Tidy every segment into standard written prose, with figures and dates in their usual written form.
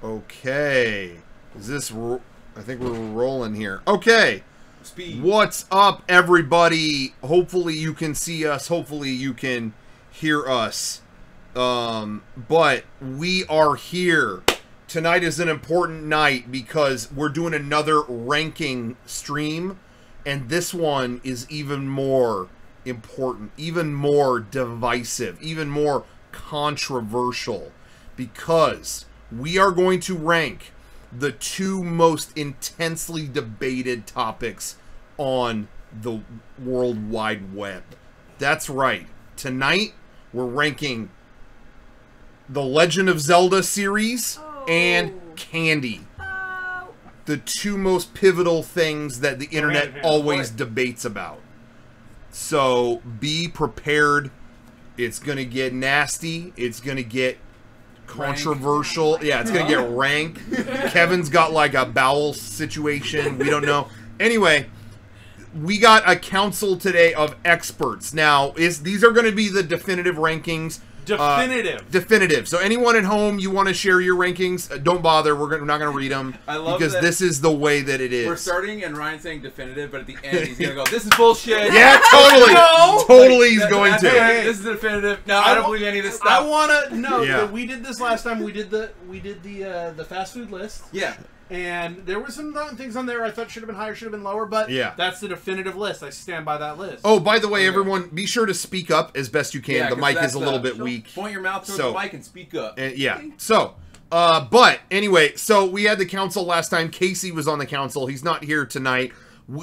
Okay. Is this... I think we're rolling here. Okay. Speed. What's up, everybody? Hopefully you can see us. Hopefully you can hear us. But we are here. Tonight is an important night because we're doing another ranking stream. And this one is even more important, even more divisive, even more controversial. Because we are going to rank the two most intensely debated topics on the World Wide Web. That's right. Tonight, we're ranking the Legend of Zelda series and Candy. The two most pivotal things that the internet always debates about. So, be prepared. It's going to get nasty. It's going to get controversial. Rank. Yeah, it's going to get rank. Kevin's got like a bowel situation. We don't know. Anyway, we got a council today of experts. Now, these are going to be the definitive rankings. Definitive. So anyone at home, you want to share your rankings, don't bother. We're not going to read them. I love because this is the way that it is. We're starting and Ryan's saying definitive, but at the end he's going to go, this is bullshit. Yeah, totally. No! Totally he's going to. This is definitive. No, I don't believe any of this stuff. I want to know that we did this last time. We did the fast food list. Yeah. And there were some things on there I thought should have been higher, should have been lower, but that's the definitive list. I stand by that list. Oh, by the way, everyone, be sure to speak up as best you can. Yeah, the mic is a little bit weak. Point your mouth towards the mic and speak up. Yeah. So, but anyway, so we had the council last time. Casey was on the council. He's not here tonight.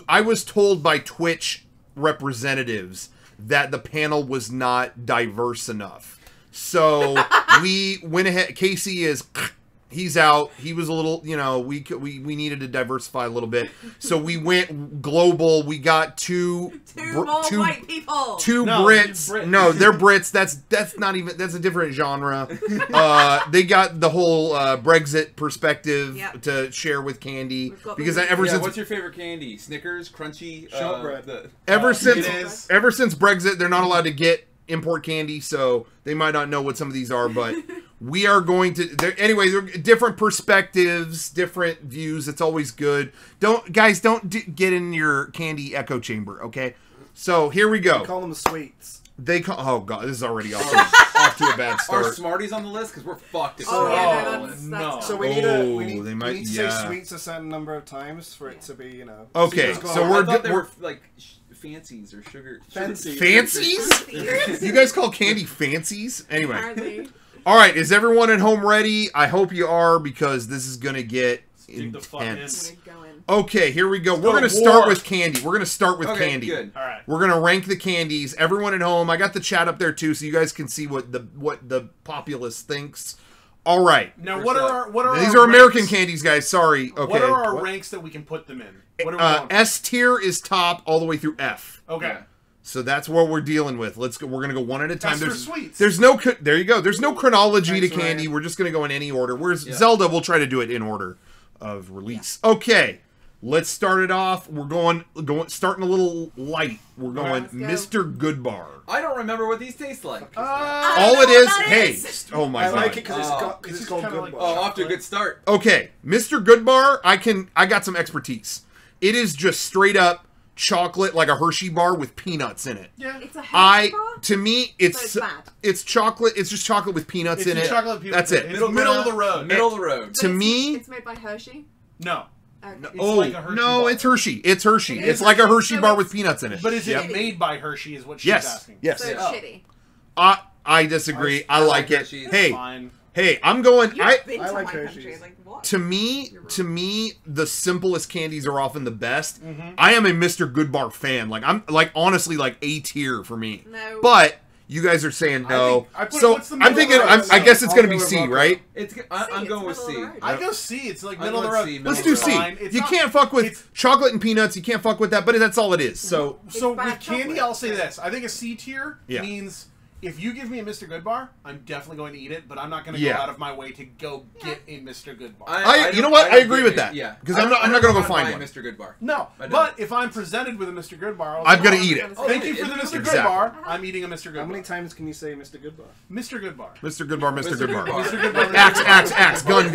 I was told by Twitch representatives that the panel was not diverse enough. So we went ahead. Casey is... He's out. He was a little, you know, we needed to diversify a little bit. So we went global. We got two white people. Two Brits. No, they're Brits. That's not even, that's a different genre. They got the whole Brexit perspective to share with Candy. Because ever since... What's your favorite candy? Snickers? Crunchy? Shortbread. Ever since Brexit, they're not allowed to get import candy, so they might not know what some of these are, but... We are going to... Anyway, there are different perspectives, different views. It's always good. Don't get in your candy echo chamber, okay? So, here we go. They call them sweets. They call... Oh, God. This is already off to a bad start. Are Smarties on the list? Because we're fucked. No. So we need to say yeah. sweets a certain number of times for it to be, you know... Okay, so we're like... Fancies or sugar... Fancies? You guys call candy fancies? Anyway. All right, is everyone at home ready? I hope you are, because this is going to get intense. Okay, here we go. We're going to start with candy. We're going to start with candy. Good. All right. We're going to rank the candies. Everyone at home, I got the chat up there too, so you guys can see what the populace thinks. All right. Now, what are these are American candies, guys. Sorry. Okay. What are our ranks that we can put them in? What are we S tier is top all the way through F. Okay. Yeah. So that's what we're dealing with. Let's go. We're gonna go one at a time. That's for sweets. There's no. There you go. There's no chronology to candy. Ryan. We're just gonna go in any order. Whereas Zelda, we'll try to do it in order of release. Yeah. Okay, let's start it off. We're going starting a little light. We're going Mr. Goodbar. I don't remember what these taste like. All it is. Hey. Oh my God. I like it because it's called Goodbar. Off to a good start. Okay, Mr. Goodbar. I got some expertise. It is just straight up chocolate, like a Hershey bar with peanuts in it. Yeah, it's a Hershey bar. To me, it's chocolate. It's just chocolate with peanuts in it. That's it. Middle of the road. Middle of the road. To me, it's made by Hershey. No. It's Hershey. It's Hershey. It's like a Hershey bar with peanuts in it. But is it made by Hershey? Is what she's asking. Yes. So it's shitty. I disagree. I like it. Fine. Hey, I'm going. I like Hershey's. Like, what? To me, the simplest candies are often the best. I am a Mr. Goodbar fan. I'm honestly like A tier for me. No. But you guys are saying no. I'm thinking. I guess it's gonna be C, right? I'm going with C. I go C. It's like middle of the road. Let's do C. You can't fuck with chocolate and peanuts. You can't fuck with that. But that's all it is. So with candy, I'll say this. I think a C tier means if you give me a Mr. Goodbar, I'm definitely going to eat it, but I'm not going to go out of my way to go get a Mr. Goodbar. You know what? I agree with that. Yeah, because I'm not going to go find one. Mr. Goodbar. No, but if I'm presented with a Mr. Goodbar, I'm going to eat it. Thank you for the Mr. Goodbar. I'm eating a Mr. Goodbar. How many times can you say Mr. Goodbar? Mr. Goodbar. Mr. Goodbar. Mr. Goodbar. Mr. Goodbar. Axe. Gun.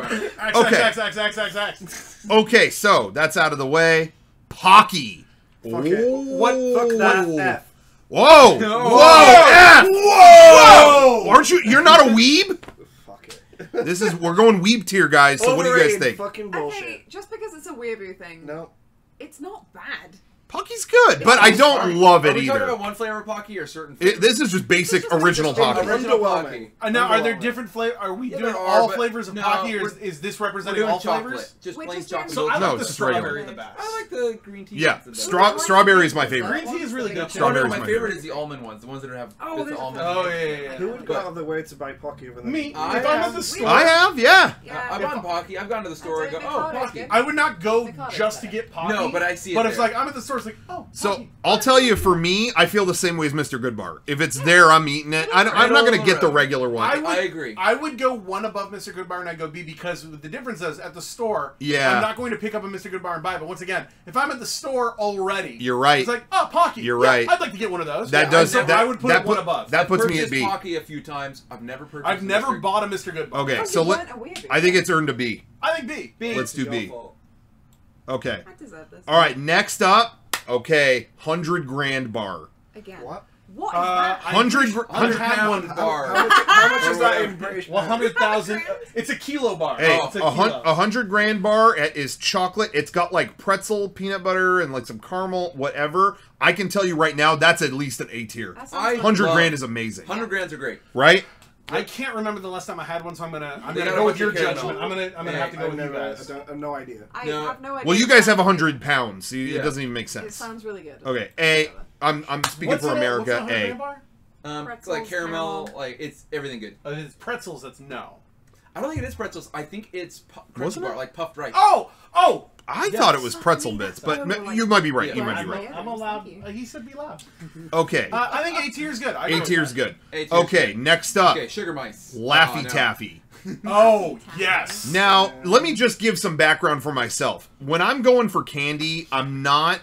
Axe. Okay, so that's out of the way. Pocky. Okay. What? Fuck that F. Whoa! No. Whoa! F! Whoa! Aren't you? You're not a weeb? Fuck it. We're going weeb tier, guys. So what do you guys think? Fucking bullshit. Okay, just because it's a weeaboo thing, No. it's not bad. Pocky's good, but I don't love it Are we talking either. about one flavor of Pocky or certain flavors? This is just basic original Pocky. Original Pocky. Now, are there different flavors? Are we doing all flavors of Pocky, or is this representing all flavors? Just Wait, plain just chocolate. So I No, like the it's just regular. strawberry the best. I like the green tea. Yeah, ones the best. strawberry is my favorite. Green tea is really good. Strawberry is my my favorite favorite. is the almond ones, the ones that have Oh, bits of there's a almond. Oh yeah. Who would go out of the way to buy Pocky over there? Me. If I I'm at have- the store, I have, yeah. I've gone Pocky. I've gone to the store and go, oh, Pocky. I would not go They call it just to that. get Pocky. No, but I see it But it's there. like I'm at the store. It's like, oh. So Pocky. I'll tell you, for me, I feel the same way as Mr. Goodbar. If it's there, I'm eating it. I'm not going to get the regular one. I agree. I would go one above Mr. Goodbar and I'd go B because the difference is at the store, Yeah. I'm not going to pick up a Mr. Goodbar and buy it. But once again, if I'm at the store already, You're right. It's like, oh, Pocky. You're Yeah, right. I'd like to get one of those. That Yeah, does. so that, I would put that it one above. That puts me at Purchased B. Pocky a few times. I've never purchased. I've never Mr. bought a Mr. Goodbar. Okay, Oh, so you let. want a weeaboo. I think it's earned a B. I think B. B. Let's do B. Okay. I deserve this. All right. Next up. Okay. 100 grand bar. Again. What? What is that? 100 had one bar. How much is that in British? 100,000. It's a kilo bar. Hey, It's a kilo. 100 grand bar is chocolate. It's got like pretzel, peanut butter, and like some caramel, whatever. I can tell you right now, that's at least an A tier. That sounds like 100 love- grand is amazing. 100 grands are great. Right? I can't remember the last time I had one, so I'm gonna They got go a with bunch your of caramel. judgment. I'm gonna have to go with you guys. I have no idea. I No. have no idea. Well, you guys have 100 pounds. So it Yeah. doesn't even make It sense. sounds really good. Okay, A. I'm speaking What's for in it? What's America. in a 100 A. grand bar? It's Pretzels, like caramel, caramel. like it's everything good. If it's pretzels, that's no. I don't think it is pretzels. I think it's crunchy Wasn't bar, it? like puffed rice. Oh! I Yes. thought it was pretzel bits, but you might be right. Yeah. You might be I'm, right. I'm allowed. Thank you. He said be loud. Okay. I think A tier is good. I agree A with tier's that. good. A tier's Okay, next up. Okay, sugar mice. Laffy Oh, no. Taffy. Oh yes. Now, let me just give some background for myself. When I'm going for candy, I'm not...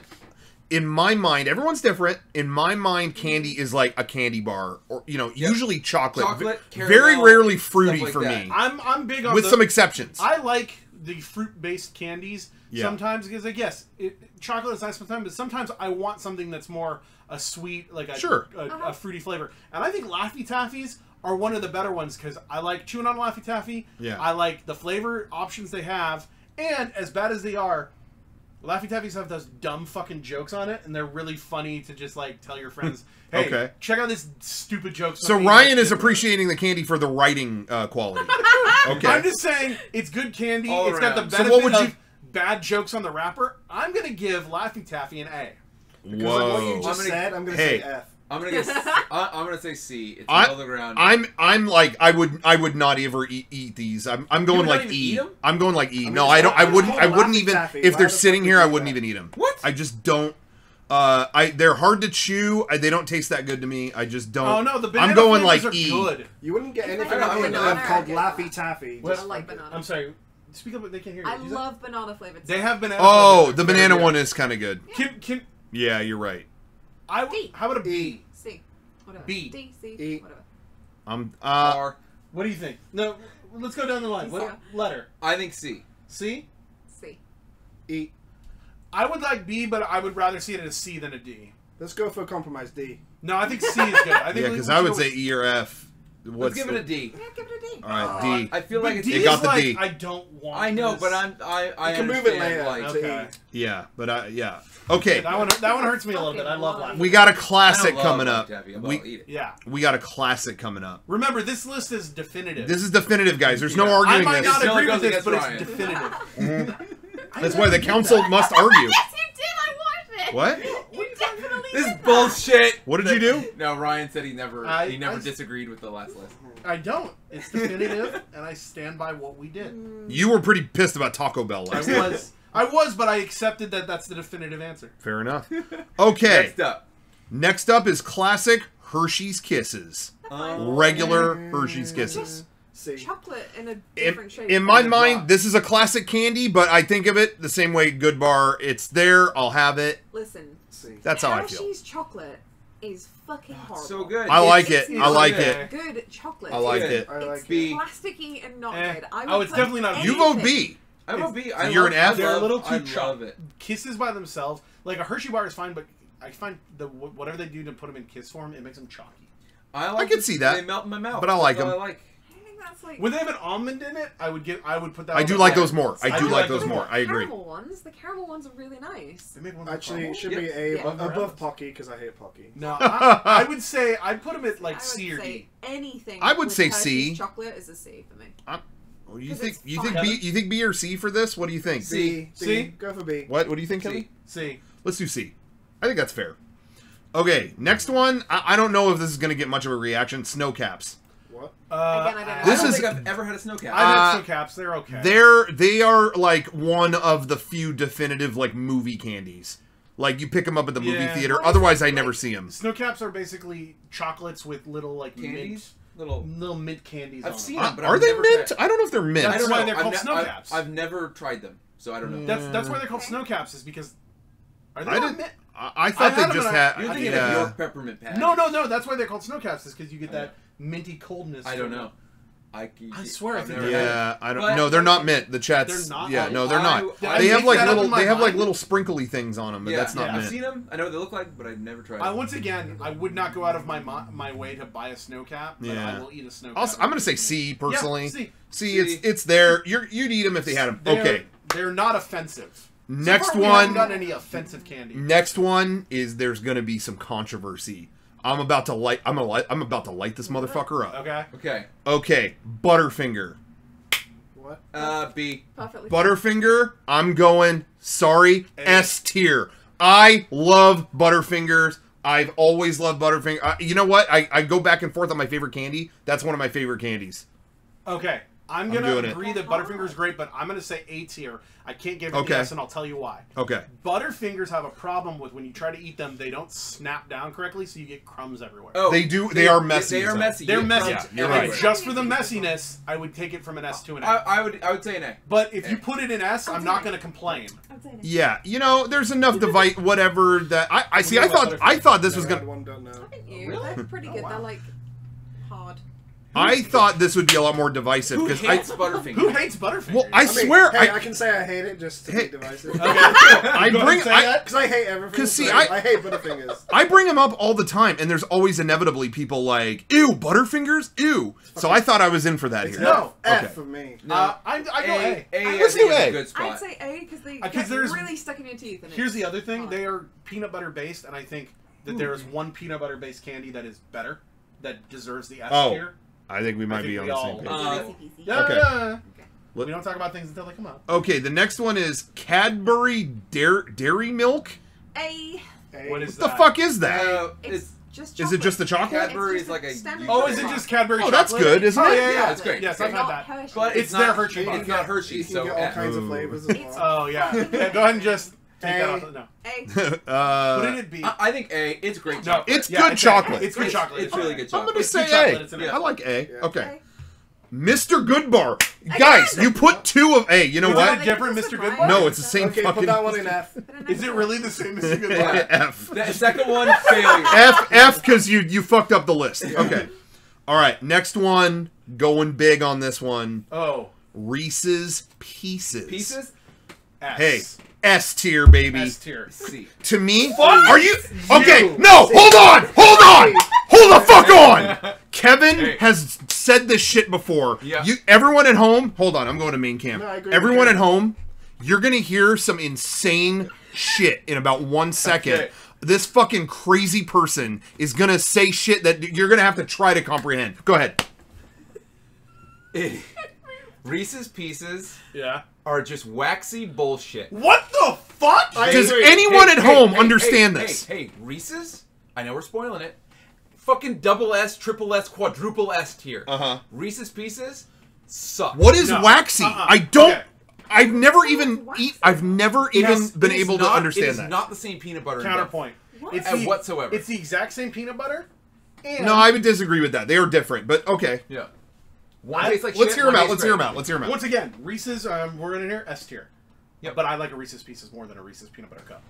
In my mind, everyone's different. In my mind, candy is like a candy bar, or usually chocolate. Chocolate, very caramel, rarely fruity stuff like for that. me, I'm big on with some exceptions. I like the fruit-based candies Yeah. sometimes because, like, yes, chocolate is nice sometimes, but sometimes I want something that's more a sweet, like a fruity flavor. And I think Laffy Taffies are one of the better ones because I like chewing on Laffy Taffy. Yeah. I like the flavor options they have, and as bad as they are, Laffy Taffies have those dumb fucking jokes on it, and they're really funny to just like tell your friends, "Hey, Okay. check out this stupid joke." So Ryan is appreciating the candy for the writing quality. Okay. I'm just saying, it's good candy. All It's got the around. So benefit what would of you- bad jokes on the wrapper. I'm gonna give Laffy Taffy an A. Because of what you Whoa. just I'm gonna- said, I'm gonna Hey. say F. I'm gonna guess. I'm gonna say C. It's I- middle of the ground. I'm like I would not ever eat these. I'm going would not like even E. eat 'em? I'm going like E. I'm No, just I don't. I not- wouldn't. I I'm wouldn't Laffy even Taffy. if Why they're the fuck sitting would here. you I do wouldn't that? even eat them. What? I just don't. They're hard to chew. They don't taste that good to me. I just don't. Oh no, the banana I'm going flavors like are E. good. You wouldn't get It's anything like in banana. F called Laffy Taffy. What? I like banana. I'm sorry. Speak up, they can't hear you. I Did you say- love banana flavored. They have banana. Oh, flavors. the Very banana good. one is kind of good. Can Yeah, you're right. D. How about a B? C. Whatever. B. D, C, E. whatever. R. What do you think? No, let's go down the line. What letter? I think C. C. C. E. I would like B, but I would rather see it as a C than a D. Let's go for a compromise D. No, I think C is good. I think Yeah, because I would say E or F. Let's give it a D. Yeah, give it a D. All right, D. I feel like But it's. D It is got the like, D. I don't want. I know, this. but I You can move it understand, later like, to Okay. E. Yeah, but yeah. Okay, That one hurts me a little bit. I love Laffy. we got a I classic don't love coming Laffy up. Taffy, but I'll We eat it. Yeah. we got a classic coming up. Remember, this list is definitive. This is definitive, guys. There's no Yeah. I arguing might this. not Still agree goes with this, against but Ryan. it's definitive. That's why the council must argue. Yes, you did. I watched it. What? You definitely This did is that. bullshit. What did you do? No, Ryan said he never I- disagreed with the last list. I don't. It's definitive, and I stand by what we did. You were pretty pissed about Taco Bell last night. I was, but I accepted that that's the definitive answer. Fair enough. Okay. Next up. Next up is classic Hershey's Kisses. Oh. Regular Hershey's Kisses. C. Chocolate in a different shape. In my Yeah. mind, this is a classic candy, but I think of it the same way Good Bar. It's there, I'll have it. Listen, C. That's how I feel. Hershey's chocolate is fucking horrible. So good. I like it. It's I like okay. it. Good chocolate. I like Good. it. I It's like B. it. plasticky and not Eh. good. Oh, it's put definitely not- You vote anything- B. I'm a B. So you're an F? They're a little too I chop. love it. Kisses by themselves, like a Hershey bar is fine, but I find whatever they do to put them in kiss form, it makes them chalky. I could see that. They melt in my mouth. But I like That's all them. I like. I think that's like. When they have an almond in it, I would put that. I on do the like top. those more. I do like those more. I agree. The caramel ones are really nice. They make ones with Actually, caramel? it should Yep. be A Yeah. above Pocky because I hate Pocky. No, I would say I'd put them at like I would C or say D. anything. I would with say Hershey's C. Chocolate is a C for me. Oh, you 'Cause think it's you think fine. B? You think B or C for this? What do you think? C. C. Go for B. What do you think, Kevin? See, C. Let's do C. I think that's fair. Okay, next one. I don't know if this is going to get much of a reaction. Snow caps. What? Again, I don't know. This I don't is- think I've ever had a snow cap. I've had Uh, snow caps. They're okay. They are like one of the few definitive like movie candies. Like you pick them up at the movie Yeah. theater. Well, Otherwise, I like- never see them. Snow caps are basically chocolates with little like Candies? Little. little mint candies. I've on seen them. them, but Are I've they never mint? tried- I don't know if they're mint. I That's don't why know. they're I've called ne- snow I've- caps. I've never tried them, so I don't know. That's why they're called snow caps. Is because are they I not didn't. mint? I thought I they had 'em just and I- had. You're I thinking think of yeah. York peppermint patch. No. That's why they're called snow caps. Is because you get I that minty coldness. I don't from know. I swear I I've think never they're had it. Yeah, I don't. But- No, they're not mint. The chats. They're not? Yeah, no, they're I- not. I They have make like that up little. in my They have like mind? little sprinkly things on them, but Yeah, that's not yeah, mint. I've seen them. I know what they look like, but I've never tried I them. once again, I would not go out of my way to buy a snow cap, but Yeah. I will eat a snow cap. Also, I'm gonna say C personally. Yeah, C. C, it's there. You'd eat them if they had them. Okay, They're not offensive. next So far, we haven't one. gotten any offensive candy. Next one is there's gonna be some controversy. I'm about to light this motherfucker up. Okay. Okay. Okay, Butterfinger. What? B. Perfectly. Butterfinger. I'm going. Sorry, A. S tier. I love Butterfingers. I've always loved Butterfinger. You know what? I go back and forth on my favorite candy. That's one of my favorite candies. Okay. I'm doing gonna it. agree that Butterfinger's great, but I'm gonna say A tier. I can't give it Okay. the S, and I'll tell you why. Okay. Butterfingers have a problem with when you try to eat them, they don't snap down correctly, so you get crumbs everywhere. Oh, They do- they are messy They as are hell. messy. They're You get messy. crumbs Yeah, you're everywhere. right. Just for the messiness, I would take it from an S to an A. I would say an A. But if you put it in S, I'm not gonna complain. I'd say no. Yeah, you know, there's enough device, whatever that I see. I thought this was Never had gonna. one, don't know. Haven't you? Really? They're pretty Oh, good. wow. They're like hard. I thought this would be a lot more divisive Who because hates Butterfinger? Who hates Butterfingers? Well, I mean, swear, hey, I- I can say I hate it just to Hey. be divisive. Okay. I Go ahead bring and say I, that. Because I hate everything. 'Cause see, so I hate Butterfingers. I bring them up all the time, and there's always inevitably people like, "Ew, Butterfingers, ew." So I thought I was in for that It's here. No. F Okay. for me. No. I go A. A. Let's I think do is A. a good spot. I'd say A because they 'cause get there's- really stuck in your teeth. And Here's it's the other thing: fun. they are peanut butter based, and I think that there is one peanut butter based candy that is better, that deserves the S Oh, tier. I think we might think be on we the all- same page. Uh, Easy peasy. Yeah, Okay. yeah. Let- We don't talk about things until they come out. Okay, the next one is Cadbury Dairy Milk. A. A. What is What the that? fuck is that? It's just. Is Chocolate. it just the chocolate? Cadbury It's is like a standard Oh, chocolate is it chocolate. just Cadbury Oh, chocolate? that's good, isn't Oh, it? yeah, yeah. It's great. Yes, I've had Not that. Hershey. But It's not their Hershey You bar. can It's not get- Hershey, You can so get all F. kinds of Ooh. flavors as It's- well. Oh, yeah. Yeah, go ahead and just take that A. off. No. A. Put it in B. I think A. It's great No, chocolate. It's yeah, good it's chocolate. It's good chocolate. It's really good I'm chocolate. gonna It's say good chocolate, A. it's an A. I like A. Yeah. Okay. Mr. Goodbar. Again! Guys, you put two of A. You know Is what? it different, Mr. Goodbar? Goodbar? No, it's the same Okay, fucking put that one in F. Is it really the same as the good Yeah. one? F. The second one, failure. F because you fucked up the list. Okay. All right, next one. Going big on this one. Oh, Reese's Pieces. Pieces? S. Hey, S tier, baby. S tier. C. To me, Fuck are you okay? you. No, hold on, hold the fuck on. Kevin Hey. has said this shit before. Yeah. Everyone at home, hold on, I'm going to main cam. No, I agree with Everyone you. at home, you're gonna hear some insane shit in about 1 second. Okay. This fucking crazy person is gonna say shit that you're gonna have to try to comprehend. Go ahead. Reese's Pieces Yeah. are just waxy bullshit. What the fuck? Does agree. anyone at home understand this? Hey, Reese's? I know we're spoiling it. Fucking double S, triple S, quadruple S tier. Uh-huh. Reese's Pieces suck. What is No. waxy? Uh-uh. I don't. Okay. I've never What even is waxy? I've never It even has- been it is able to not- understand It is that. not the same peanut butter. and Counterpoint. What? It's whatsoever. It's the exact same peanut butter, And No, I would disagree with that. They are different, but okay. Yeah. One I- tastes like Let's shit, hear them one out. tastes Let's hear them out. once again, Reese's. We're in here S tier. Yep. But I like a Reese's Pieces more than a Reese's peanut butter cup.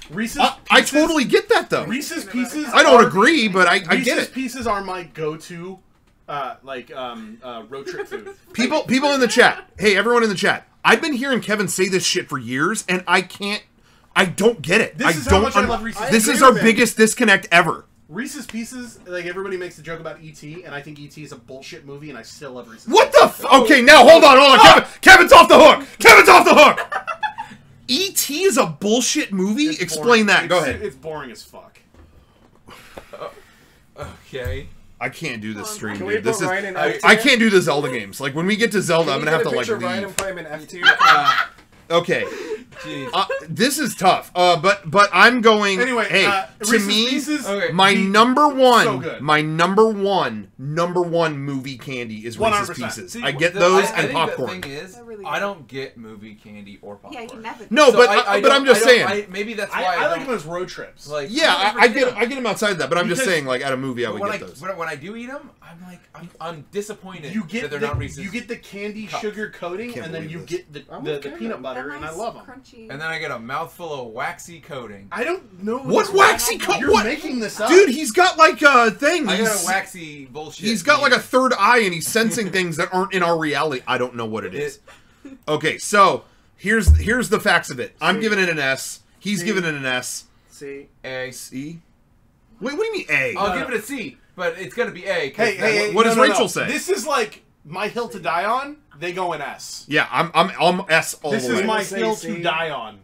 Reese's. I Pieces, totally get that though. Reese's Pieces. I don't are- agree, but I get Reese's it. Pieces are my go-to, road trip food. People in the chat. Hey, everyone in the chat. I've been hearing Kevin say this shit for years, and I don't get it. This I is how don't. much I love Reese's. This I is agree our with biggest disconnect ever. Reese's Pieces, like everybody makes a joke about E.T., and I think E.T. is a bullshit movie, and I still love Reese's. What the? Okay, now hold on. Kevin's off the hook. Kevin's off the hook. E.T. is a bullshit movie. It's Explain boring. that. Go It's- ahead. It's boring as fuck. Okay. I can't do this stream, Can we dude. This put is. Ryan in F tier? I can't do the Zelda games. Like when we get to Zelda, I'm Can gonna you have to get a like picture of Ryan leave. and put him in F tier? Okay. Jeez. This is tough. But I'm going. Anyway, hey, to Reese's me, Pieces, Okay. my number one, so good. my number one movie candy is Reese's 100%. Pieces. See, I get the- those I and think popcorn. The thing is, They're really I good. don't get movie candy or popcorn. Yeah, you never. No, So but I but I'm just saying. maybe that's why I like don't- them as road trips. Like, Yeah, never I get get them. I get them outside of that, but I'm just Because- saying, like at a movie, I would when get those. when I do eat them, I'm like, I'm disappointed you get that they're the, not Reese's. you get the candy cups. sugar coating, Can't and then believe you this. get the I'm the okay. peanut butter, and I love them. Crunchy. And then I get a mouthful of waxy coating. I don't know What this- waxy coat? You're What? making this up, Dude, he's got like a thing. I got He's, a waxy bullshit. he's got like a third eye, and he's sensing things that aren't in our reality. I don't know what it is. Okay, so here's the facts of it. I'm C. giving it an S. He's C. giving it an S. See, A. C. Wait, what do you mean A? I'll No, give no. it a C, but it's gonna be A. 'cause Hey, that- hey, hey, what no, does no, Rachel no. say? This is like my hill to die on. They go in S. Yeah, I'm S all This the is way. my Say hill C. to die on.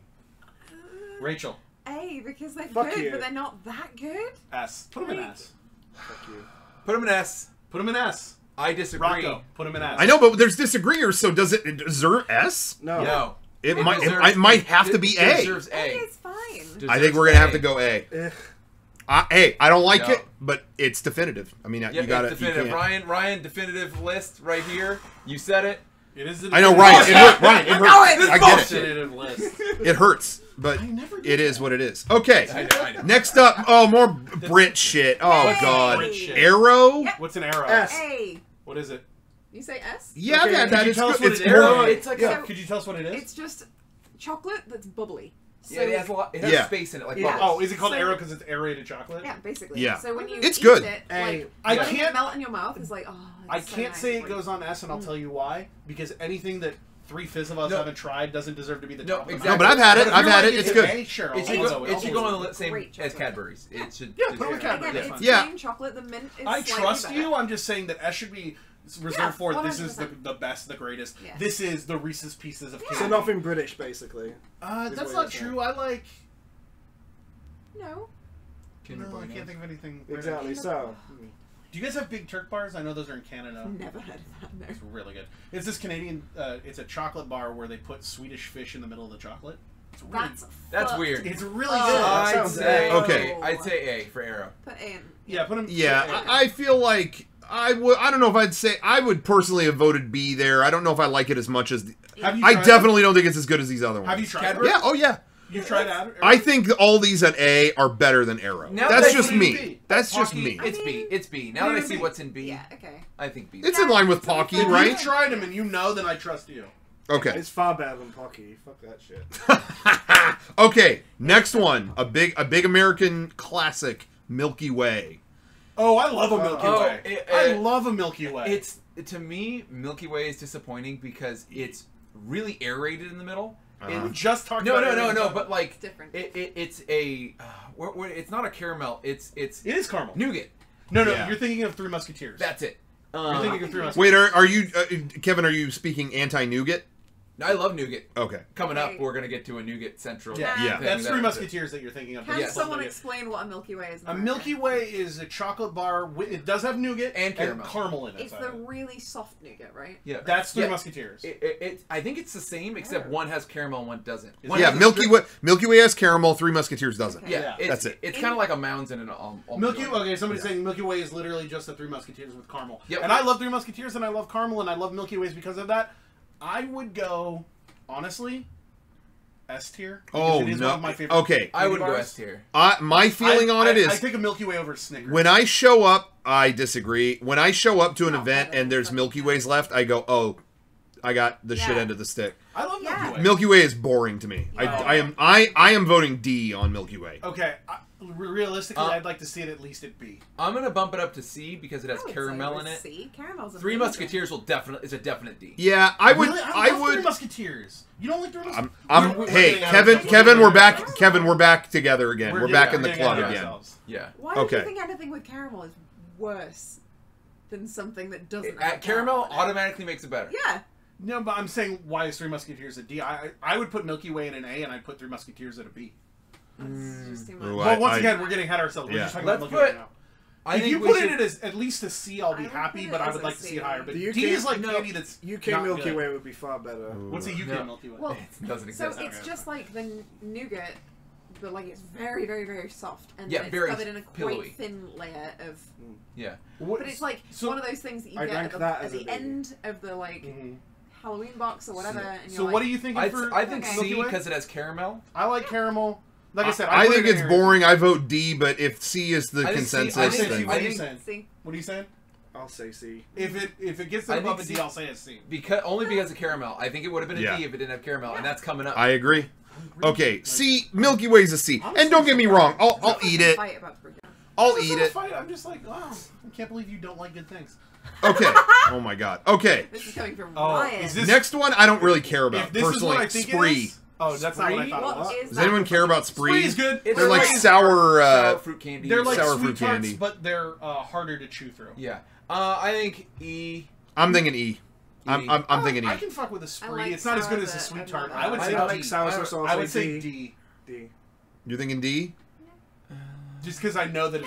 Rachel, A, because they're Fuck good, you. but they're not that good. S. Put them in Right. S. fuck you. Put him in S. Put them in S. I disagree. Rocco, put them in S. I know, but there's disagreeers. So does it deserve S? No. No. It It might. deserves- It might have to be it A. deserves A A. is fine. I think we're gonna have to Deserves go A. Ugh. Hey, I don't like No. it, but it's definitive. I mean, Yep, you got it's it. definitive. Ryan, definitive list right here. You said it. It is. I know, Ryan. It hurt. Ryan, it know hurts. it. I get it. Definitive list. It hurts, but I never did it is that. what it is. Okay. I know. Next up, oh, more Brit shit. Oh Yay. God, Brit shit. Arrow. Yep. What's an arrow? S. A. What is it? You say S? Yeah, Okay, that could you is tell us good. what It's it is? more. It's like Yeah. a, Could you tell us what it is? It's just chocolate that's bubbly. So, yeah, it has a lot. It has Yeah. space in it, like Yeah. bubbles. Oh, is it called So- arrow because it's aerated chocolate? yeah, basically. Yeah. So when you It's eat good. it, Hey, like, I letting can't- it melt in your mouth is like, oh. I it's so can't nice say it for goes you. on S, and I'll tell you why. Because anything that 3/5 of us No. haven't tried doesn't deserve to be the No, top. of the exactly. No, but I've had it. But if I've you're had like, it. It's if good. A, sure. It should I'll go. It should go on the same Great as chocolate. Cadbury's. It should. Yeah, it put it with should- Cadbury. Again, That's it's fine. Yeah. plain chocolate. The mint is I slightly trust better. you. I'm just saying that S should be reserved Yeah, for this is 100%. the best, the greatest. Yeah. This is the Reese's Pieces of Yeah. candy. So nothing British, basically. is That's what not you're saying. true. I like. No. Kinder No, I Bueno. can't think of anything. British. Exactly. So. Do you guys have Big Turk bars? I know those are in Canada. Never heard of that. No. It's really good. It's this Canadian. It's a chocolate bar where they put Swedish fish in the middle of the chocolate. It's really. That's fucked. weird. It's really Oh. good. That I'd sounds say Okay. I'd say A for Arrow. Put A in. Yeah, put them. Yeah, I feel like I would. I don't know if I'd say I would personally have voted B there. I don't know if I like it as much as. Have you I tried definitely don't think it's as good as these other ones. Have you tried? Cadbury? them? Yeah. Oh yeah. You've tried that? I think all these at A are better than Arrow. Now That's that just you- me. That's just Pocky, me. It's B. It's B. Now that I see what's in B, Yeah. Okay. I think B. It's in line with Pocky, If right? you've tried them and you know, then I trust you. Okay. It's far better than Pocky. Fuck that shit. Okay. Next one. A big American classic. Milky Way. Oh, I love a Milky Oh, Way. I it- love a Milky Way. It's to me, Milky Way is disappointing because it's really aerated in the middle. we It- just talked no, about no, it. no, no. But like, It's different. it's a. It's not a caramel. It's It is caramel. nougat. No, Yeah. you're thinking of Three Musketeers. That's it. You're thinking of Three Musketeers. Wait, are you Kevin? Are you speaking anti-nougat? I love nougat. Okay. Coming up, Right. we're gonna get to a nougat central. Yeah, Yeah. thing That's that- Three Musketeers that you're thinking of. Can Yes. someone Nougat. explain what a Milky Way is? in A America? Milky Way is a chocolate bar. It does have nougat And caramel. caramel in it. It's the really soft nougat, right? Yeah. That's Three Yeah. Musketeers. I think it's the same, except one has caramel and one doesn't. Is One Yeah, has a Milky strip- Way. Milky Way has caramel. Three Musketeers doesn't. Okay. Yeah, Yeah. That's it. It's kind of like a Mounds and an Milky. Okay, somebody's saying Milky Way is literally just the Three Musketeers with caramel. Yep. And I love Three Musketeers, and I love caramel, and I love Milky Ways because of that. I would go, honestly, S tier. Oh, It is no. one of my favorite Okay. I would go bars. S tier. My feeling on it I is take a Milky Way over Snickers. when I show up, I disagree. When I show up to an Oh, event better. and there's Milky Ways left, I go, oh, I got the shit Yeah. end of the stick. I love Milky Yeah. Way. Milky Way is boring to me. Yeah. I am voting D on Milky Way. Okay, realistically, Uh, I'd like to see it at least at B. I'm gonna bump it up to C because it has I would caramel say in it. C. Caramel's Three amazing. Musketeers is a definite D. Yeah, I would. Really? I love Three would. Musketeers. You don't like Three Musketeers? I'm. Hey, Kevin, we're back. Kevin, we're back together again. We're back in the club again. Yeah. Why don't Okay. you think anything with caramel is worse than something that doesn't? At have caramel in it? automatically makes it better. Yeah. No, but I'm saying why is Three Musketeers a D? I would put Milky Way in an A, and I'd put Three Musketeers at a B. That's just too much. Ooh, Well, once again, we're getting ahead of ourselves. We're Yeah. just talking Let's about Milky Way put- now. I If think you we put should, it as at least a C, I'll be I would happy, put it but I as would a like to see C. it higher. But The D UK is like no, candy that's UK not Milky good. Way would be far better. What's a UK No. Milky Way? Well, it doesn't so exist. it's just like the nougat, but like it's very, very, very soft, and Yeah, then it's very covered in a pillowy. quite thin layer of. Yeah. What- But it's like so- one of those things that you I get drank at the, that at as a the D. end of the like Mhm. Halloween box or whatever. And you're So like, what are you thinking I for? think Okay. C Milky Way? because it has caramel. I like caramel. Like I said, I put think it in it's here. boring. I vote D, but if C is the I think C- consensus, I I think think- C. then What are I you think- saying? See, What are you saying? I'll say C. If it gets I above a think D, C- I'll say a C. Only because of caramel. I think it would have been a Yeah. D if it didn't have caramel, and that's coming up. I agree. Okay, C. Milky Way's a C. And don't get me wrong, I'll eat it. Fight about to break down. I'll It's eat not a it. fight. I'm just like, wow, I can't believe you don't like good things. Okay. Oh my god. Okay. This is coming from Oh, Ryan. is this- Next one, I don't really care If about this is personally. what I think Spree. it is. Oh, that's not what I Spree? thought it What was. is Does that? anyone care about Spree Spree? is good. It's They're like like sour. sour fruit candy. They're like sour sweet fruit tarts, candy. but they're harder to chew through. Yeah. I think E. I'm thinking E. I'm thinking I E. can fuck with a Spree. like it's not as good sour, as a but sweet I'm tart. not I would that say I D. like sour, so I I'll would say say D. D. You're thinking D? Just because I know that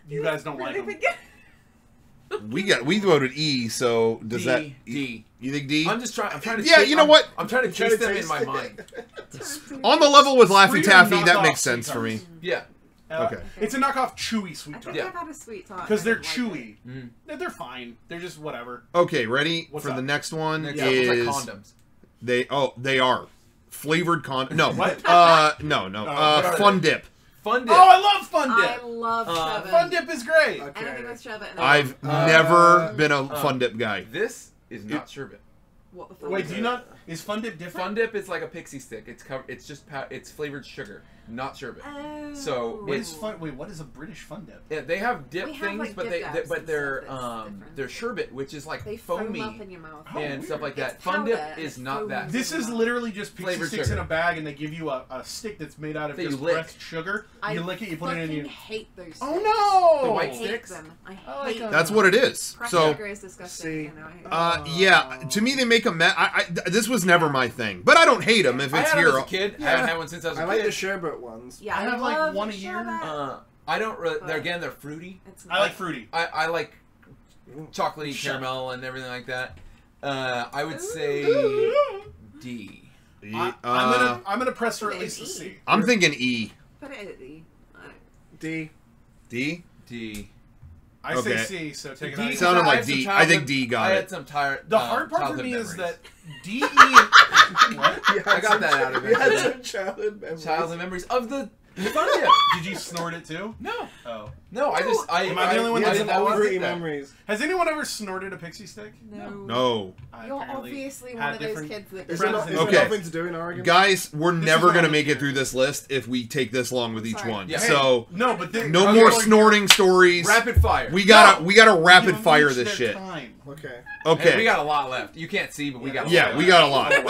you guys don't like them. We voted E, so does that D. You think D? I'm trying to. Yeah, you know what? I'm trying to Try taste to them in taste my it. mind. On the level with Laffy Spree are Taffy, that knockoff makes sense sweet for me. tarts. Yeah. Okay. It's a knockoff chewy I sweet think tart. Yeah. I've had a sweet tart. Because they're I didn't like it. chewy. They're fine. They're just whatever. Okay, ready What's for up? the next one? Next up, it's is like condoms. they are flavored No, What? no. what are Fun Dip. Fun dip. Oh, I love Fun I Dip. love sherbet. Fun Dip is great. Okay. Anything with sherbet. And I've never been a Fun Dip guy. This is not sherbet. What the fuck? Wait, is do it? you not? Is Fun Dip different? Fun dip is like a pixie stick. It's covered. It's just it's flavored sugar, not sherbet. Oh. So Wait, it's Wait, what is a British Fun Dip? Yeah, they have dip We have, things, like, but dip dabs and they're stuff that's different. they're sherbet, which is like They foam foamy up in your mouth. Oh, and weird. stuff like that. It's Fun dip powder, is it not foams. that. This is literally just pixie Flavored sticks sugar. in a bag, and they give you a stick that's made out of That you just lick. pressed sugar. I You lick it, you put it in fucking your. hate those. Oh no! The white I hate sticks? them. I I like hate them. them. That's what it is. Crushed So, sugar is disgusting. See. You know, I hate it. yeah, to me they make a mess. This was never my thing, but I don't hate them if I it's had here. them as a kid. I haven't had one since I was a I like kid. the sherbet ones. Yeah, I have, like, love one the a year. sherbet. I don't really. But- They're fruity. It's I like fruity. I like chocolatey Shut caramel and everything like that. I would say D. I'm gonna press for at Put it least in a E. C. I'm thinking E. Put it at the. I don't- D. D? D. I Okay. say C, so take it D out. Sounded I like had some D. I childhood- think D got I it. had some tired. The hard part for childhood me is memories. that D, E, and what? I got that out of it. You had some childhood memories. Childhood memories of the Fun Dip. Did you snort it too? No, Oh. no. Am I the only one You that had did some that one? fruity that. memories. Has anyone ever snorted a pixie stick? No. No. I You're apparently obviously had one of those different- kids that Is Friends there, and- is there Okay. nothing to do in Oregon? Guys, we're This never is going to what make I'm it through this list if we take this long with each Sorry. one. Yeah. So, No, but then, no Okay, more like- snorting stories. rapid fire. We gotta rapid You've fire reached this their shit. time. Okay. Okay. Hey, we got a lot left. You can't see, but we got. Yeah, we got a lot. Okay.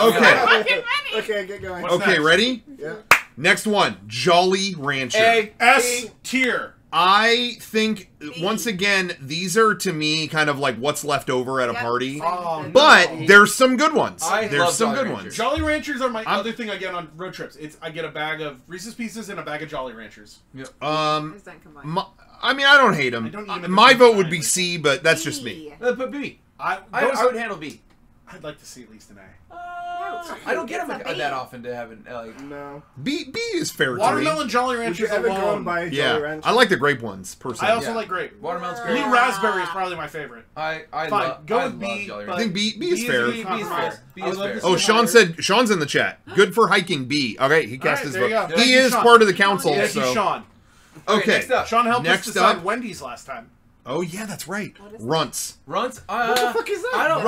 Okay. Okay, get going. What's Okay, next? ready? Yeah. Next one, Jolly Rancher. A. S tier. I think once again these are to me kind of like what's left over at a Yep, party. same Oh, thing. But No. there's some good ones. I There's love some Jolly good Ranchers. ones. Jolly Ranchers are my I'm- other thing I get on road trips. I get a bag of Reese's Pieces and a bag of Jolly Ranchers. Those don't combine. I mean I don't hate them. I don't eat 'em at the My same vote would time. be C, but that's just me. E. But B. I I would handle B. I'd like to see at least an A. Uh, I don't get It's them a B. that often to have an like. No. B is fair Watermelon Jolly Would Ranchers you ever go alone. and buy a Jolly to me. Yeah, Rancher? I like the grape ones personally. I also Yeah. like grape. Watermelon's Blue great. raspberry is probably my favorite. I Fine, love. go I with love B, Jolly but- I Rancher. think B is fair. a B is compromise. fair. B I would is love fair. to see Oh, higher. Sean's in the chat. Good for hiking B. Okay, he cast Alright, his there you vote. go. He Thank you, is Sean. part of the council, Thank you, so Sean. okay. Next up. Sean helped Next us decide up- Wendy's last time. Oh yeah, that's right. What is Runts. Runts. What the fuck is that? I don't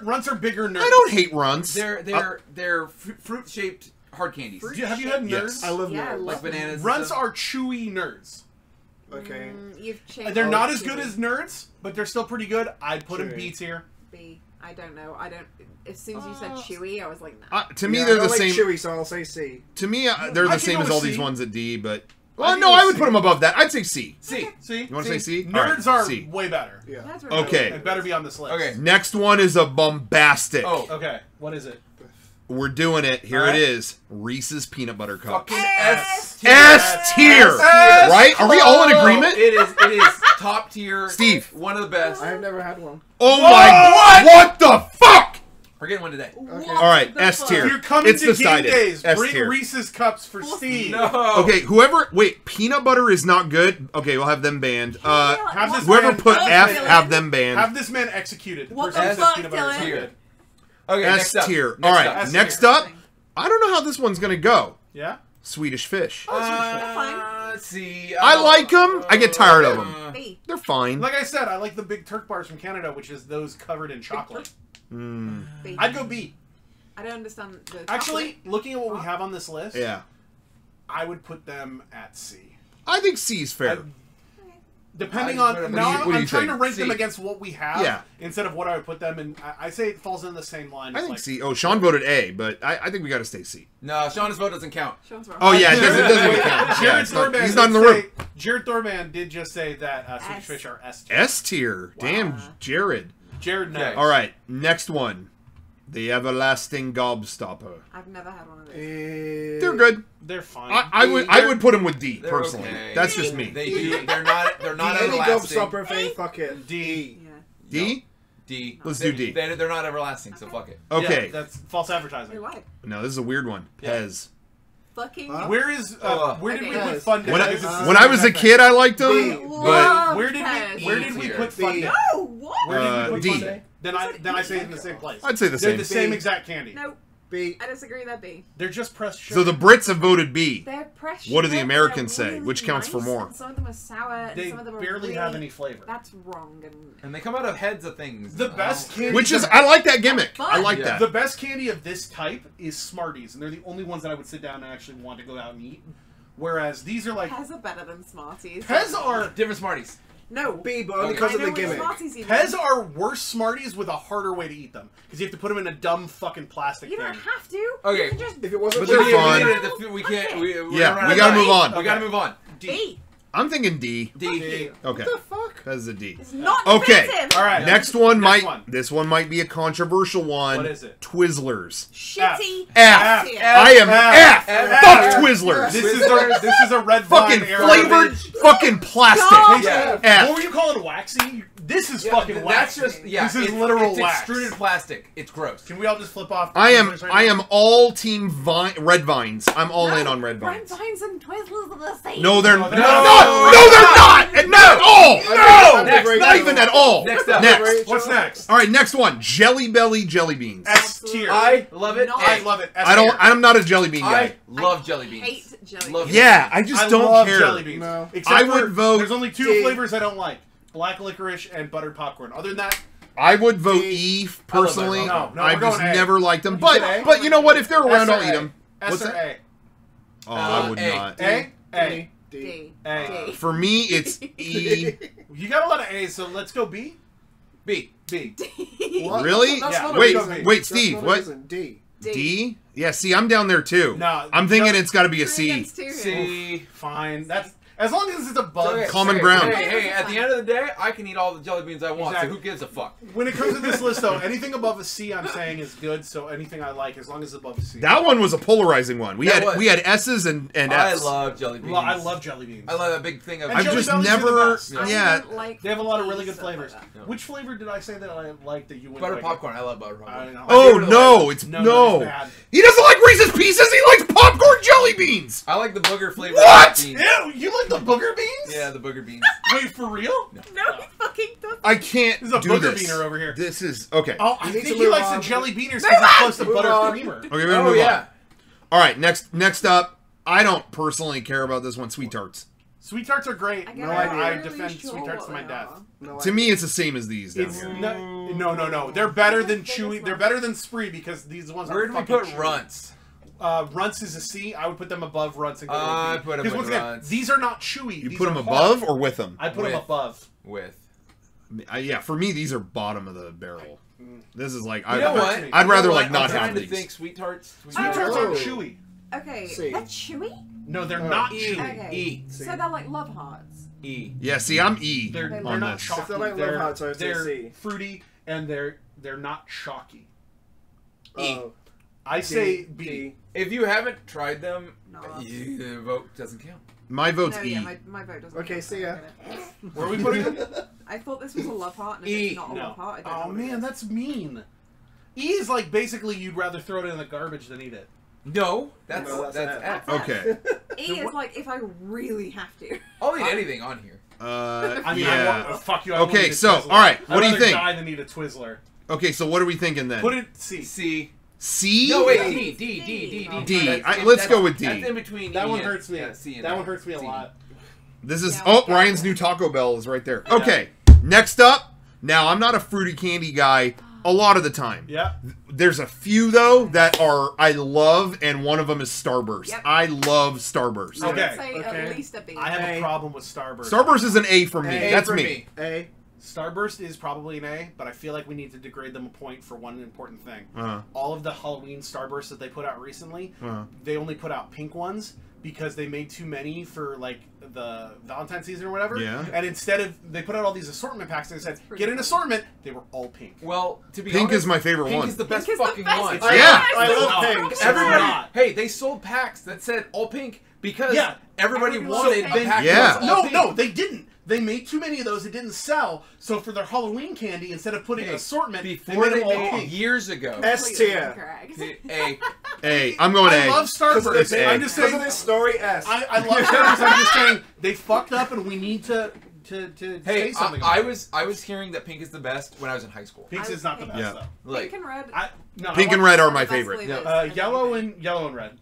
Runts are bigger nerds. I don't hate runts. They're fruit shaped hard candies. Have you had nerds? Yes. I love Yeah, I nerds. love Like bananas. and Runts stuff. are chewy nerds. Okay. You've changed. They're not it as to good a as nerds, but they're still pretty good. I'd put them Chewy. B tier. B. I don't know. I don't. As soon as you said chewy, I was like, nah. To me, Yeah, they're I the like same. Chewy, so I'll say C. To me, they're I the can same go as with all C. these ones at D. But I well, can no, go I with would C. put them above that. I'd say C. C. See? You want to say C? Nerds All are right, C. way better. Yeah. That's Okay. It better be on this list. Okay. Next one is a bombastic. Oh, Okay. What is it? We're doing it. Here All right. it is. Reese's Peanut Butter Cup. fucking S tier. S tier. S. Right? Are we all in agreement? It is top tier. Steve. One of the best. I've never had one. Oh my! What the fuck? We're getting one today. Okay. All right, S tier. If you're coming It's to game decided. days, S bring tier. Reese's cups for Steve. No. Okay, whoever. Wait, peanut butter is not good. Okay, we'll have them banned. Have this Whoever man- put F, Dylan. have them banned. Have this man executed. The What person the who said fuck, peanut butter is Dylan? not Tier. good. Okay, S next up. tier. Next All right, up. S next tier. up. I don't know how this one's gonna go. Yeah? Swedish fish. Let's see. I like 'em. I get tired of 'em. B. They're fine. Like I said, I like the big Turk bars from Canada, which is those covered in chocolate. Mm, B. I'd go B. I don't understand the. Actually, looking at what we have on this list, yeah, I would put them at C. I think C is fair. Depending What on do now, you- what do I'm you trying think? to rank them C. against what we have Yeah. instead of what I would put them in. I say it falls in the same line. I as think like, C. Oh, Sean voted A, but I think we got to stay C. No, Sean's vote doesn't count. Sean's wrong. Oh yeah, it doesn't even count. Yeah, Jared it's not- Thorban he's not in the did room. say- Jared Thorban did just say that Swedish S. fish are S tier. S tier. Damn, Wow. Jared. Jared knows. Okay. All right, next one. The everlasting gobstopper. I've never had one of those. They're good. They're fine. I would put them with D They're personally. okay. That's just me. They do. They're not Any everlasting. gobstopper thing, fuck it. D. Yeah. D. D. Let's They- do D. They're not everlasting, so fuck it. Okay. Yeah, that's false advertising. Wait, why? No, this is a weird one. Yeah. Pez. Fucking. Huh? Where is where did we Okay. put Fun Day? When I, Because it's the when I same was a exact kid, I liked them, D. but Love Where did Pez. we tier. put Fun D. Day? No, what? Where did we put D. Fun Day? Then I say it in the same place. I'd say the They're same. the same B. exact candy. No, B. I disagree. That B. They're just pressed sugar. So the Brits have voted B. They're precious. What do the they're Americans say? really Which counts for nice, more? and some of them are sour. And They some of them are barely really, have any flavor. That's wrong. And And they come out of heads of things. The best candy. Which is, I like that gimmick. Fun. I like Yeah. that. The best candy of this type is Smarties, and they're the only ones that I would sit down and actually want to go out and eat. Whereas these are like Pez are better than Smarties. Pez are different Smarties. No. B, but only Okay. because I of know the what gimmick. Smarties even. Pez are worse Smarties with a harder way to eat them because you have to put them in a dumb fucking plastic You thing. don't have to. Okay. You can just If it wasn't But they're for fun. We can't. We Yeah, don't we have gotta to- move on. We gotta move on. D. I'm thinking D. D. Okay. What the fuck? That's a D. It's not Okay. defensive. All right. Next one Next might. one. This one might be a controversial one. What is it? Twizzlers. Shitty. F. tier. I am F. F. Fuck F. Twizzlers. This is a red Fucking vine era. flavored, fucking plastic. God. Yeah. F. What were you calling waxy? This is Yeah, fucking that's wax. just This is it's, literal it's wax. extruded plastic. It's gross. Can we all just flip off? I am. Twizzlers right I now? am all team red vines. I'm all in on red Red vines. vines and Twizzlers are the same. No, they're No, not. they're No, not. they're not. And not at all. No, Next. not even at all. Next up. Next. What's next? All right, next one. Jelly Belly jelly beans. S tier. I love it. No. I love it. S I don't. tier. I'm not a jelly bean guy. I love jelly beans. Hate jelly Love beans. Yeah, I just I don't love care. jelly beans. No. Except I would for, vote There's only two D. flavors I don't like: black licorice and buttered popcorn. Other than that, I would vote D. E personally. I love No, I've we're just going A. never liked them. You said A? But you know what? If they're around, S or I'll eat A? them. S What's or that? A? Oh, I would A. not. A? A. D. D. A. D. For me, it's E. You got a lot of A's, so let's go B. B. B. What? Really? That's Yeah. not a Wait, reason. wait, That's Steve, not a what? reason. D. D? Yeah, see, I'm down there too. No, I'm thinking no. it's got to be a Three C. against two here. C. Fine. That's As long as it's above. Okay, Common ground. Hey, at the end of the day, I can eat all the jelly beans I want, Exactly. so who gives a fuck? When it comes to this list, though, anything above a C, I'm saying is good. So anything I like, as long as it's above a C. That one was a polarizing one. We That had was. we had S's and I F's. love jelly beans. Well, I love jelly beans. I love that big thing of. And I've jelly just bellies are the never. best. I Yeah. don't like They have a lot of really cheese good stuff flavors. like that. Yeah. Which flavor did I say that I like that you wouldn't Butter like? popcorn. I love butter I popcorn. know. Oh favorite no! It's No, no. it's bad. He doesn't like Reese's Pieces. He likes popcorn jelly beans. I like the booger flavor. What? Beans. Ew, you like the booger beans? Yeah, the booger beans. Wait, for real? No, he fucking doesn't. I can't There's a do booger this. beaner over here. This is okay. Oh, I You need think to he move likes on. the jelly beaners because it's close to Move butter on. creamer. Okay, we're gonna Oh move yeah. on. All right, next up. I don't personally care about this one. Sweet tarts. Sweet tarts are great. I No guess idea. I I'm defend really sweet sure tarts to what my they death. are. No, To me, it's the same as these down It's here. no. They're better than Chewy. They're better than Spree because these ones Where are do we fucking put chewy. Runts? Runts is a C. I would put them above Runts and go I with B. put 'em 'Cause with once again, Runts. these are not chewy. You These put are them hard. above or with them? I put them With. above. With. Yeah, for me, these are bottom of the barrel. This is like You know what? I'd I'd rather You know like what? not I'm trying have to these. think sweet tarts. Sweet Oh. tarts aren't Oh. chewy. Okay, C. that's chewy? No, they're Oh. not E. chewy. Okay. E. So they're like love hearts. E. Yeah, see, I'm E They're on not this. chalky. If they're like they're Love Hearts, I would say they're C. fruity and they're not chalky. E. Oh, I D, say B. D. If you haven't tried them, No. the vote doesn't count. My vote's No, E. yeah, my vote doesn't. Okay, count, see ya. I get it. Where are we putting them? I thought this was a love heart, and if E. it's not a No. love heart, I don't know Oh what it man, is. that's mean. E is like basically you'd rather throw it in the garbage than eat it. No, that's No, that's that's F. Okay. E is like if I really have to. I'll eat anything on here. I mean, yeah. fuck you. I Okay, wouldn't eat a so, Twizzler. alright, I'd what do you rather think? Die than eat a Twizzler. Okay, so what are we thinking then? Put it C. C. C? No, wait, Yeah. D, D, D, D, D. D. That's- Let's that's- go with D. That's in between That E one and- hurts me. yeah, C and That F. one hurts me a D. lot. This is Yeah, we Ryan's got new Taco Bell is right there. Okay, next up. Now I'm not a fruity candy guy a lot of the time. Yeah. There's a few though that are I love, and one of them is Starburst. Yep. I love Starburst. I would Okay, say okay. at least a B. I have A. a problem with Starburst. Starburst is an A for me. A That's for me. A. Starburst is probably an A, but I feel like we need to degrade them a point for one important thing. Uh-huh. All of the Halloween Starbursts that they put out recently, Uh-huh. they only put out pink ones because they made too many for like the Valentine's season or whatever. Yeah. And instead of they put out all these assortment packs and they said pretty get an funny. assortment, they were all pink. Well, to be Pink honest, is my favorite Pink one. is the best Pink is the fucking best. one. It's Yeah. I It's love not. pink. It's Everybody, not. hey, they sold packs that said all pink because Yeah. everybody Everybody wanted loves a pink. pack Yeah. that was all No, pink. no, they didn't. They made too many of those. It didn't sell. So for their Halloween candy, instead of putting an Hey, assortment, before they they made them all made pink. years ago. S Completely tier. incorrect. A. A. I'm going I A. love Starburst. It's A. I'm just Because saying. of this story, S. I love Starburst. I'm just saying they fucked up, and we need to say Hey, something. I about it. was hearing that pink is the best when I was in high school. Pink's is not the best Yeah. though. Like, Pink and red. No, Pink I and want- red are one my of the best favorite. flavors, Uh, and yellow then and red.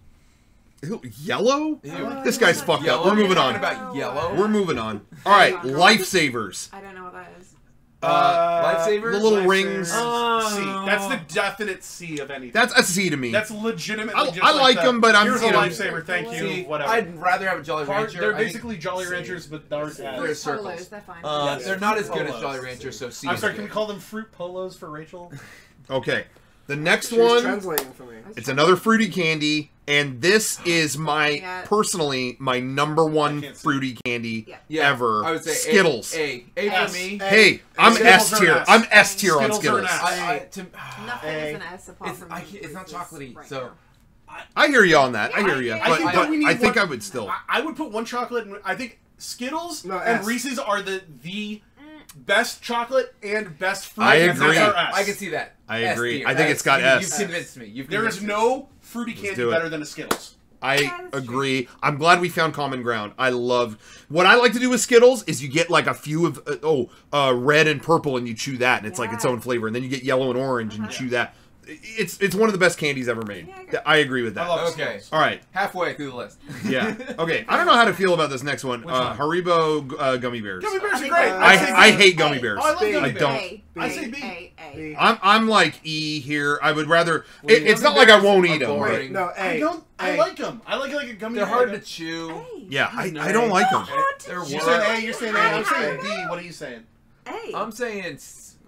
Ew, Yellow? Ew. This guy's fucked up. Yellow? We're moving You're on. talking about yellow? We're moving on. All right, Yeah. Lifesavers. I don't know what that is. Lifesavers? The little Lifesavers. rings. C. That's the definite C of anything. That's a C to me. That's legitimately. I- just I like the, them, but I'm, here's a you know- lifesaver. Thank you. See, Whatever. I'd rather have a Jolly Hard- Rancher. they're I think- basically Jolly C. Ranchers, but aren't They're as. circles. Polos, they're fine. Yes. They're not as good as Polos. Jolly Rancher, so C. I'm is sorry. good. Can we call them fruit polos for Rachel? Okay. The next She was one, translating for me. it's another fruity candy, and this is my, Yeah. personally, my number I one can't see fruity candy Yeah. Yeah, ever. I would say Skittles. A S. for me. Hey, I'm Skittles S are tier. an S. I'm S tier on Skittles are Skittles. an S. Nothing A. is an S apart It's- from it's not Reese's chocolatey, right so- now. I hear you on that. I Yeah, hear you. I But, think that but we need I think one- I would still. I would put one chocolate. And I think Skittles No, and S. Reese's are the best chocolate and best fruit. I and agree. that's our S. I can see that. I S agree. tier. I think it's got you, S. You've convinced me. You've There convinced is me. no fruity Let's candy do it. better than a Skittles. I Yeah, that's agree. I'm glad we found common ground. I love what I like to do with Skittles is you get like a few of red and purple and you chew that and it's like its Yeah. own flavor and then you get yellow and orange and you Uh-huh. chew that. It's one of the best candies ever made. Yeah, I agree with that. I love Okay. Skittles. All right. Halfway through the list. Yeah. Okay. I don't know how to feel about this next one. Which one? Haribo gummy bears. Gummy bears I are think, great. I say B. hate gummy bears. Oh, I love B. gummy I bears. don't. A. I say B. B. I'm like E here. I would rather. Well, It's gummy not like I bears won't are eat them. boring. Wait, no, A. I don't. I A. like them. I like a gummy. They're bear. hard to chew. A. Yeah, No. I don't like them. They're You're work. saying A. You're saying A. I'm A. saying B. What are you saying? A. I'm saying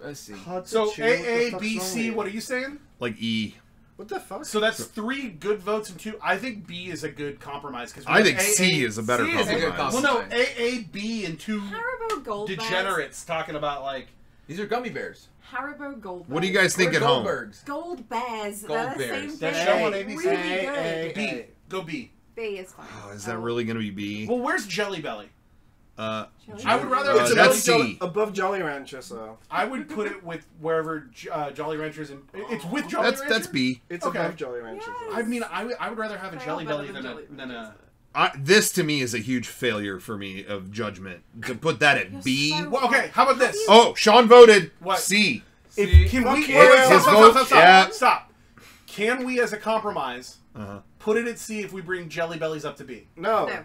let's see. Hard to So chew. A, What the A, fuck's B, wrong C. with you? What are you saying? Like E. What the fuck? So that's 3 good votes and 2. I think B is a good compromise because I think C is a better C is a good compromise. Well, no, A, B, and 2 Haribo Gold degenerates talking about like. These are gummy bears. Haribo Gold. What do you guys think They're at home? Goldbergs. Gold Bears. Gold They're the Bears. same That thing. show on ABC. Really good. B. Go B. B is fine. Oh, is that really going to be B? Well, where's Jelly Belly? Uh, I would rather. It's that's C. Above Jolly Rancher, so I would put it with wherever Jolly Ranchers and it's with Jolly Rancher. That's B. it's Okay. above Jolly Rancher. Yes. I mean, I would rather have a They're Jelly all Belly better than Jelly a. This to me is a huge failure for me of judgment. To put that at You're B. so- Well, okay, how about this? Oh, Sean voted What? C. If, can we? Fuck Wait, yeah. stop, His stop, vote, stop, stop, yeah. stop. Can we, as a compromise, Uh-huh. put it at C if we bring Jelly Bellies up to B? No. No.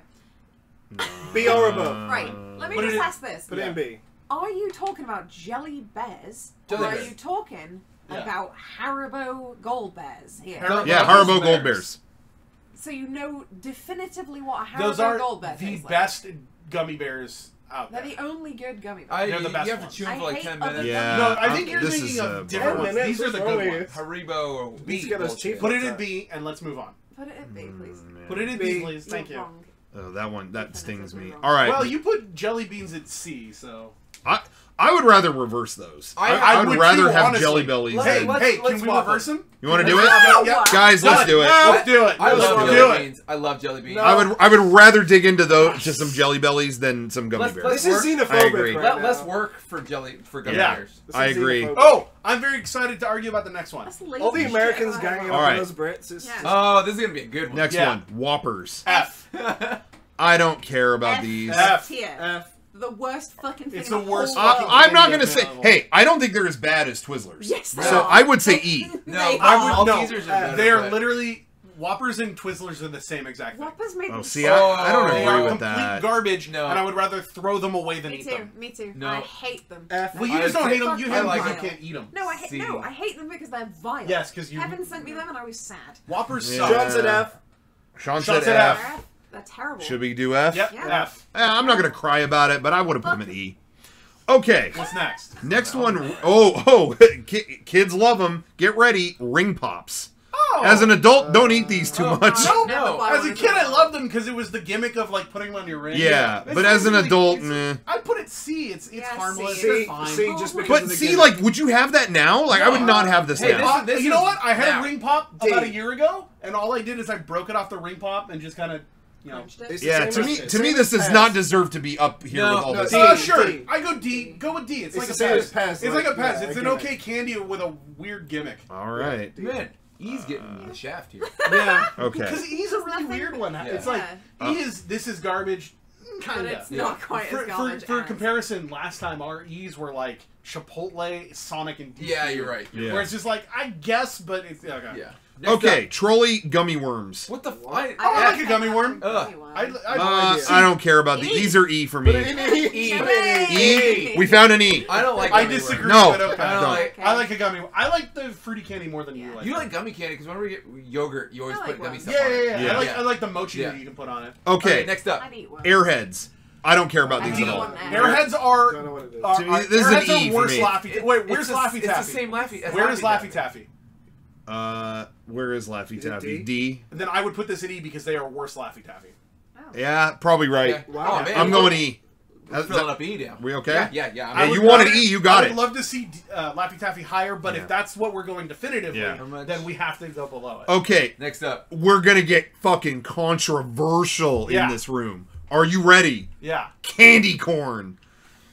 B or above. Right. Let me Put just it in- ask this. Put it in B. Are you talking about Jelly Bears? Jelly or are Bears. you talking Yeah. about Haribo Gold Bears here? Haribo Yeah, Gold Haribo Gold Bears. Bears. So you know definitively what a Haribo Those are Gold Bear the tastes like. best gummy bears out They're there. the only good gummy I, bears. They're the best you have ones. to chew them I for like hate 10 other minutes. Yeah. No, I think you're this thinking is, of different ones. minutes, These are the what's wrong good with ones. Haribo or B. Let's get those bullshit. cheap Put it in ones out. B and let's move on. Put it in B, please. Put it in B, B. please. Thank You're you. wrong. Oh, that one, that stings me. wrong. All right. Well, you put jelly beans at C, so. I would rather reverse those. I I would would rather too, have honestly. Jelly Bellies. Hey, than- hey, let's can we swap reverse them. them? You want to do it? Yeah. Guys, let's do it. Let's do it. I Let's love do jelly it. beans. I love jelly beans. No. I would rather dig into those to some Jelly Bellies than some gummy Let's- bears. let's- This is Work. I agree. xenophobic right Let, now. let's work for gummy Yeah. bears. This I is agree. xenophobic. Oh, I'm very excited to argue about the next one. That's lazy All the shit Americans about ganging it. up All on right. those Brits is... Yeah. Oh, this is gonna be a good one. Next Yeah. one, Whoppers. F. I don't care about F. these. F. Tier. F. The worst fucking thing. It's in the worst whole fucking world. I'm not thing going to say. available. Hey, I don't think they're as bad as Twizzlers. Yes, they So are. I would say E. No, They I are. would no. Maltesers are better, They are but- literally Whoppers and Twizzlers are the same exact thing. Whoppers made Oh, me see, so- I don't They agree are with complete that. garbage, No. and I would rather throw them away than Me eat too. them. Me too. No. I hate them. F. Well, you I just don't would hate them. You say- hate them I like because you them. can't eat them. No, I hate C. no. I hate them because they're vile. Yes, 'cause you- Heaven sent me them, and I was sad. Whoppers Yeah. suck. Sean said F. Sean Sean said said F. F. They're terrible. Should we do F? Yep, Yeah. F. I'm not going to cry about it, but I would have put them at E. Okay. What's next? Next one. Oh, kids love them. Get ready. Ring Pops. Oh! As an adult, don't eat these too Oh, much. No, No. as a kid, I loved them because it was the gimmick of like putting them on your ring. Yeah, It's but as an really- adult, it's- nah. I'd put it C. It's Yeah, harmless. C. It's C, fine. C just because But of the see, gimmick. like, would you have that now? Like, I would not have this Hey, now. this You know is what? I had now. a ring pop D. about a year ago, and all I did is I broke it off the ring pop and just kind of, you know. Crunched it. It's the Yeah, same to me, as- to me, same this as does Pez. not deserve to be up here No, with all no, this. D. Sure. D. I go D. Go with D. It's like the a same as Pez. Pez, It's like a like, Pez. yeah, It's I an get okay candy with a weird gimmick. All right. Man, he's getting the shaft here. Yeah. Okay. Because E's a really nothing- weird one. Yeah. It's like Yeah. E is this is garbage. But Kind it's of. not quite For, as garbage for as. comparison, last time our E's were like Chipotle, Sonic, and DQ. Yeah, you're right. Yeah. Where it's just like I guess, but it's okay. Yeah. Next Okay, up. Trolley gummy worms. What the? I like a gummy worm. Ugh. I don't care about these. These are E for me. Put it in E. E. We found an E. I don't like. I gummy disagree. worms. No, but okay. I don't like. I like a gummy. I like the fruity candy more than you Yeah. like. You like gummy candy because whenever you get yogurt, you always I put like gummy worms. stuff Yeah, on yeah, it. yeah. Yeah. I like the mochi Yeah. that you can put on it. Okay, Next up. I'd eat one. Airheads. I don't care about I these need at all. one now. Airheads are. Don't know what it is. To me, this is an Airheads E are for worse me. Laffy. Wait, where's Laffy It's Taffy? the same Laffy. as Where is Laffy Laffy Taffy? Where is Laffy Is it Taffy? D? D. And then I would put this at E because they are worse Laffy Taffy. Oh. Yeah, probably right. Okay. Wow. Oh, man, I'm going E. We're filling up E down. We okay? Yeah. I Hey, would you wanted rather- E, you got I it. would love to see Laffy Taffy higher, but Yeah. if that's what we're going definitively, Yeah. How much? then we have to go below it. Okay, Next up. we're gonna get fucking controversial Yeah. in this room. Are you ready? Yeah. Candy corn.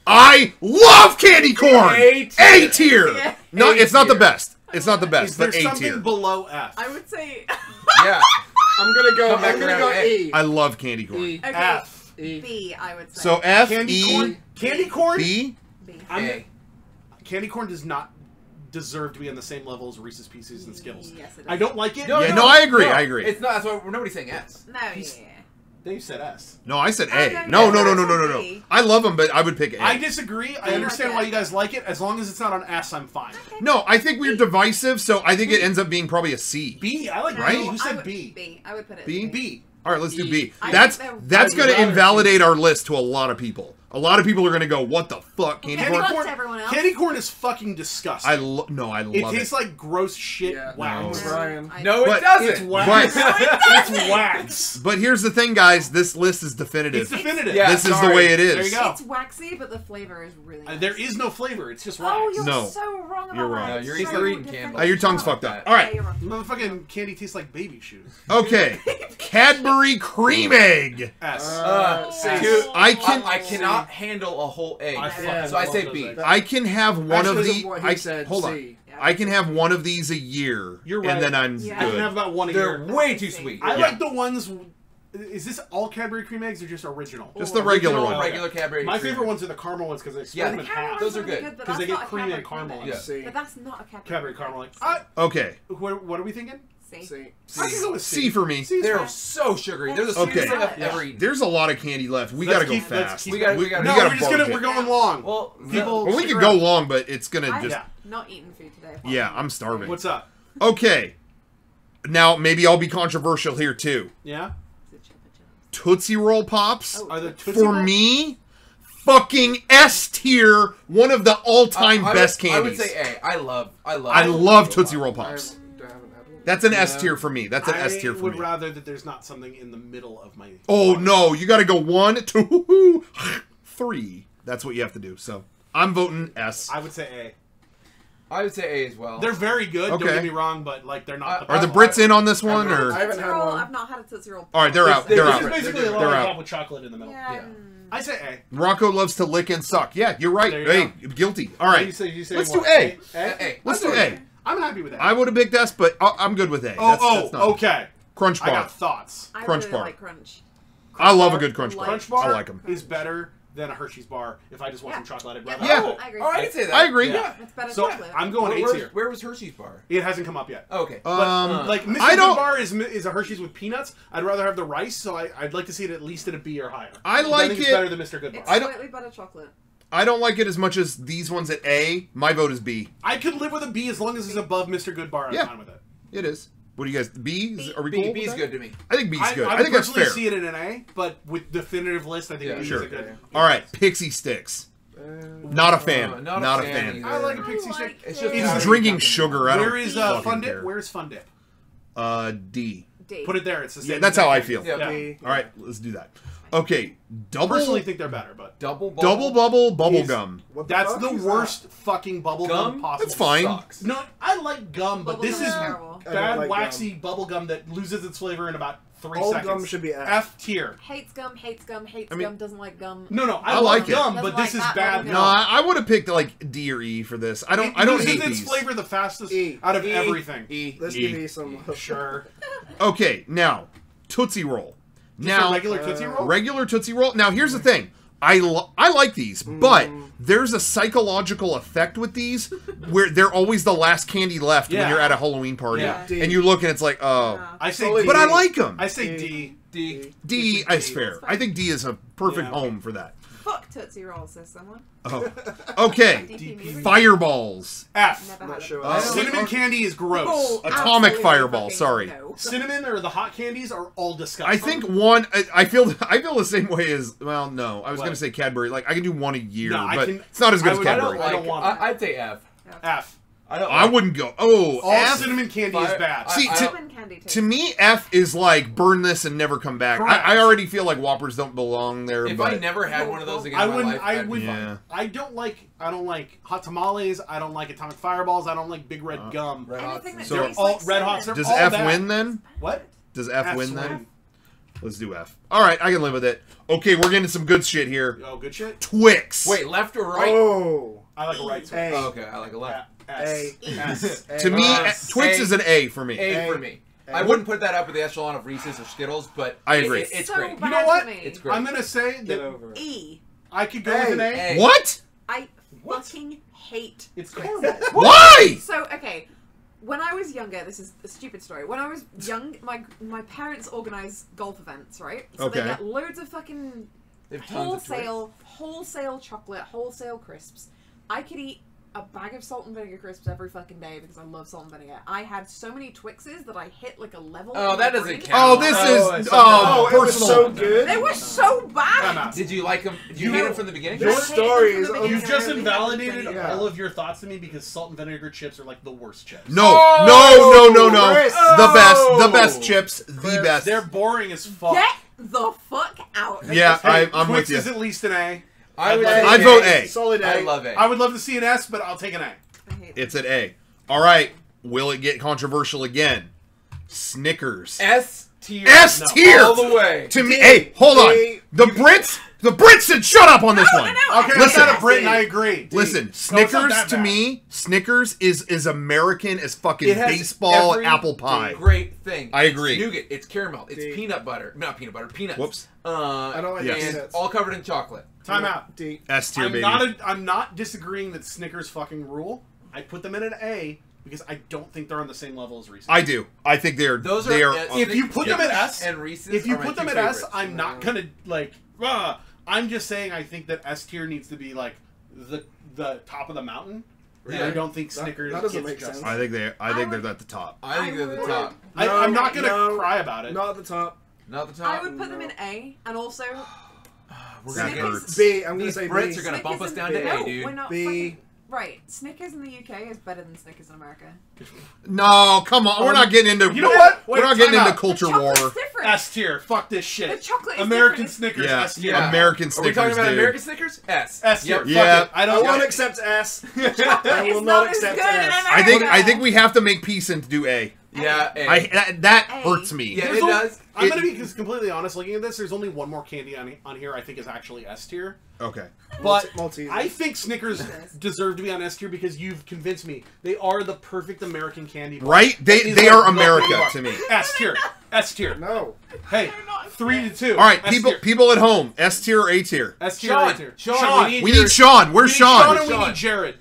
I love candy corn. A tier. A tier. Yeah. No, A it's not the tier. best. It's not the best, Is there but A something tier. below F? I would say Yeah. I'm gonna go. Come back I'm gonna around go to E. I love candy corn. E. okay. F. E. B. I would say. So F, Candy E, corn. Candy corn. B. B. A. Candy corn does not deserve to be on the same level as Reese's Pieces and Skittles. Yes, it is. I don't like it. Yeah, no, I agree. I agree. It's not. That's why nobody's saying S. No. Yeah. Dave said S. No, I said Oh, A. no, No, no, no, no, no, it's no, no, on no. B. I love them, but I would pick A. I disagree. I I understand like why it. you guys like it. As long as it's not on S, I'm fine. No, I think we're divisive, so I think it ends up being probably a C. B. I like Right? B. Who I said would, B? B. I would put it. B? at B. All right, let's do E. B. I That's think that's I going would to rather invalidate our list to a lot of people. A lot of people are going to go, what the fuck, candy Candy corn? corn to everyone else. Candy corn is fucking disgusting. I love it it. tastes like gross shit Yeah, wax. no. Brian. No, But it doesn't. It's wax. But- It's wax. But here's the thing, guys. This list is definitive. It's definitive. Yeah. This is the sorry. way it is. There you go. It's waxy, but the flavor is really nice. There is no flavor. It's just wax. Oh, you're No. so wrong about You're wrong. that. No, you're It's eating different. candy. Your tongue's fucked up. All right. Yeah, you're wrong. Motherfucking candy tastes like baby shoes. Okay. Cadbury Cream Egg. S. C. Dude, I can I cannot handle a whole egg. I fucking So I love say those B. eggs. I can have one Actually, of because the. what he said, hold on. C. Yeah. I can have one of these a year. You're right. And then I'm Yeah. I can good. have about one a They're year. way too sweet. I Yeah. like the ones. Is this all Cadbury cream eggs or just original? Just the regular Original, one. regular Cadbury. My cream. favorite ones are the caramel ones because they split Yeah, them the in Caramel half. Those are ones really good. but 'Cause they that's get not a cream and Cadbury caramel. egg. Yeah. C. But that's not a Cadbury. Cadbury caramel. Okay. What are we thinking? See? C. I can go with C for me. C's They're fine. so sugary. They're the Okay. sweetest thing I've Yeah. ever eaten. There's a lot of candy left. We Let's gotta go keep- let's fast. keep We gotta- we we gotta- No, gotta we're just bulk gonna. it. We're going long. Well, People- Well, we stick could go around. long, but it's gonna I'm just. Yeah. not eating food today. Yeah, I'm starving. What's up? Okay. Now maybe I'll be controversial here too. Yeah. Tootsie Roll Pops. Are the Tootsie For Roll- me, fucking S tier, one of the all-time I best would, candies. I would say A. I I love Tootsie Roll I Pops. haven't had one. That's an S Yeah. tier for me. That's an S tier I for would me. rather that there's not something in the middle of my. Oh no, you got to go 1, 2, 3. That's what you have to do. So I'm voting S. I would say I would say A as well. A. They're very good. Don't Okay. get me wrong, but like they're not. Are the Brits in on this one, or? I haven't Tootsie had Roll, one. I've not had a Tootsie Roll. All right, they're out. They're They're This out. is basically a They're lollipop out. with chocolate in the middle. Yeah. I say Rocco loves to lick and suck. Yeah, you're right. There you Hey, guilty. All A. right, You say let's what? do A. A. Let's do I'm A. I'm happy with that. I would have picked S, but I'm good with A. That's not- Okay. Crunch I bar. got thoughts. I Crunch really bar. like Crunch. I love a bar, good Crunch bar. Crunch bar I like 'em. is better than a Hershey's bar. If I just want some chocolate, I'd rather Yeah. have it. I agree. Oh, I can say that. I agree. Yeah. It's better So chocolate. I'm going A tier. Where was Hershey's bar? It hasn't come up yet. Oh, okay. But like Mr. I Good don't- Bar is a Hershey's with peanuts. I'd rather have the rice, so I'd like to see it at least at a B or higher. I But like think it's it- better than Mr. Good Bar. It's I don't- slightly better chocolate. I don't like it as much as these ones at A. My vote is B. I could live with a B as long as it's above Mr. Good Bar. I'm Yeah. fine with it. It is. What do you guys? B? Are we B, cool? B's with that? good to me. I think B's good. I would think that's personally fair. see it in an A, but with definitive list, I think Yeah, B sure. is a good. All right, Pixie Sticks. Not a fan. not a Not a fan fan. either. I like a I pixie like stick. It's just it. He's It's drinking sugar. I don't Where is fucking Fun Dip? care. Where's Fun Dip? D. D. Put it there. It's the same. Yeah, that's how I feel. Yeah. Yeah. B. All right, let's do that. Okay, I personally double think they're better, but Double bubble. bubble bubble Is- gum. What that's fuck the is worst fucking bubble gum Gum? possible. That's fine. Sucks. No, I like gum, but Bubble this gum is is terrible. I don't bad, like waxy bubble gum that loses its flavor in about 3 All seconds. gum should be F. F tier. Hates gum, hates gum, hates I mean- gum, doesn't like gum. No, I I love like it. gum, Doesn't but this like is that bad. bubble No, gum. I would have picked like D or E for this. I don't It hate loses these. its flavor the fastest E. out of E. everything. E. Let's E. give you some. Sure. Okay, now Tootsie Roll. Just Now a regular Tootsie Roll? regular Tootsie Roll. Now here's the thing. I like these, but there's a psychological effect with these where they're always the last candy left when Yeah. you're at a Halloween party, Yeah. D. and you look and it's like, oh, Yeah. I say Solid D. but I like them. I say D. D. D. D is fair. I think D is a perfect Yeah. home for that. Fuck Tootsie Rolls, says someone. Oh, okay. DP music. Fireballs, F. Never Not had sure. it. I Cinnamon don't- candy is gross. Oh, Atomic absolutely Fireball, fucking sorry. no. Cinnamon or the hot candies are all disgusting. I think one. I feel the same way as. Well, no, I was What? gonna say Cadbury. Like I can do one a year, No, I but can- it's not as good I as would- I Cadbury. don't like. I don't want it. I'd say F. F. I don't. I like- wouldn't go. Oh, All F. cinnamon candy is Fire- bad. See, I- Cinnamon candy taste. To me, F is like burn this and never come back. Correct. I already feel like Whoppers don't belong there. If but I never had one of those again I in my wouldn't. life, I I'd would. be fine. Yeah. I don't like hot tamales. I don't like atomic fireballs. I don't like big red gum. Red Hots Anything that and- So- They're tastes all like red hots. cinnamon. They're does all F bad. win then? What? Does F F's win then? win. Let's do F. All right, I can live with it. Okay, we're getting some good shit here. Oh, good shit. Twix. Wait, left or right? Oh. I like a right switch. A. Oh, okay, I like a left. S. A. S. A. To me, S. Twix A. is an A for me. A A. for me. A. I wouldn't put that up with the echelon of Reese's or Skittles, but I agree. It's so great. bad You know what? for me. It's great. I'm gonna say Get that over it. E. I could go with an A. A. What? I What? fucking hate It's Twix. caramel. Why? So, okay, when I was younger, this is a stupid story. When I was young, my parents organise golf events, right? So Okay. they get loads of fucking They have tons of Twix. wholesale chocolate, wholesale crisps. I could eat a bag of salt and vinegar crisps every fucking day because I love salt and vinegar. I had so many Twixes that I hit like a level. Oh, in that my doesn't brain. count. Oh, this is it's personal. it was so good. They were so I'm bad. out. Did you like them? Did you hate them from the beginning? Your I hated story them is from the beginning. You've just I really invalidated hated them. Yeah. all of your thoughts to me because salt and vinegar chips are like the worst chips. No, Oh, no. Chris. The best chips, the best. They're boring as fuck. Get the fuck out. Yeah, Hey, I'm Twix with you. is at least an A. I would I'd say I'd vote A. Solid A. I love it. I would love to see an S, but I'll take an A. I hate them. It's an A. All right. Will it get controversial again? Snickers. S tier. S tier. All the way. To me, hey, hold on. D. The Brits said shut up on this one. No, Okay, Listen. I'm not a Brit and I agree. Listen, No, it's Snickers not that to bad. me, Snickers is American as fucking It has baseball every apple pie. Great thing. I agree. It's nougat. It's caramel. It's D. peanut butter. Not peanut butter. Peanuts. Whoops. I don't like Yes. And peanuts. all covered in chocolate. Time out. D. S tier, I'm baby. I'm not disagreeing that Snickers fucking rule. I put them in an A because I don't think they're on the same level as Reese's. I do. I think they are. Those they are. are. If you put them at S, and Reese's, if you are my put them two at S, favorites. I'm not gonna like. I'm just saying I think that S tier needs to be like the top of the mountain. Yeah. I don't think Snickers. that doesn't gets make justice. sense. I think they're would- at the top. I think they're the top. I'm not gonna No, cry about it. Not at the top. Not the top. I would put them in A, and also We're That gonna get hurts. B. I'm gonna These say Brits B. are gonna bump us Snickers down in- to A, no, dude. We're not B. fucking... Right, Snickers in the UK is better than Snickers in America. No, come on. We're not getting into. You know what? We're not Wait, getting time into out. culture The war. chocolate's different. S tier. Fuck this shit. The chocolate is American different. Snickers. Yeah. S tier. Yeah. American Are we Snickers, talking about dude. American Snickers? S. S tier. Yep. Fuck Yeah. it. I I don't won't want accept S. Chocolate I will is not as accept good in S. America. I think we have to make peace and do A. Yeah. A. That A. hurts me. Yeah, There's it only- does. I'm gonna be completely honest. Looking at this, there's only one more candy on here. I think is actually S tier. Okay. But Maltesers. I think Snickers deserve to be on S tier because you've convinced me they are the perfect American candy bar. Right? They Is they like are the America candy bar. to me. S tier. S tier. No. Hey, 3-2. All right, S people tier. people at home, S tier or A tier? S tier. Sean, A tier. Sean, We need Sean. Where's Sean Sean? and we Sean. need Jared.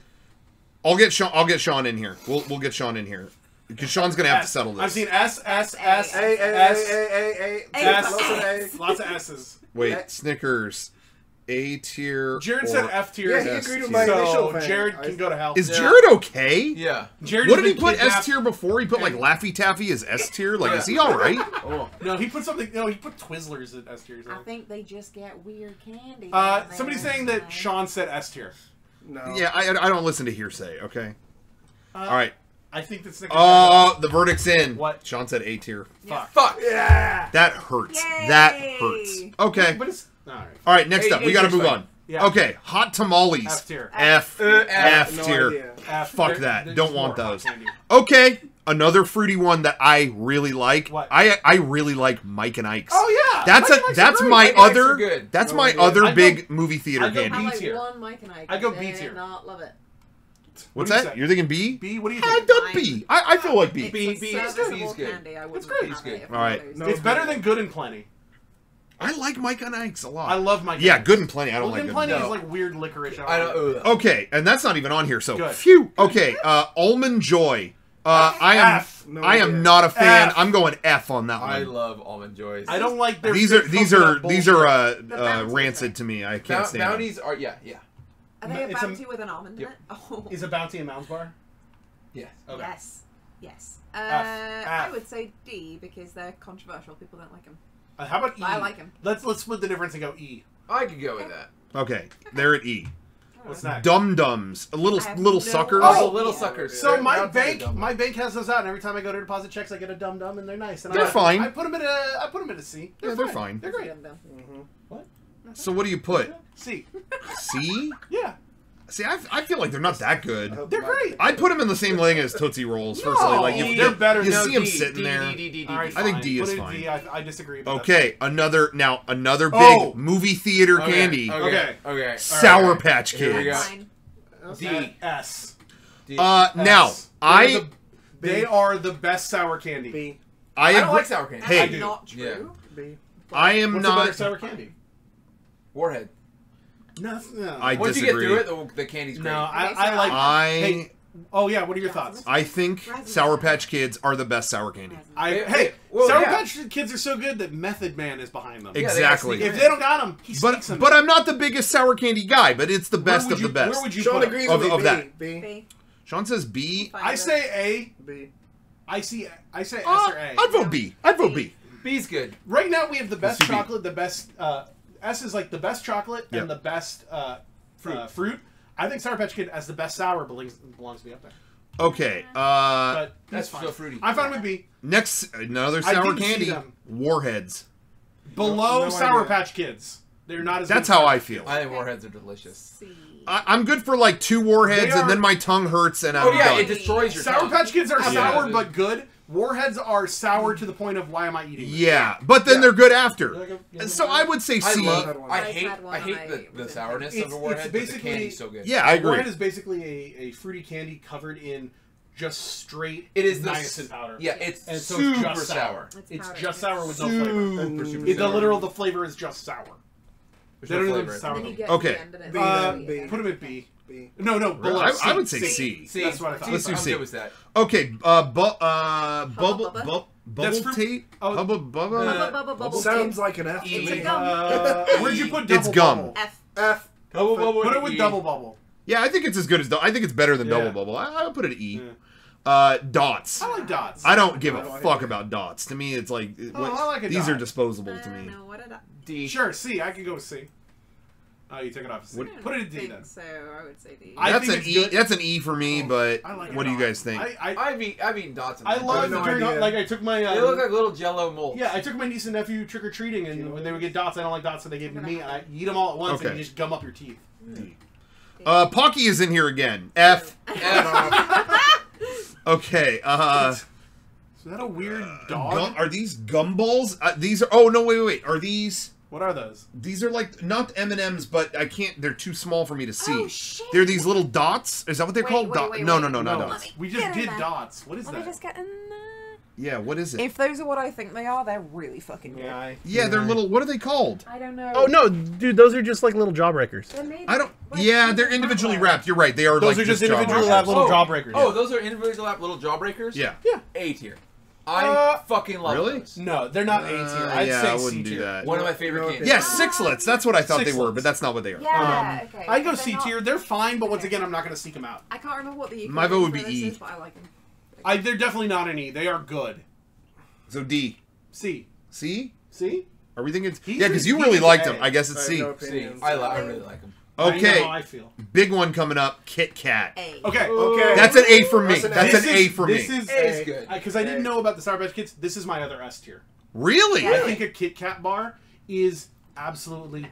I'll get Sean in here. We'll get Sean in here. Because Sean's gonna have to settle this. I've seen S, S, S, A, A, S, A. S, Lots of A. lots of S's. Wait, Snickers, A tier. Jared or said F tier. Yeah, he S agreed with tier. my So initial thing. Jared can go to hell. Is Yeah. Jared okay? Yeah. Jared What has did he been put S kidnapped- tier before? He put like Laffy Taffy as S tier. Like, is he all right? Oh. No, he put something. No, he put Twizzlers at S tier. I think they just get weird candy. Somebody's saying that Sean said S tier. No. Yeah, I don't listen to hearsay. Okay. All right. I think that Snickers. Oh, the verdict's in. What? Sean said A tier. Fuck. Fuck. Yeah. That hurts. Yay! That hurts. Okay. But it's all right. All right. Next A- up, we A gotta tier's move fine. on. Yeah. Okay. Hot tamales. F tier. F. F. F No tier. idea. F. Fuck They're- that. they're Don't just want more hot those. candy. Okay. Another fruity one that I really like. What? I really like Mike and Ike's. Oh yeah. That's Mike and Ike's that's are great. my Mike and Ike's other are good. that's No my idea. other I'd big movie theater I'd go candy. I B like tier. one Mike and Ike. I go B did tier. Not love it. What's What do you that? say? You're thinking B? B. What do you I've think? done B. I feel like B. It's B- a B is serviceable good. candy. I wouldn't great. have It's good. it if All right. I was- No. It's better than Good and Plenty. I like Mike and Ike's a lot. I love Mike. Yeah, and good and plenty. I don't Well, like Good good. and Plenty No. is like weird licorice. I don't. Ugh. Okay, and that's not even on here. So Good. phew. Okay, Almond Joy. I am F. No I am idea. not a fan. F. I'm going F on that I one. love almond joys. I don't like their. These are fake these coconut are these bullshit. are bounties rancid are- to me. I can't stand them. Bounties are yeah. Are they a It's a- bounty with an almond Yep. in it? Oh. Is a Bounty a Mounds bar? Yes. Okay. Yes. Yes. F. I would say D because they're controversial. People don't like them. How about E? I like 'em. Let's split the difference and go E. I could go with that. Okay, they're at E. What's next? Dum Dums, little I have little no suckers. Oh, idea. little suckers. So They're my not very bank, dumb. my bank has those out, and every time I go to deposit checks, I get a dum dum, and they're nice. And They're fine. I put them in a C. Yeah, they're fine. They're great. So what do you put? C. C? Yeah, See, I feel like they're not that good. they're great. I'd put them in the same thing as Tootsie Rolls. Personally, No, like they're better. You No, see them D, sitting D, there. D, D, D, D, All right, D. I think fine. D is Put it fine. D. I disagree. But Okay, another big Oh. movie theater Okay, candy. Okay. Okay. Sour Alright. Patch Here we Kids. go. Fine. that's D. fine. S. D. Now S. I They are the best sour candy. B. I I don't agree- like sour candy. Hey. That's do. not true. Yeah. B. I am What's a better not. sour candy? Warhead. No. I Once disagree. you get through it, the candy's great. No, I Okay, so like. I Hey, Oh yeah, what are your thoughts? I think Razzle Sour dazzle. Patch Kids are the best sour candy. Hey, well, Sour yeah. Patch Kids are so good that Method Man is behind them. Exactly. If they don't got them, he sneaks them. But I'm not the biggest sour candy guy, but it's the best of the best. Where would you Sean put agrees Of- with me. of that. B. B. Sean says B. Fine I with say A. B. I say S or A. I'd vote B. I'd vote B. B's good. Right now we have the best Let's do B. chocolate, the best S is like the best chocolate Yep. and the best fruit. I think Sour Patch Kid as the best sour belongs to be up there. Okay. But That's fine. so fruity. I'm fine with B. Next, another I sour didn't see candy. them. Warheads. Below No Sour idea. Patch Kids. They're not as That's good as how Sour I Patch feel. Kids. I think warheads are delicious. C. I'm good for like 2 warheads, They and then are- my tongue hurts, and I'm Oh yeah, done. it destroys your Sour tongue. Patch Kids are Yeah. sour but good. Warheads are sour to the point of why am I eating them? Yeah, but then Yeah. they're good You after. like a- you like So a- I would say I C. love. had one. I I've hate. had one I and hate I the was sourness It's- of a it's warhead, but the basically- candy's so good. Yeah, I agree. Warhead is basically a fruity candy covered in just straight It is the niacin powder. Yeah, it's And so super it's just sour. It's powder. just sour with no Super, flavor. super The sour. literal, the flavor is just sour. There's They no don't flavor. even sour. And then you get Okay. to the end and it's B, sweet B. again. Put them at B. B. No, below. I would say C. See, That's what I thought. Let's do I'm C. good with that. Okay, bubble Bubba? That's bubble fruit- tea? oh, Bubble Bubba, bubba, bubble Sounds tea. like an F. E. It's a gum. Where'd you put double It's gum. bubble? F. F. Double bubble. Put it with E. double bubble. Yeah, I think it's as good as. I think it's better than Yeah. double bubble. I'll put it at E. Yeah. Dots. I like dots. I don't give a I like fuck it. about dots. To me, it's like Oh, I like a these are dot. disposable to I me. don't know what it D. Sure, C. I can go with C. Oh, you took it off. C. What- Put it at D think then. so I would say D. I That's think an it's E. good. That's an E for me. But I like what do you guys think? I've eaten dots. I love no during idea. like I took my They look like little Jello molds. yeah I took my niece and nephew trick or treating and when they would get dots I don't like dots so they gave them to me and I eat them all at once and Okay. you just gum up your teeth. Pocky is in here again. F. Okay. Is that a weird dog? Are these gumballs? These are. Oh no! Wait. Are these? What are those? These are like not M&Ms, but I can't. They're too small for me to see. Oh, shit. They're these little dots. Is that what they're Wait, called? wait, Dot- wait, no, wait. no, no, not No. dots. We just Get in did there. dots. What is Let me that? just get in there. Yeah. What is it? If those are what I think they are, they're really fucking good. Yeah, they're little. What are they called? I don't know. Oh no, dude, those are just like little jawbreakers. They're made I don't. like Yeah, they're chocolate individually chocolate. wrapped. You're right. They are. Those like are just jawbreakers. individual little jawbreakers. Oh, those are individual little jawbreakers? Yeah. A tier. I fucking love Really? those. No, they're not A tier. I'd yeah, say I wouldn't C do tier. that. One of my favorite No, candies. Yeah, sixlets. That's what I thought they were, Sixlets. but that's not what they are. Yeah, okay. I'd go They're C not- tier. They're fine, but once again, I'm not going to seek them out. I can't remember what the My vote would be equivalent E. is, but I like them. They're definitely not an E. They are good. So D. C. C? C? Are we thinking? He Yeah, because thinks- you he really thinks liked A. them. I guess it's I have C. no See, opinions. I really like them. I know Okay, how I feel. big one coming up. Kit Kat. A. Okay. Okay. That's an A for me. That's an That's A. an A for me. This is A is good. Because I didn't know about the Sour Patch Kids. This is my other S tier. Really? Yeah. I think a Kit Kat bar is absolutely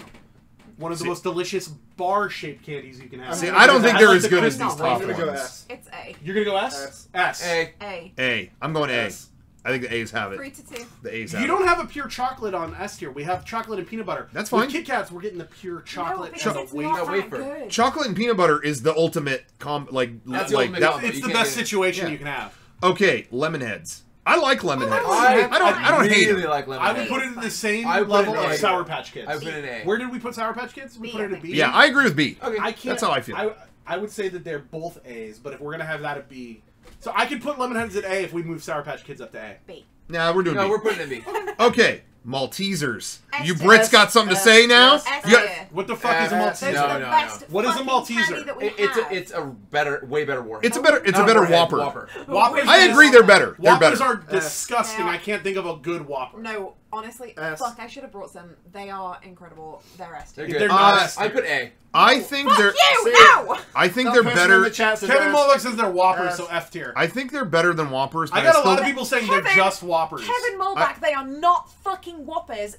one of the most delicious bar-shaped candies you can have. See, I don't think they're like as the good as cookie these flavor. top I'm gonna go ones. S. It's A. You're gonna go S? S. A. A. A. I'm going A. S. I think the A's have it. 3 to 2. The A's have You it. don't have a pure chocolate on S tier. We have chocolate and peanut butter. That's With fine. Kit Kats, we're getting the pure chocolate no, because and it's the not wafer. that wafer. good. Chocolate and peanut butter is the ultimate That's the like ultimate that. combo. It's You the can't best get it. situation Yeah. you can have. Okay, lemon heads. I like lemon heads. I don't hate really them. like lemon I would heads. put it in the same I would put level it in of A. Sour Patch Kids. I put it in A. Where did we put Sour Patch Kids? We B, put it I at B. Yeah, I agree with B. Okay. I can't. That's how I feel. I would say that they're both A's, but if we're gonna have that at B, so I could put Lemonheads at A if we move Sour Patch Kids up to A. B. Nah, we're doing No, B. we're putting it in B. Okay, Maltesers. S You tier. Brits got something to say now? S You got- tier. What the fuck is a S. Malteser? Those No, are the no, best no. What is a fucking Malteser? candy that we It's have. a better, way better warhead. It's a better Not Whopper. Whopper. Whoppers. I agree, they're better. They're Whoppers better. are disgusting. Yeah. I can't think of a good Whopper. No, honestly, S. fuck, I should have brought some. They are incredible. They're S They're tier. good. They're not Uh, S I tier. put A. I think Fuck they're. you! See? No! I think Some they're person in better. the chat says Kevin S. Mullock says they're Whoppers, S. so F tier. I think they're better than Whoppers. I But got a still, lot of people saying they're Kevin- just Whoppers. Kevin Mulback, they are not fucking Whoppers.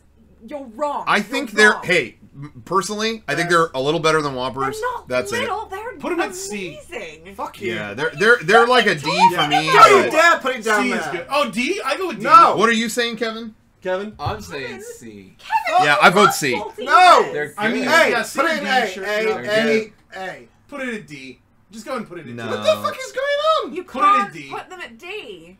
You're wrong. I think You're they're. wrong. Hey, personally, I think they're a little better than They're Whoppers. not That's little. They're Put 'em at C. amazing. Fuck it. you. Yeah, they're like a D for me. Don't you but- dare put it down C there. is good. Oh, D? I go with D. No. What are you saying, Kevin? Kevin? I'm saying C. Yeah, I vote C. No. They're good. I mean, A. yeah, C Put or it in D, A. sure. A. Put it at D. Just go and put it in No. D. What the fuck is going on? You Uh, Put it in can't D. put them at D.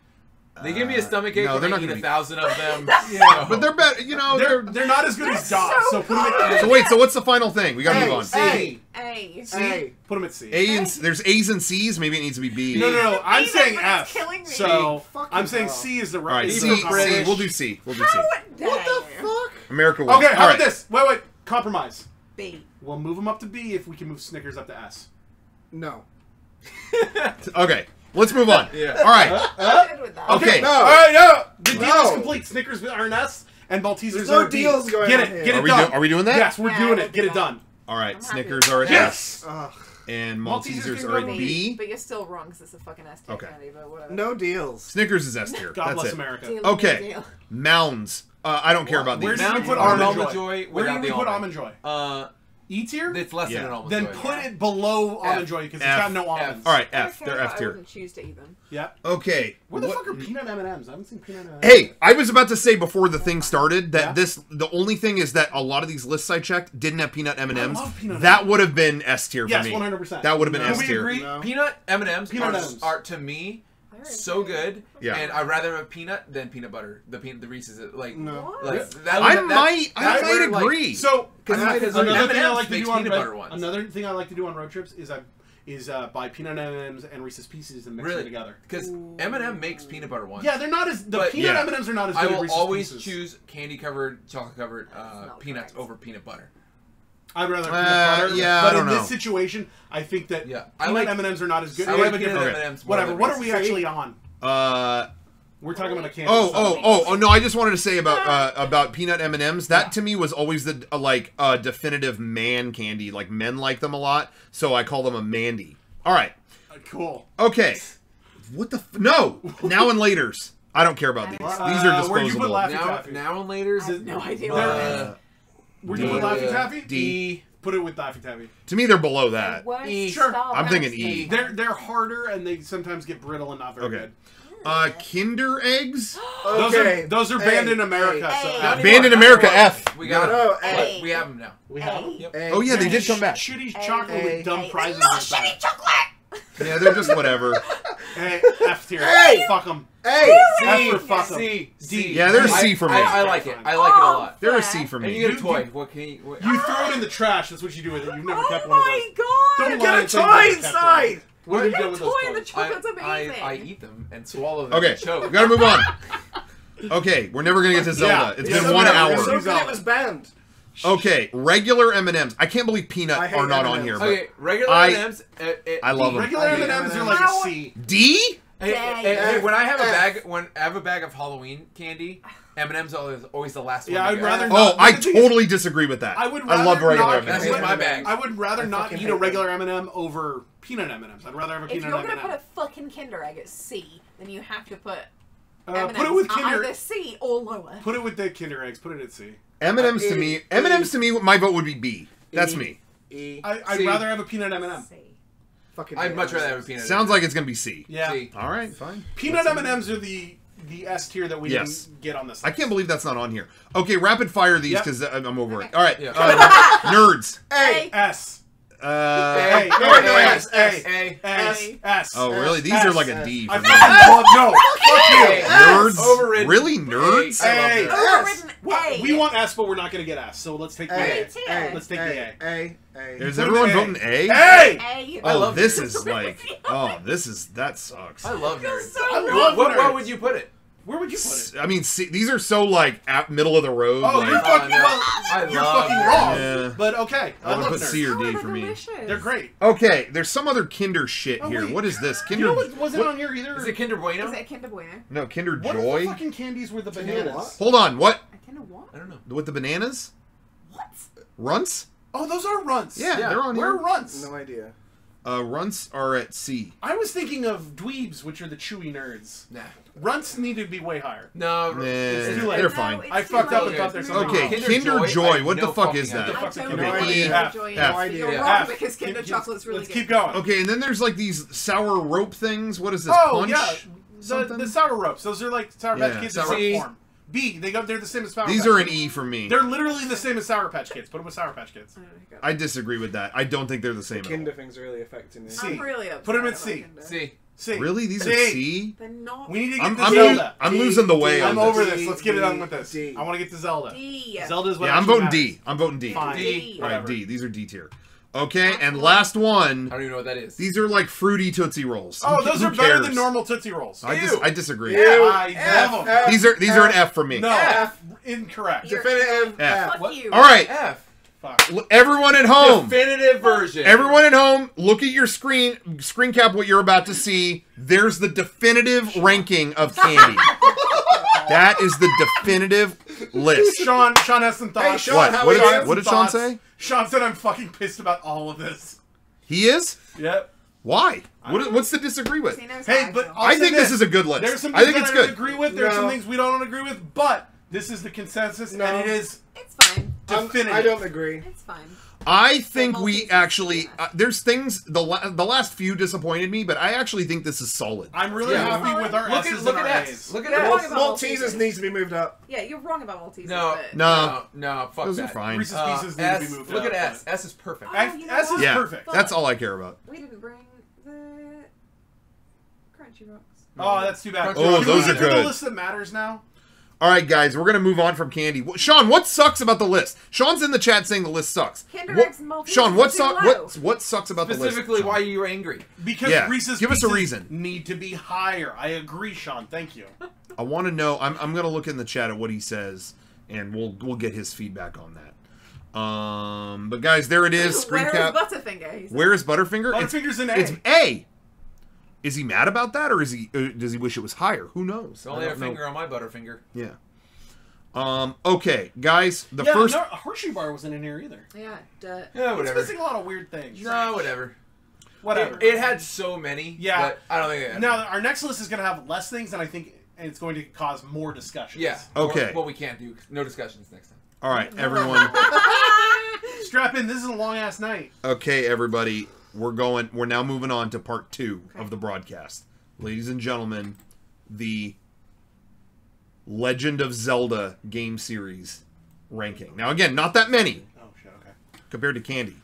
They give me a stomachache no, when they're I not eat gonna be- 1,000 of them. Yeah. But they're better, you know. They're not as good as Dots, so put them at So wait, so what's the final thing? We gotta move on. C. A. C. Put them at C. A and there's A's and C's. Maybe it needs to be B. No. I'm B, saying but F. it's killing me. So Fucking I'm saying hell. C is the All right. right, is C. the C. British. We'll do C. We'll do C. What the Fuck. America wins. Okay, how All about right. this? Wait. Compromise. B. We'll move them up to B if we can move Snickers up to S. No. Okay, let's move on. Yeah. All right. I'm good with that. Okay. No. All right, no. The deal No. is complete. Snickers are an S, and Maltesers There's are no a B. deals going Get on it. here. Get Are it we done. are we doing that? Yes, we're Yeah, doing we'll it. do Get it that. done. All right. I'm happy Snickers with are at that. Yes. S, Ugh. and Maltesers Maltesers can are go at to B. But you're still wrong because it's a fucking S tier Okay. candy, but whatever. No deals. Snickers is S tier. God That's bless it. America. Deal, Okay. deal. Mounds. I don't care about Where these. did we Mounds put are Almond Almond Joy? Joy Where did without we the put almond. Almond Joy? E tier? It's less Yeah. than an almond Then joy. put it below Almond Joy because it's F. got no almonds. All right, I don't F. care, They're but F I tier. wouldn't choose to eat them. Yeah. Okay. Where the what- fuck are peanut M&Ms? I haven't seen peanut M&Ms. Hey, I was about to say before the thing started that Yeah? the only thing is that a lot of these lists I checked didn't have peanut M&Ms. I love peanut That M&Ms. would have been S tier for Yes, me. 100%. That would have been Can S we tier. agree? No. Peanut M&Ms Peanut are, M&Ms. are to me Alright. so good. Yeah. And I'd rather have peanut than peanut butter. The Reese's like No. What? like that. I that- might that's where, like, agree. So Because another thing I M&Ms like to makes do on peanut butter ones. another thing I like to do on road trips is buy peanut M&Ms and Reese's Pieces and mix Really? them together. Because M&M makes peanut butter ones. Yeah, they're not as the But- peanut Yeah. M&Ms are not as good I as will Reese's always Pieces. choose candy covered, chocolate covered not peanuts correct. over peanut butter. I'd rather peanut butter. yeah, but I don't in know. this situation, I think that Yeah. I peanut like- M&Ms are not as good. I We like have a peanut different- M&Ms more Whatever. than What are we Reese's. actually on? We're talking about a candy. Oh, no, I just wanted to say about peanut M&Ms. That to me was always the definitive man candy. Like men like them a lot, so I call them a Mandy. All right. Cool. Okay. What the no? Now and laters. I don't care about these. These are Where'd you put disposable. Laffy Now, Taffy? now and later. I have no idea They're- what it is. Where'd you put Laffy Taffy? D. Put it with Laffy Taffy. To me, they're below that. Worst E. Sure. Star I'm thinking Wars E. thing. They're harder and they sometimes get brittle and not very Okay. good. Kinder eggs. Okay. Those are banned A. in America. A. So A. Not Banned anymore, in not America, anymore. F. We got No, them. A. We have them now. we have them. Yep. A. Oh yeah, they did come back. Shitty chocolate with dumb Hey, prizes. no inside. shitty chocolate! Yeah, they're just whatever. Hey, F tier. Hey! Fuck them. A. F for fuck 'em. C. D. Yeah, they're a C for me. I like it. I like it a Oh, lot. They're a fair. C for And you me. get a toy. What can you? What, You throw it in the trash. That's what you do with it. You've never kept Oh one of my those. god! Don't Get lie a and say you've toy never kept inside! one. What have you Get done a with toy those in the toys? chocolate's amazing. I eat them and swallow them. Okay, And choke. we gotta move on. Okay, we're never gonna get to Zelda. Yeah, It's yeah, been so 1 never. hour. So So good it was banned. Okay, regular M&Ms. I can't believe peanut I hate are not on M&Ms. here. But Okay, regular I- M&Ms. I love them. Regular I hate M&Ms are M&Ms. like a How- C. D? Hey, when I have a F. bag of Halloween candy, M&Ms are always the last Yeah, one. I'd to go. rather Oh, not. I the thing is, totally disagree with that. I would I love rather regular not- M&Ms. That's just my bag. I would rather not fucking eat a hate regular M&M over peanut M&Ms. I'd rather have a If peanut you're gonna M&M. put a fucking Kinder Egg at C, then you have to put Put M&Ms it with at Kinder. either C or lower. Put it with the Kinder eggs. Put it at C. M&Ms to E. me, M&Ms to me, my vote would be B. That's E. me. E. I'd C. rather have a peanut M&M. C. Fucking I'd hate much rather have a M&Ms. peanut. Sounds like it's gonna be C. Yeah. See. All right, fine. Peanut M&Ms are the S tier that we Yes. didn't get on this. I can't believe that's not on here. Okay, rapid fire these Yep. because I'm over it. Okay. All right, Yeah. nerds. A. S. Uh, A. No, A. no, S. S. A. A. S. S. oh, really? These S. are like a D I for me. fucking love no. Fuck you. A. Nerds? Overridden. Really, nerds? A. I A. love nerds. Overridden Well, A. we want S, but we're not going to get S. So let's take the A. A. A. Let's take the A. A. Is Put it everyone in A. voting A? A. A. I Oh, love this nerds. is like, that sucks. I love You're nerds. so I wrong. love What nerds. would you put it? Where would you put it? I mean, see, these are so like at middle of the road. Oh, like, you're fucking, no. well, I you're love fucking nerds. wrong. Yeah. But okay. I would love put nerds. C or Oh, D they're for me. delicious. They're great. Okay, there's some other Kinder shit Oh, here. wait. What is this? You Kinder? know what wasn't what- on here either? Is it Kinder Bueno? Is it a Kinder Bueno? No, Kinder What are Joy. the fucking candies with the Kinder bananas? what? Hold on, what? A Kinder what? I don't know. With the bananas? What? Runts? Oh, those are runts. Yeah, Yeah. they're on Where are here. runts? No idea. Runts are at C. I was thinking of dweebs, which are the chewy nerds. Nah. Runts need to be way higher. No. Nah, It's too late. they're No, fine. it's I too fucked up late. and thought there's Move something on. wrong. Okay, Kinder Kinder Joy, Joy. I What the no fuck fucking is idea. that? What the fuck's a I don't Kinder know Joy? what F. Kinder Joy is, F. but you're Yeah. wrong F. because Kinder Chocolate's really Let's good. keep going. Okay, and then there's like these sour rope things. What is this? Oh, Punch? yeah. Something? The Sour Ropes. Those are like Sour Patch Yeah, Kids in Sour- rope form. B. They're the same as Sour These Patch are an Kids. E for me. They're literally the same as Sour Patch Kids. Put them with Sour Patch Kids. Oh my God. I disagree with that. I don't think they're the same. The at all. Kinder thing's really affecting me. C. I'm really upset Put 'em at about C. Kinder. C. C. Really? These are C? They're not. We need to get I'm, to I'm, Zelda. I'm losing the way I'm on over this. this. Let's get it on with this. D. I want to get to Zelda. D. Zelda's what Yeah, I'm actually voting matters. D. I'm voting D. Fine. D. All right, Whatever. D. These are D tier. Okay, and last one. I don't even know what that is. These are like fruity Tootsie Rolls. Oh, Who- those who are better cares? than normal Tootsie Rolls. I disagree. Ew. I love them. F. These are an F for me. No, F. incorrect. You're- Definitive F. Fuck What? you. All right, F. Fuck. everyone at home. Definitive version. Everyone at home, look at your screen cap what you're about to see. There's the definitive ranking of candy. That is the definitive list. Sean has some thoughts. Hey, Sean, What? how What are did- you? what did Sean say? Sean said I'm fucking pissed about all of this. He is? Yep. Why? What's to disagree with? He knows Hey, how I but feel. I'll I say think this is a good list. There's some I things think it's that I don't good. agree with. There's some No. things we don't agree with, but this is the consensus, No. and it is It's fine. definitive. I don't agree. It's fine. I think The we Maltesers actually is there's things the last few disappointed me, but I actually think this is solid. I'm really Yeah. happy with our Look S's at and our S. A's. Look at You're S. wrong about Maltesers needs to be moved up. Yeah, you're wrong about Maltesers. No, but- no, fuck Those that. are fine. Reese's Pieces need S, to be moved look up. at S. S is perfect. Oh, you know S is what? Yeah, perfect. that's all I care about. We didn't bring the Crunchy Rocks. Oh, that's too bad. Oh, Can those we are get to good. the list that matters now? All right, guys, we're gonna move on from candy. Sean, what sucks about the list? Sean's in the chat saying the list sucks. Kinder What- Eggs and Maltesers Sean, are too low. what sucks about the list? Specifically, Sean? why you were angry. Because Yeah, Reese's give us a Pieces reason. need to be higher. I agree, Sean. Thank you. I want to know. I'm gonna look in the chat at what he says, and we'll get his feedback on that. But guys, there it is. Screen Where cap. is Butterfinger? He said. Where is Butterfinger? Butterfinger's an A. It's A. Is he mad about that, or does he wish it was higher? Who knows? It's only I a don't know. finger on my Butterfinger. Yeah. Okay, guys. The Yeah, first. no, Hershey bar wasn't in here either. Yeah, dirt. Yeah, It's whatever. missing a lot of weird things. No, whatever. Whatever. It had so many. Yeah. But I don't think it had. Now, our next list is going to have less things, and I think it's going to cause more discussions. Yeah. Okay. Well, we can't do no discussions next time. All right, everyone. Strap in. This is a long-ass night. Okay, everybody. We're now moving on to part 2 of the broadcast. Ladies and gentlemen, the Legend of Zelda game series ranking. Now, again, not that many Oh, shit, okay. compared to candy.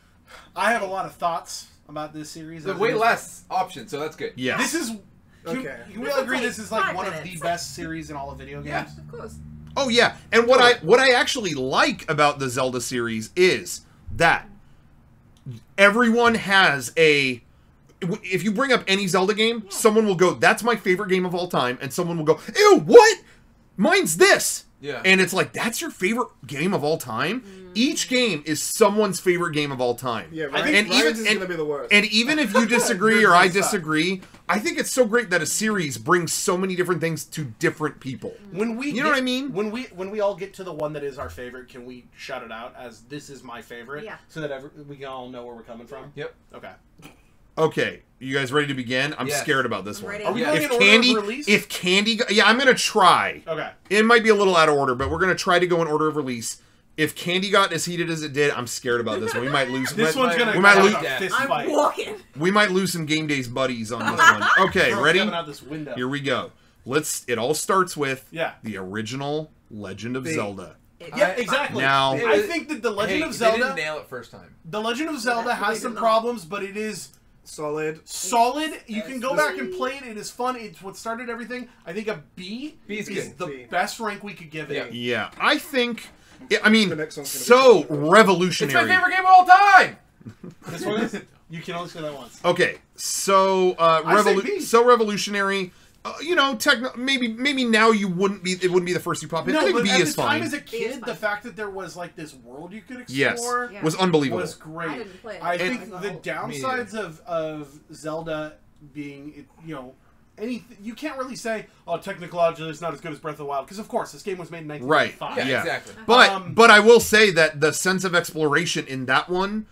I have a lot of thoughts about this series. There's way less options, so that's good. Yes. This is... Okay. Can we This all will agree take this is like 5 one of the minutes. best series in all of video games? Yeah. Of course. Oh yeah, and what I actually like about the Zelda series is that everyone has a. If you bring up any Zelda game, someone will go, "That's my favorite game of all time," and someone will go, "Ew, what? Mine's this." Yeah. And it's like, that's your favorite game of all time? Each game is someone's favorite game of all time. Yeah, I think Ryan's even- is going to be the worst. And even if you disagree Yours or I does suck. disagree, I think it's so great that a series brings so many different things to different people. When we You know what I mean? When we all get to the one that is our favorite, can we shout it out as this is my favorite? Yeah. So that we can all know where we're coming from. Yep. Okay. Okay, you guys ready to begin? I'm Yes. scared about this I'm one. ready. Are we Yeah. going If in order candy, of release? if candy, yeah, I'm gonna try. Okay. It might be a little out of order, but we're gonna try to go in order of release. If candy got as heated as it did, I'm scared about this one. We might lose. This one's gonna we might have lose. a fist I'm fight. walking. We might lose some game days buddies on this one. Okay, Girls ready? coming out this window. Here we go. It all starts with Yeah. the original Legend of B. Zelda. Yeah, exactly. Now- I think that the Legend Hey, of they didn't Zelda, nail it first time. the Legend of Zelda Yeah, has they some did not. problems, but it is Solid. solid. You can go back and play it. It is fun. It's what started everything. I think a B B is good. the B. best rank we could give it. Yeah, I think. I mean, The next one's gonna be so controversial. It's revolutionary. my favorite game of all time. This one is. You can only say that once. Okay, so say B. so revolutionary. You know, maybe now you wouldn't be. It wouldn't be the first you pop in. I No, think but B at is the time fine. as a B is kid, fine. the fact that there was like this world you could Yes, explore Yeah. was unbelievable. was great. I didn't play it. I And- think And- the Me downsides of Zelda being, you know, anything you can't really say, oh, technologically it's not as good as Breath of the Wild, because of course this game was made in Right. 1995. Yeah, Yeah. exactly. But I will say that the sense of exploration in that one,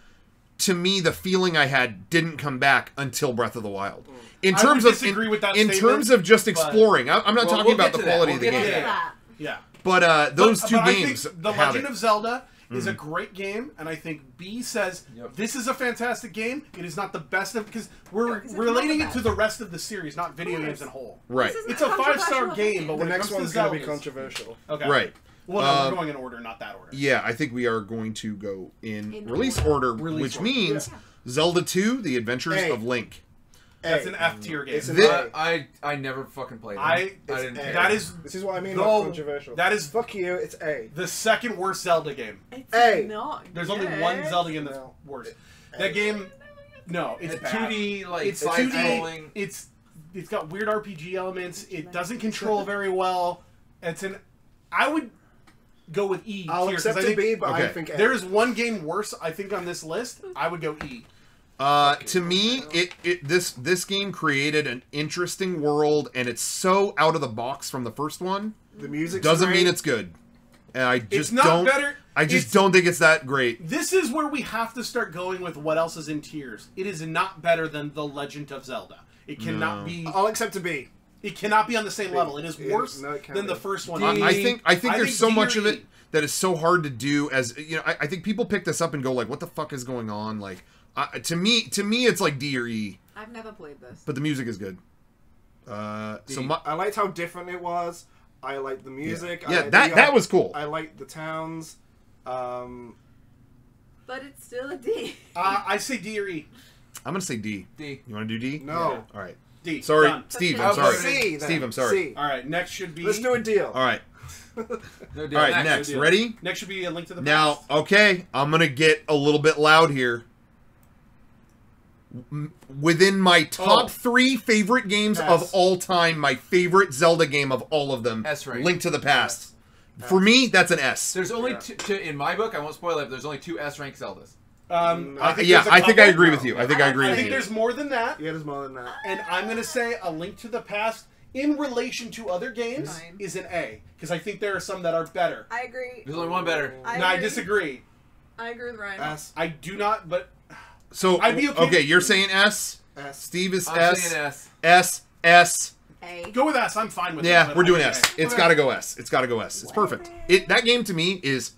to me, the feeling I had didn't come back until Breath of the Wild. In I terms would of disagree with that in statement, terms of just but- exploring, I'm not Well, talking we'll about get the to that. quality We'll of the get to game. that. Yeah. But those two but I games think the have Legend it. of Zelda is a great game, and I think B says Yep. this is a fantastic game. It is not the best of because we're No, 'cause it's relating not it the to the rest of the series, not video course. games in whole. Right. This isn't It's a 5-star controversial game, but The when it next comes one's to going to Zelda, be controversial. okay. Right. Well, no, we're going in order, not that order. Yeah, I think we are going to go in In release order. order, Release which order. means Zelda 2: The Adventures A. of Link. That's an F tier game. It's an A. I never fucking played it. I didn't. A. that is This is what I mean No, about controversial. that is- Fuck you, it's A. the second worst Zelda game. It's Hey, not. There's only good. one Zelda game that's No. worse. That game, no, it's It's bad. 2D, like, It's side 2D. scrolling. It's got weird RPG elements. It doesn't control very well. It's an. I would go with E. I'll tier, 'cause accept I a think B, but I Okay. think A. there is one game worse. I think on this list, I would go E. To me, this game created an interesting world, and it's so out of the box from the first one. The music Doesn't mean it's good. And I just It's not don't. better. I just It's- don't think it's that great. This is where we have to start going with what else is in tiers. It is not better than The Legend of Zelda. It cannot No. be. I'll accept a B. It cannot be on the same level. It is worse No, it can't than the be. first one. I think there's so D much or of it E. that is so hard to do. As you know, I think people pick this up and go like, "What the fuck is going on?" Like, to me, it's like D or E. I've never played this. But the music is good. So my, I liked how different it was. I liked the music. I yeah, liked that was cool. I liked the towns. But it's still a D. I say D or E. I'm gonna say D. D. You want to do D? No. All right. D. Sorry, Done. Steve. I'll I'm go sorry. C, then. Steve, I'm sorry. C. All right. Next should be. Let's do a deal. All right. No deal. All right. Next. deal. Ready? Next should be A Link to the Now, Past. okay, I'm gonna get a little bit loud here. Within my top 3 favorite games of S. all time, my favorite Zelda game of all of them, S rank. Link to the Past. For me, that's an S. There's only Yeah. two, in my book, I won't spoil it, but there's only 2 S rank Zeldas. I think Yeah, there's a I think I couple. agree with you. I think I agree I with think you. there's more than that. Yeah, there's more than that. And I'm going to say A Link to the Past, in relation to other games, Fine. is an A. Because I think there are some that are better. I agree. There's only one better. No, I disagree. I agree with Ryan. S. I do not, but So, I'd be okay- okay, you're saying S. S. Steve is I'm S. saying S. S. S. A. go with S. I'm fine with it. Yeah, but we're I doing think S. A. It's got to go S. It's got to go S. It's perfect. That game to me is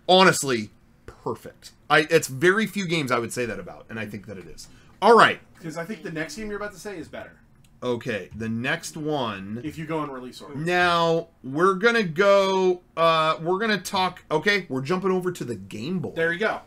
honestly perfect. It's very few games I would say that about, and I think that it is. All right. Because I think the next game you're about to say is better. Okay, the next one. If you go in release order. Now we're gonna go. We're gonna talk. Okay, we're jumping over to the Game Boy. There you go.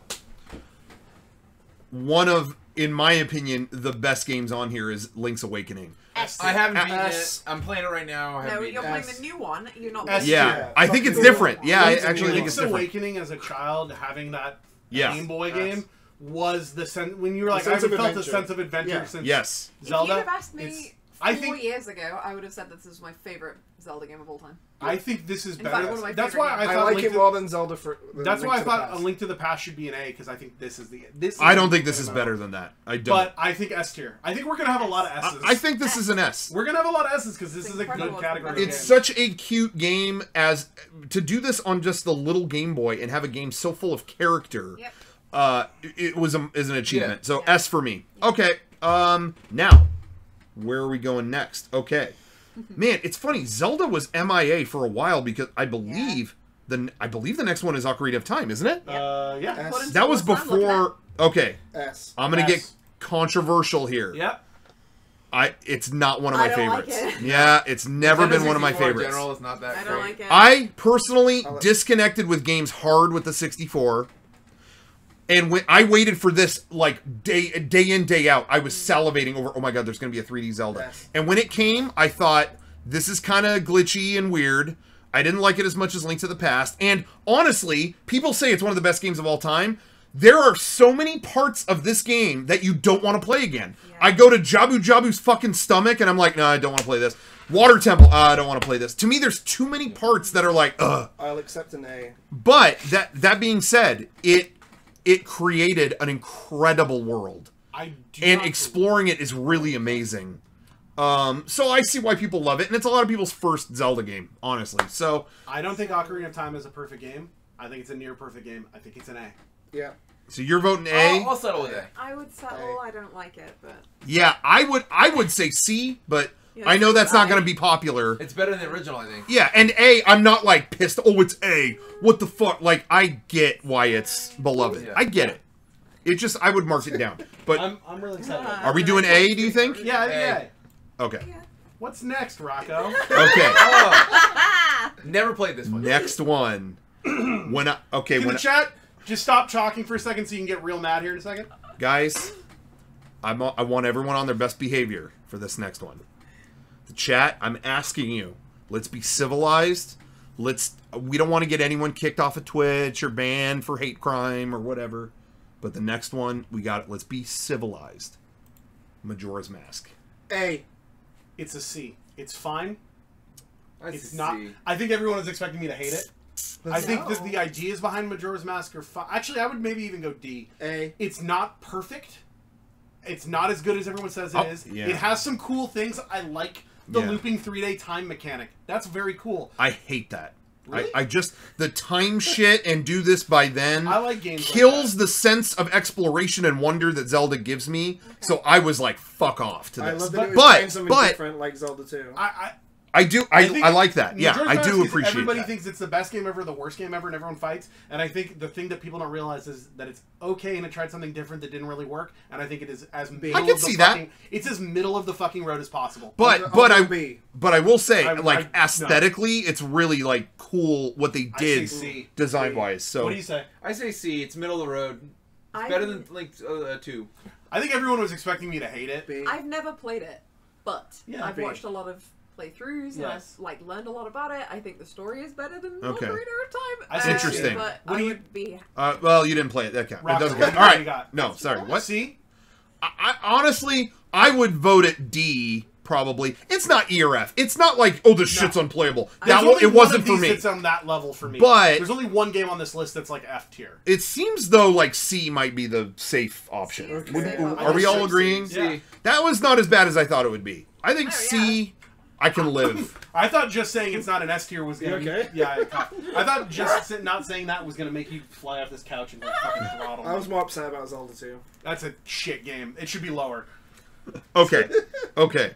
One of, in my opinion, the best games on here is Link's Awakening. S. I haven't beaten S. it. I'm playing it right now. I haven't No, beaten you're it. playing S. the new one. You're not. S. playing Yeah, Yeah. I think it's Fucking different. Yeah, I Link's- actually think it's Link's different. Awakening as a child, having that Yeah. Game Boy Yes. game was the sense when you were like, I sense of haven't felt a adventure. sense of adventure Yeah. since Yes. If Zelda. you'd have asked It's- me I 4 think years ago, I would have said that this was my favorite Zelda game of all time. I think this is In better. fact, one of my That's favorite why I games. I thought like Link it to- more than Zelda for. Than That's Link why I to the thought Past. A Link to the Past should be an A because I think this is the. This. I don't think this is better than that. I don't. But I think S tier. I think we're gonna have a lot of S's. I think this is an S. we're gonna have a lot of S's because this It's is a good incredible. category. It's game. such a cute game. As to do this on just the little Game Boy and have a game so full of character. Yep. It was is an achievement. Yeah. So S for me. Okay. Now, where are we going next? Okay. Man, it's funny. Zelda was MIA for a while because I believe the next one is Ocarina of Time, isn't it? Yeah. S. That was What's that? Look at before. Okay, S. I'm gonna S. get controversial here. Yep. It's not one of my I don't like favorites. it. Yeah, it's never been one of my 64 in favorites. general, it's not that I great. don't like it. I personally like- disconnected with games hard with the 64. And when I waited for this like day in, day out, I was salivating over, oh my god, there's gonna be a 3D Zelda. Yes. And when it came, I thought, this is kind of glitchy and weird. I didn't like it as much as Link to the Past. And honestly, people say it's one of the best games of all time. There are so many parts of this game that you don't want to play again. Yeah. I go to Jabu Jabu's fucking stomach and I'm like, no, I don't want to play this. Water Temple, I don't want to play this. To me, there's too many parts that are like, ugh. I'll accept an A. But that being said, it created an incredible world. I do And not exploring it is really amazing. So I see why people love it, and it's a lot of people's first Zelda game, honestly. So I don't think Ocarina of Time is a perfect game. I think it's a near perfect game. I think it's an A. Yeah. you're voting A. I'll settle with A. I would settle. I don't like it, but Yeah, I would say C, but Yeah, I know that's not I- going to be popular. It's better than the original, I think. Yeah, and A, I'm not like pissed. Oh, it's A. What the fuck? Like, I get why it's beloved. Yeah. I get it. It just, I would mark it down. But I'm really excited. About are we doing A, do you think? that. Yeah, yeah. Okay. yeah. What's next, Rocco? Okay. Oh, never played this one. Next one. When I, okay, In when the chat, just stop talking for a second so you can get real mad here in a second. guys, I want everyone on their best behavior for this next one. The chat, I'm asking you, let's be civilized. We don't want to get anyone kicked off of Twitch or banned for hate crime or whatever. But the next one, let's be civilized. Majora's Mask. A. It's a C. It's fine. It's not. C. I think everyone is expecting me to hate it. I think that the ideas behind Majora's Mask are fine. Actually, I would maybe even go D. A. It's not perfect. It's not as good as everyone says it is. Yeah. It has some cool things. I like the looping 3-day time mechanic. That's very cool. I hate that. Really? I just the time shit and do this by then. I like games like kills that. the sense of exploration and wonder that Zelda gives me. So I was like, fuck off to I this. love that it was trying something but different like Zelda 2. I do. think I like that. Yeah, Majora's I Mask do is- appreciate Everybody that. thinks it's the best game ever, the worst game ever, and everyone fights. And I think the thing that people don't realize is that it's okay and it tried something different that didn't really work. And I think it is as middle I can of the see that. fucking, it's as middle of the fucking road as possible. But I'll but go I B. but I will say I- like I- aesthetically, it's really like cool what they I say did C. design wise. So What do you say? I say C. It's middle of the road. It's better than Link 2. I think everyone was expecting me to hate it. B. I've never played it, but Yeah, I've B. watched a lot of playthroughs and Yes. I've like learned a lot about it. I think the story is better than Okay. Ocarina of Time. I see. Interesting. But What I do you- would be. well, you didn't play it. That count. It Rocket, doesn't what count. do All you right. got? No, sorry. What? C? Honestly, I would vote it D. Probably. It's not E or F. It's not like, oh, this shit's unplayable. There's only It one wasn't of for these me. that's on that level for me. But- there's only one game on this list that's like F tier. It seems though like C might be the safe option. C is the Would- safe option. are we all I think agreeing? C. Yeah. That was not as bad as I thought it would be. I think Oh, C, I can live. I thought just saying it's not an S tier was gonna You okay? be, yeah. I thought just not saying that was gonna make you fly off this couch and like, fucking throttle I me. was more upset about Zelda 2. That's a shit game. It should be lower. Okay. Okay.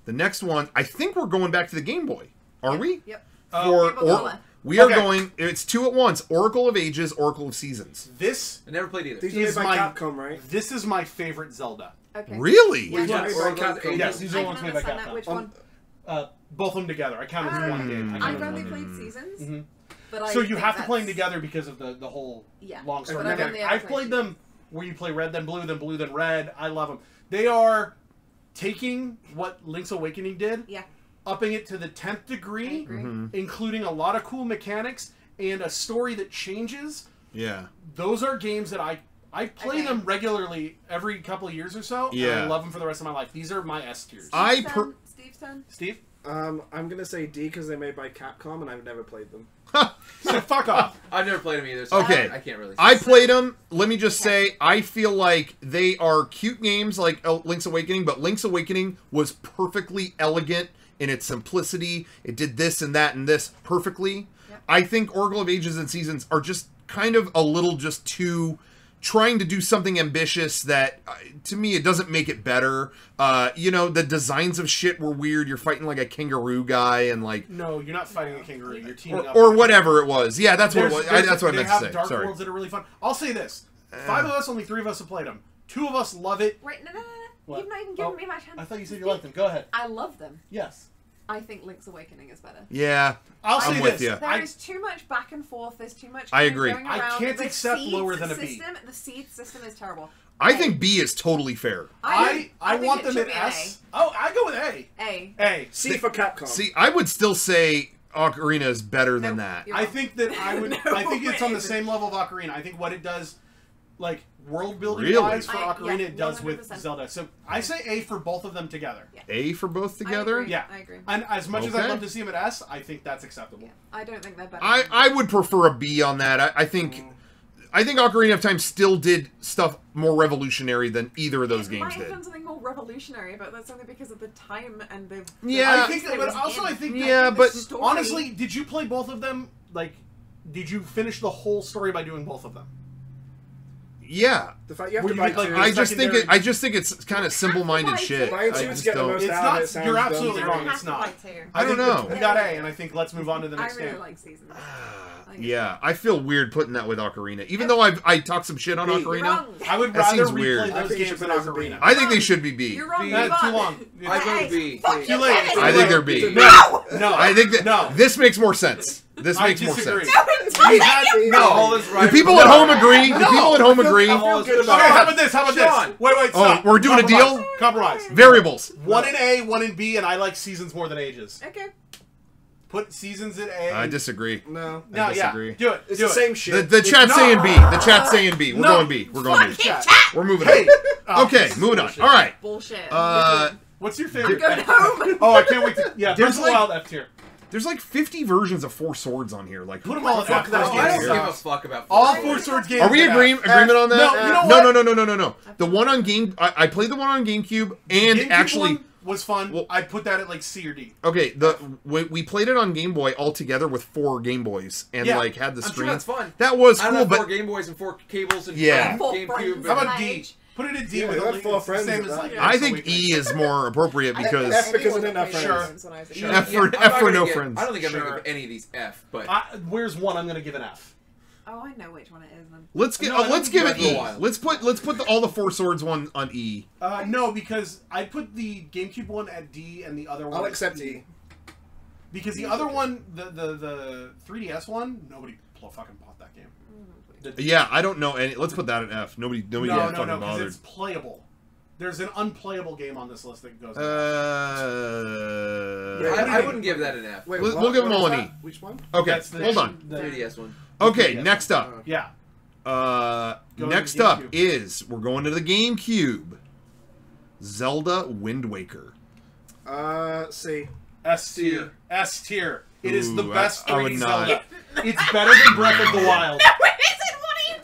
The next one, I think we're going back to the Game Boy. Are we? Yep. For Game Boy Color. we are Okay. going. It's two at once: Oracle of Ages, Oracle of Seasons. This I never played either. These are made is by my Capcom, right? This is my favorite Zelda. Okay. Really? Yeah. These are made by Oracle of Capcom. Ages. Yes, these are I the ones can made by understand that. Capcom. Which one? Both of them together. I count as one game. I I've count as only one game. played Seasons. Mhm. But I So you think have to play them that's- together because of the whole Yeah. long story. But I've mechanic. only ever I've played them where you play red then blue then red. I love them. They are taking what Link's Awakening did, Yeah. upping it to the 10th I degree, agree. including a lot of cool mechanics and a story that changes. Yeah. Those are games that I play Okay. them regularly every couple of years or so. And Yeah. I love them for the rest of my life. These are my S tiers. Steve's turn. Steve? I'm gonna say D because they're made by Capcom and I've never played them. So fuck off. I've never played them either. So Okay. I can't really. I played them. Let me just say, I feel like they are cute games like Link's Awakening, but Link's Awakening was perfectly elegant in its simplicity. It did this and that and this perfectly. Yep. I think Oracle of Ages and Seasons are just kind of a little just too trying to do something ambitious that to me it doesn't make it better. The designs of shit were weird. You're fighting like a kangaroo guy and like No, you're not fighting a kangaroo. You're teaming up. or whatever it was. Yeah, that's what it was. There's- That's what I meant to They say. have Dark Sorry. Worlds that are really fun. I'll say this: 5 of us, only 3 of us have played them. 2 of us love it. Wait, no. What? You've not even given Oh, me my chance. I thought you said to you liked them. Go ahead. I love them. Yes. I think Link's Awakening is better. Yeah. I'll say I'm with this. ya. There is too much back and forth. There's too much. I kind of agree. Going I around. can't The accept seeds lower than a B. system, The seed system is terrible. I A. think B is totally fair. I think want it them should at be an S. Oh, I go with A. A. A. C for Capcom. See, I would still say Ocarina is better than Nope. that. You're I wrong. think that I would. No, I think it's on the it same level of Ocarina. I think what it does, like world building Really? wise, for Ocarina, yeah, it does with 100%. Zelda. So I say A for both of them together. A for both I together? agree. Yeah. I agree. And as much as Okay. I'd love to see them at S, I think that's acceptable. Yeah. I don't think they're better. I would prefer a B on that. I think Ocarina of Time still did stuff more revolutionary than either of those It games might have did. done something more revolutionary, but that's only because of the time and the. Yeah. I think, that it but was also in. I think Yeah, that but- story- honestly, did you play both of them? Like, did you finish the whole story by doing both of them? Yeah. The fact you have Were to you buy like- two. I just think it's kind of simple-minded shit. Buying I two just to get the don't. most It's out not- of it sounds you're dumb. absolutely You wrong. don't have It's to not. like two. I don't think know. that we got A, and I think let's move on to the I next really game. like Seasons. I think Yeah, I feel weird putting that with Ocarina. Even though I talked some shit on B. You're Ocarina, wrong. I would That rather seems replay weird. I those think you games should than put it as a B. Ocarina. I think they should be B. You're wrong. B. Move That's too on. long. I go with Hey, B. fuck Too you, late. Kevin. I think they're B. No! No! I think that No. this makes more sense. This I makes more disagree. sense. We had All is right. Do people at home agree? Do people at home agree? I feel good Okay, about how it. about this? How about Sean. this? Wait, stop. we're doing a Compromise. deal? Compromise. Variables. One in A, one in B, and I like seasons more than ages. Okay. Put seasons in A. I disagree. No. No, I yeah. disagree. Do it. It's do the it. same shit. The chat's not. saying B. The chat's saying B. We're No. going B. We're going B. Chat. We're moving Hey. on. Okay, moving on. All right. Bullshit. What's your favorite? I'm going home. Oh, I can't wait to. Yeah, There's Breath of the like- Wild F tier. There's like 50 versions of Four Swords on here. Like, Put them all in Fuck F. that Oh, game. I don't Sucks. give a fuck about All Four Four Swords. Swords games. are we in F. agreement on that? No, you know what? No. The one on Game, I played the one on GameCube, and GameCube actually, one was fun. Well- I put that at like C or D. okay, we played it on Game Boy all together with 4 Game Boys, and Yeah, like had the I'm sure screen. that's fun. That was I don't cool, have 4 but Game Boys and 4 cables and Yeah. Four GameCube. friends. How and- about my D? age. Put it at D Yeah, with you a had link. 4 It's the friends same at as that. like. I think E is more appropriate because F because Everyone I didn't have played friends. games when I was a Sure. kid. F for- I'm F not for gonna no give- friends. I don't think I'm Sure. gonna give any of these F, but Where's one I'm gonna give an F? Oh, I know which one it is. Then. let's No, I don't let's think give you it have E. a while. Let's put all the Four Swords one on E. No, because I put the GameCube one at D and the other one. I'll at accept E. E. Because the other one, the 3DS one, nobody fucking bought that game. The- Yeah, I don't know any. Let's put that in F. Nobody no, fucking because bothered. it's playable. There's an unplayable game on this list that goes. I wouldn't give that an F. Wait, We'll what? give them What all was an that? E. Which one? Okay, That's the- hold on. the- 3DS one. Okay, Yeah. next up. Yeah. Uh, Go to next the up GameCube. is we're going to the GameCube. Zelda Wind Waker. C. S tier. S tier. It is the Ooh, best I would 3D not. Zelda. It's better than Breath of the Wild.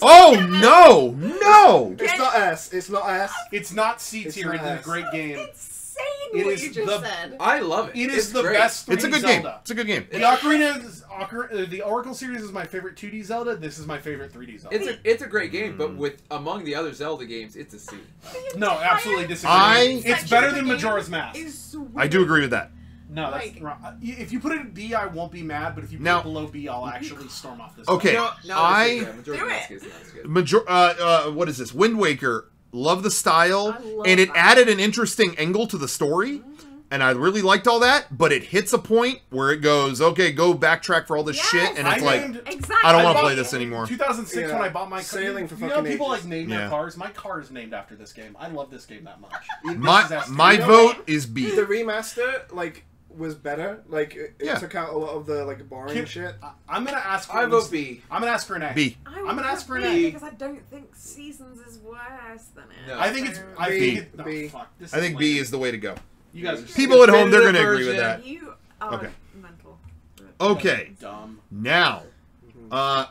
Oh no, no! It's not S. It's not S. It's not C It's tier. not It's a S. great game. Insane It what is you just the- said. I love it. It It's is the great. best 3D It's a good game. Zelda. It's a good game. The Oracle series is my favorite 2D Zelda. This is my favorite 3D Zelda. It's a great game, but with among the other Zelda games, it's a C. No, absolutely disagree. I- It's better than Majora's Mask. I do agree with that. No, that's Like- wrong. If you put it at B, I won't be mad. But if you put Now- it below B, I'll actually storm off this. Okay. No, I- Majora's Do Mask it. is not as good. What is this? Wind Waker. Love the style, I love and it that. added an interesting angle to the story, and I really liked all that. But it hits a point where it goes, okay, go backtrack for all this Yes. shit, and I it's like, named Exactly. I don't want bought- to play this anymore. 2006 when Yeah. I bought my car. Sailing for you know, fucking people ages. like name Yeah. their cars. My car is named after this game. I love this game that much. My This is S tier. my You know vote what? is B. The remaster, was better. It Yeah. took out a lot of the boring Kid- shit. I'm gonna ask. For I at vote least- B. I'm gonna ask for an A. B. I I'm gonna ask for an B A. because I don't think Seasons is worse than it. No. I think it's. I B. think it, no, B. fuck. This I think B lame. is the way to go. You guys are People at home, they're Definitive going to agree with version. that. You are Okay. mental. Okay, dumb. now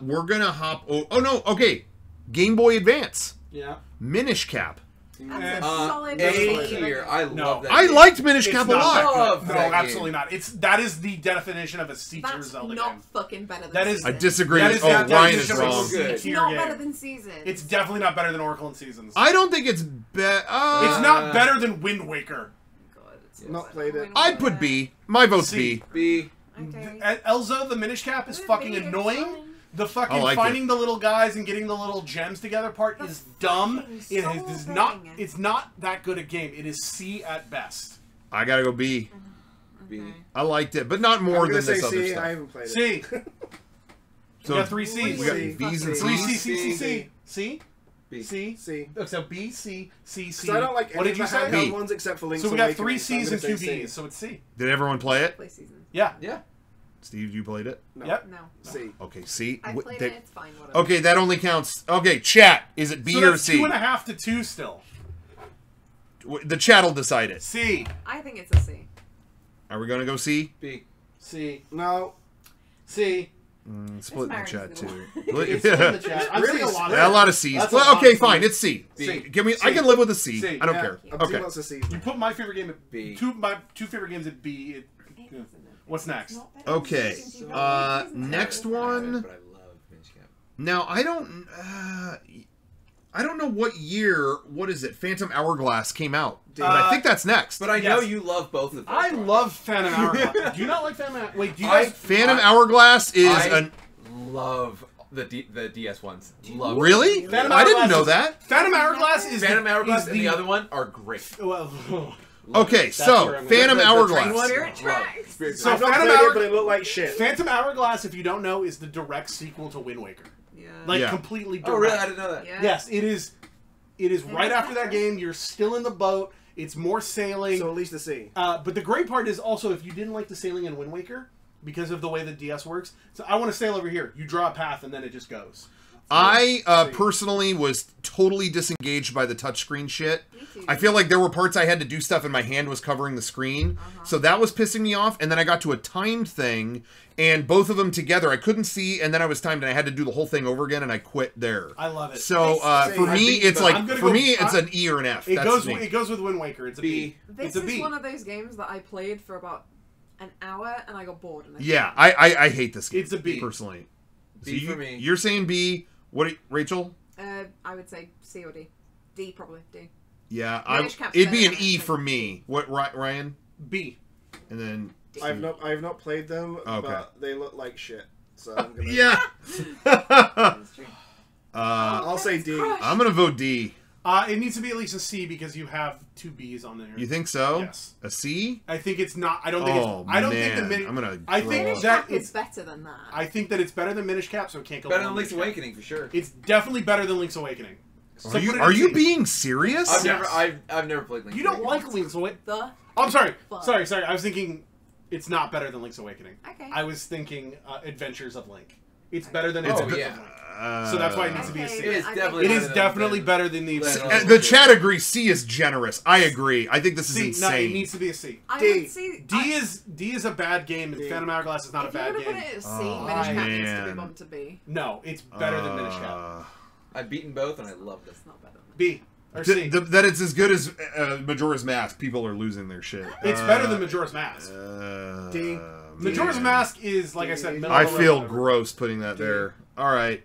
we're gonna hop. Oh no, okay. Game Boy Advance, Yeah. Minish Cap. That's a solid A B. tier. I No. love that. I game. liked Minish It's Cap a not lot. that good. Love No, that game. absolutely not. That is the definition of a C tier That's Zelda not game. fucking better than That is- I Seasons. disagree. That is Oh, not Ryan is definition of a wrong. C Good. It's tier not game. better than Seasons. It's definitely not better than Oracle and Seasons. I don't think it's better. It's not better than Wind Waker. God, it's Not played it. I'd put B. My vote's C. B. B. Okay. Elza, the Minish Cap, is fucking B, it's annoying. fine. The fucking I like finding the little guys and getting the little gems together part That's is dumb. fucking It is not. solving. It's not that good a game. It is C at best. I gotta go B. B. Okay. I liked it, but not I'm more gonna than say this other C. I stuff. haven't played it. C. So We got 3 C's. we got C. B's and C. C, C's. C, C, C, C. C? B. C? C. Oh, so B, C, C, C. Because I don't like What any did of you the say? handheld B. ones except for Link's So we got Awakening, 3 so I'm C's and gonna 2 say C. B's, so it's C. Did everyone play it? Play Seasons. Yeah. Yeah. Steve, you played it? No. Yep. No. C. Okay, C. I played They- it. It's fine. Whatever. Okay, that only counts. Okay, chat. Is it B So or that's C? 2.5 to 2 still. The chat will decide it. C. I think it's a C. Are we gonna go C? B. C. No. C. Split in the marriage chat is too. It's in the chat. I'm Really seeing a lot of Yeah, a lot of C's. That's a Well, lot okay, of fine. C's. It's C. C. Give me. C. I can live with a C. C. I don't Yeah, care. I'm seeing Okay. lots of C's. You put my favorite game at B. My two favorite games at B. What's next? Okay. Next one. But I love Minish Cap. Now I don't know what year. What is it? Phantom Hourglass came out, but I think that's next. But I know Yes. you love both of them. I love Phantom Hourglass. Do you not like Phantom Hourglass? Wait, do you I- guys... Phantom Hourglass is I an love the DS ones. Love really. Phantom I didn't Hourglass know is- that. Phantom Hourglass is Phantom Hourglass is and the other one are great. Well, Okay, That's so where I'm Phantom The train Hourglass. one? Spirit Tracks. Spirit So I've not Phantom played Hour- it, but it looked like shit. Phantom Hourglass, if you don't know, is the direct sequel to Wind Waker. Yeah. Like Yeah. completely direct. Oh, really? I didn't know that. Yeah. Yes, it is. It is right that's after that better. game. You're still in the boat. It's more sailing. So at least to see. But the great part is also if you didn't like the sailing in Wind Waker because of the way the DS works. So I want to sail over here. You draw a path and then it just goes. I personally was totally disengaged by the touchscreen shit. Me too. I feel like there were parts I had to do stuff and my hand was covering the screen. So that was pissing me off. And then I got to a timed thing and both of them together I couldn't see and then I was timed and I had to do the whole thing over again and I quit there. I love it. So Same. for I me, beat it's them. like I'm gonna for go- me it's an E or an F. It That's goes. me. It goes with Wind Waker. It's a B. This It's a is B. one of those games that I played for about an hour and I got bored. And I Yeah, I hate this game. It's a B. personally. B So for me. You're saying B. What, Rachel? I would say C or D. D probably. D. Yeah, British Cap's it'd be better an than E I for think. me. What, Ryan? B. And then I've not played them, Okay. but they look like shit. So I'm gonna, yeah. That's true. I'll say D. I'm gonna vote D. It needs to be at least a C because you have two B's on there. You think so? Yes. A C? I think it's not. I don't think Oh it's. I don't think the man, Minish. I'm gonna. I throw think up. Minish that Cap is it's. better than that. I think that it's better than Minish Cap, so it can't go. Better below than Link's Minish Cap. Awakening for sure. It's definitely better than Link's Awakening. So put it Are in you C. being serious? I've never played Link's You don't Awakening. like Link's Awakening? The I'm sorry. Fuck. Sorry. I was thinking it's not better than Link's Awakening. Okay. I was thinking Adventures of Link. It's better than Oh, Adventures yeah. of Link. So that's why it needs to be a Okay, C. It is I think definitely It better is than- definitely than- better than the. than- The chat agrees. C is generous. I agree. I think this is C. No, insane. it needs to be a C. I D. would see. D is a bad game, and D. Phantom Hourglass is not a If you bad would have game. put it as C, Oh, Minish Cap needs to be man. bumped to B. No, it's better than Minish Cap. I've beaten both and I loved it. It's not better. B or C. That it's as good as Majora's Mask. People are losing their shit. It's better than Majora's Mask. D. Majora's man. Mask is, like I said, middle I of the feel road. gross putting that there. All right.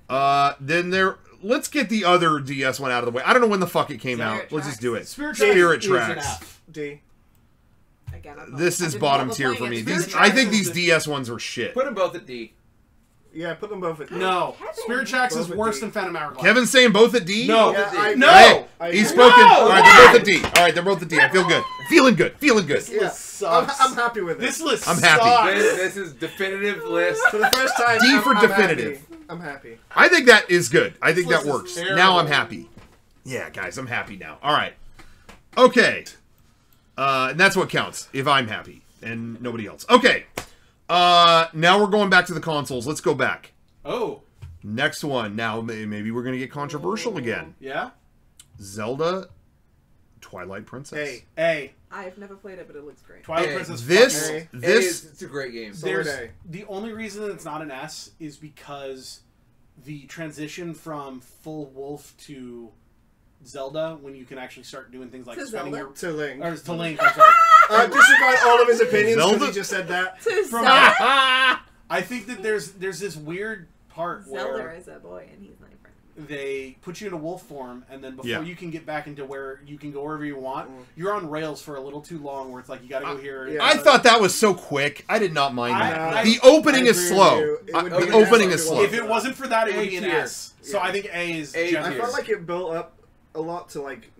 Okay. Then let's get the other DS one out of the way. I don't know when the fuck it came Spirit out. Let's just Tracks. do it. Spirit Spirit Tracks is an Tracks. F. D. Again, I'm not, This I is didn't bottom bother tier playing for it. me. Spirit These, Tracks I think is these the- DS ones were shit. Put them both at D. Yeah, put them both at D. No, Kevin. Spirit Tracks is Both at worse D. than Phantom Hourglass. Kevin's saying both at D? No, Yeah, I- no. Hey, I he's agree. spoken. No, All right, they're both at D. All right, they're both at D. I feel good. Feeling good. Feeling good. This Yeah. list sucks. I'm happy with it. This list I'm happy. sucks. This is definitive list. For the first time, D for I'm definitive. Happy. I'm happy. I think that is good. I think This that list works. is terrible. Now I'm happy. Yeah, guys, I'm happy now. All right. Okay. And that's what counts, if I'm happy and nobody else. Okay. Now we're going back to the consoles. Let's go back. Oh, Next one. Now, maybe we're going to get controversial again. yeah. Zelda Twilight Princess. A. A. I've never played it, but it looks great. Twilight A. Princess. This, fucking- this, It's a great game. So- There's Sword the only reason that it's not an S is because the transition from full wolf to Zelda, when you can actually start doing things like To spending Zelda? your To Link. or to Link. I'm sorry. Disregard all of his opinions because Zelda? he just said that. From Zelda, I think that there's this weird part Zelda where is a boy and he's not your friend. they put you in a wolf form, and then before Yeah. you can get back into where you can go wherever you want, you're on rails for a little too long. Where it's like you got to go here. yeah. I thought that was so quick. I did not mind that. I- The opening I is agree slow. with you. It would The be an opening S is if it slow. If it wasn't for that, it would be an A tier. S. So Yeah. I think A is A generous. I felt like it built up a lot to like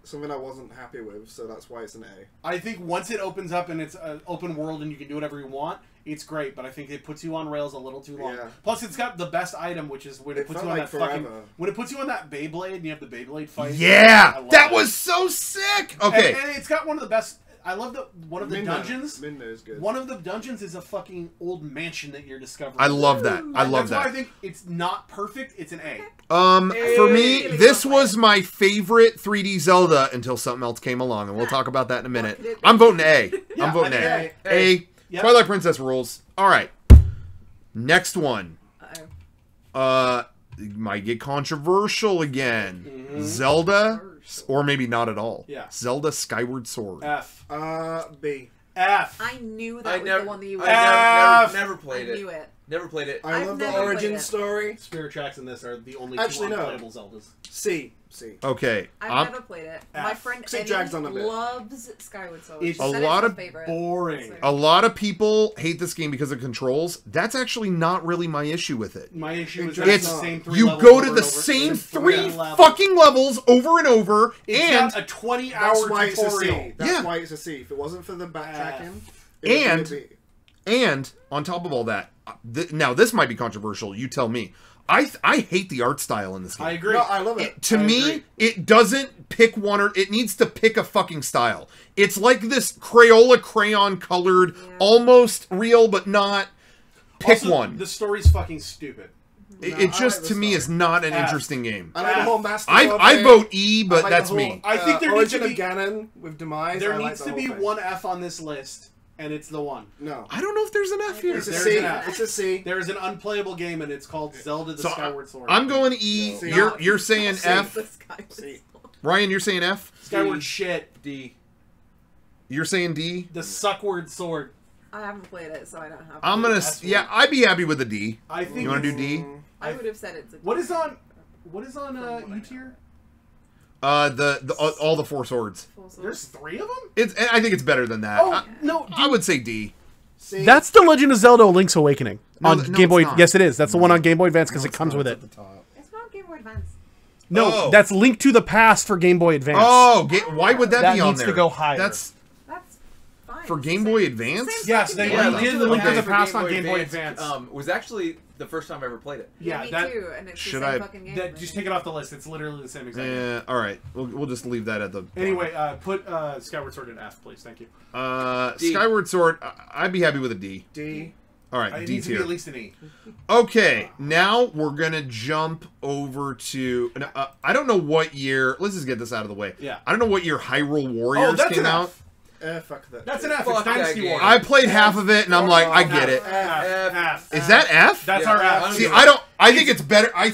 something I wasn't happy with, so that's why it's an A. I think once it opens up and it's an open world and you can do whatever you want, it's great. But I think it puts you on rails a little too long. Yeah. Plus, it's got the best item, which is when it It puts felt you on like that fucking forever. when it puts you on that Beyblade and you have the Beyblade fight. I Yeah, love that it. was so sick. Okay, And it's got one of the best. I love that one of the dungeons. Minna is good. One of the dungeons is a fucking old mansion that you're discovering. I love that. I And love that's why I that. think it's not perfect. It's an A. For me, Really this don't was like my favorite 3D Zelda until something else came along, and we'll talk about that in a minute. could it be? I'm voting A. Yeah, I'm voting I A. think A. Yep. Twilight Princess rules. All right. Next one. Uh-oh. Might get controversial again. Zelda, or maybe not at all. Yeah. Zelda Skyward Sword. F. B. F. I knew that I was never, the one that you were. I F. never I played knew it. it. Never played it. I I've love the never played origin it. story. Spirit Tracks and this are the only Actually, two no. unplayable Zeldas. C. Okay. I've never played it. My friend It Eddie drags on a bit. loves Skyward Sword. It's She a said lot her of favorite. Boring. A lot of people hate this game because of controls. That's actually not really my issue with it. My issue is It's- that it's the same three You levels go over to and the over. same It's three levels. fucking levels over and over, It's and got a 20-hour That's why it's a C. tutorial. That's Yeah. why it's a C. If it wasn't for the backtracking, And- it would be a B. and on top of all that, now this might be controversial. You tell me. I hate the art style in this game. I agree. No, I love it. To I me, agree. it doesn't pick one or it needs to pick a fucking style. It's like this Crayola crayon colored, almost real but not. Pick Also, one. The story's fucking stupid. It I just like to the me story. is not an F. interesting game. I like the whole master. I vote E, but like that's the whole, me. I think there needs origin to be- of Ganon with Demise. There I like needs the to whole be thing. one F on this list, and it's the one. No, I don't know if there's an F here. it's a There's C. an F. It's a C. There is an unplayable game, and it's called Zelda: The So Skyward Sword. I'm going E. C. You're saying C. F. The Skyward C. Sword. Ryan, you're saying F. Skyward D. shit. D. You're saying D. The Suckward Sword. I haven't played it, so I don't have. I'm gonna. That's Yeah, I'd be happy with a D. I think. You want to do it's- D? I would have said it's a. What is on? What is on U tier? All the four swords. Full sword. There's 3 of them. It's. I think it's better than that. Oh no! I would say D. C. That's the Legend of Zelda: Link's Awakening No, on no, Game Boy. it's not. Yes, it is. That's the one on Game Boy Advance because No, it it's comes not. with It's it. at the top. It's not Game Boy Advance. No, Oh. that's Link to the Past for Game Boy Advance. Oh, why would that, That be on needs to there? go higher. That's That's fine. for It's Game the Boy same- Advance? it's the same Yes, fucking they game. redid the Link to the for Past on Game Boy Advance. Was actually the first time I ever played it. Yeah, Yeah, me that- too. And it's Should the same I- fucking game. That, just take it off the list. It's literally the same exact game. Yeah. All right. We'll just leave that at the. Anyway, put Skyward Sword in F, please. Thank you. D. Skyward Sword. I'd be happy with a D. D. All right, It D needs to be tier. at least an E. Okay, now we're gonna jump over to. I don't know what year. Let's just get this out of the way. Yeah. I don't know what year Hyrule Warriors that's came an out. F. Fuck that. That's an F. Fuck It's that Dynasty game. Warriors. I played half of it, and I'm like, I get it. F. Is that F? That's Yeah, our I F. don't See, know. I don't. I think it's better. I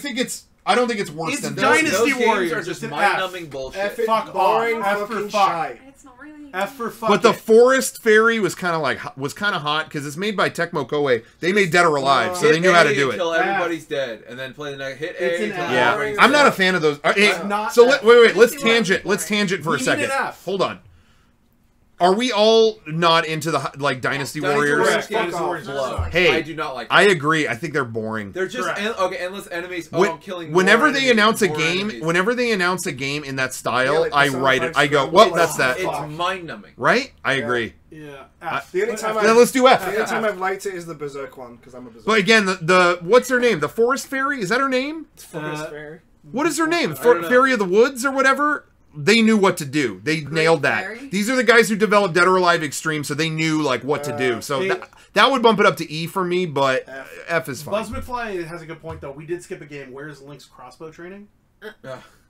don't think it's worse It's than Dynasty this. Those games Warriors, are it's just an mind-numbing bullshit. F it Fuck boring off. F for fucking fuck. shite. It's not really. F for fuck. But the it. Forest Fairy was kind of hot because it's made by Tecmo Koei. They made Dead or Alive, so Hit they knew how to A do it. until everybody's dead, and then play the next. Hit It's A an until F. Yeah, everybody's I'm not a dead. fan of those. Hey, I'm not so F. wait. Let's Dynasty Warriors tangent. is Let's boring. tangent for We a need second. an F. Hold on. Are we all not into the like Dynasty Warriors? Warriors. games Fuck are off. blow. Hey, I do not like. I agree. I think they're boring. They're just Correct. endless enemies. Oh, I'm killing. more Whenever they enemies, announce a more game, enemies. whenever they announce a game in that style, Yeah, like I Persona write 5 it. I go, Scramble. well, It's that's that. It's mind-numbing. Right? I agree. Yeah. F. The only time Then let's do F. The only time I've liked it is the Berserk one because I'm a Berserk. But again, the what's her name? The Forest Fairy? Is that her name? Forest Fairy. What is her name? don't know. Fairy of the Woods or whatever? They knew what to do. They nailed that. Fairy? These are the guys who developed Dead or Alive Extreme, so they knew like what to do. So Hey- that would bump it up to E for me, but F is fine. Buzz McFly has a good point though. We did skip a game. Where's Link's crossbow training?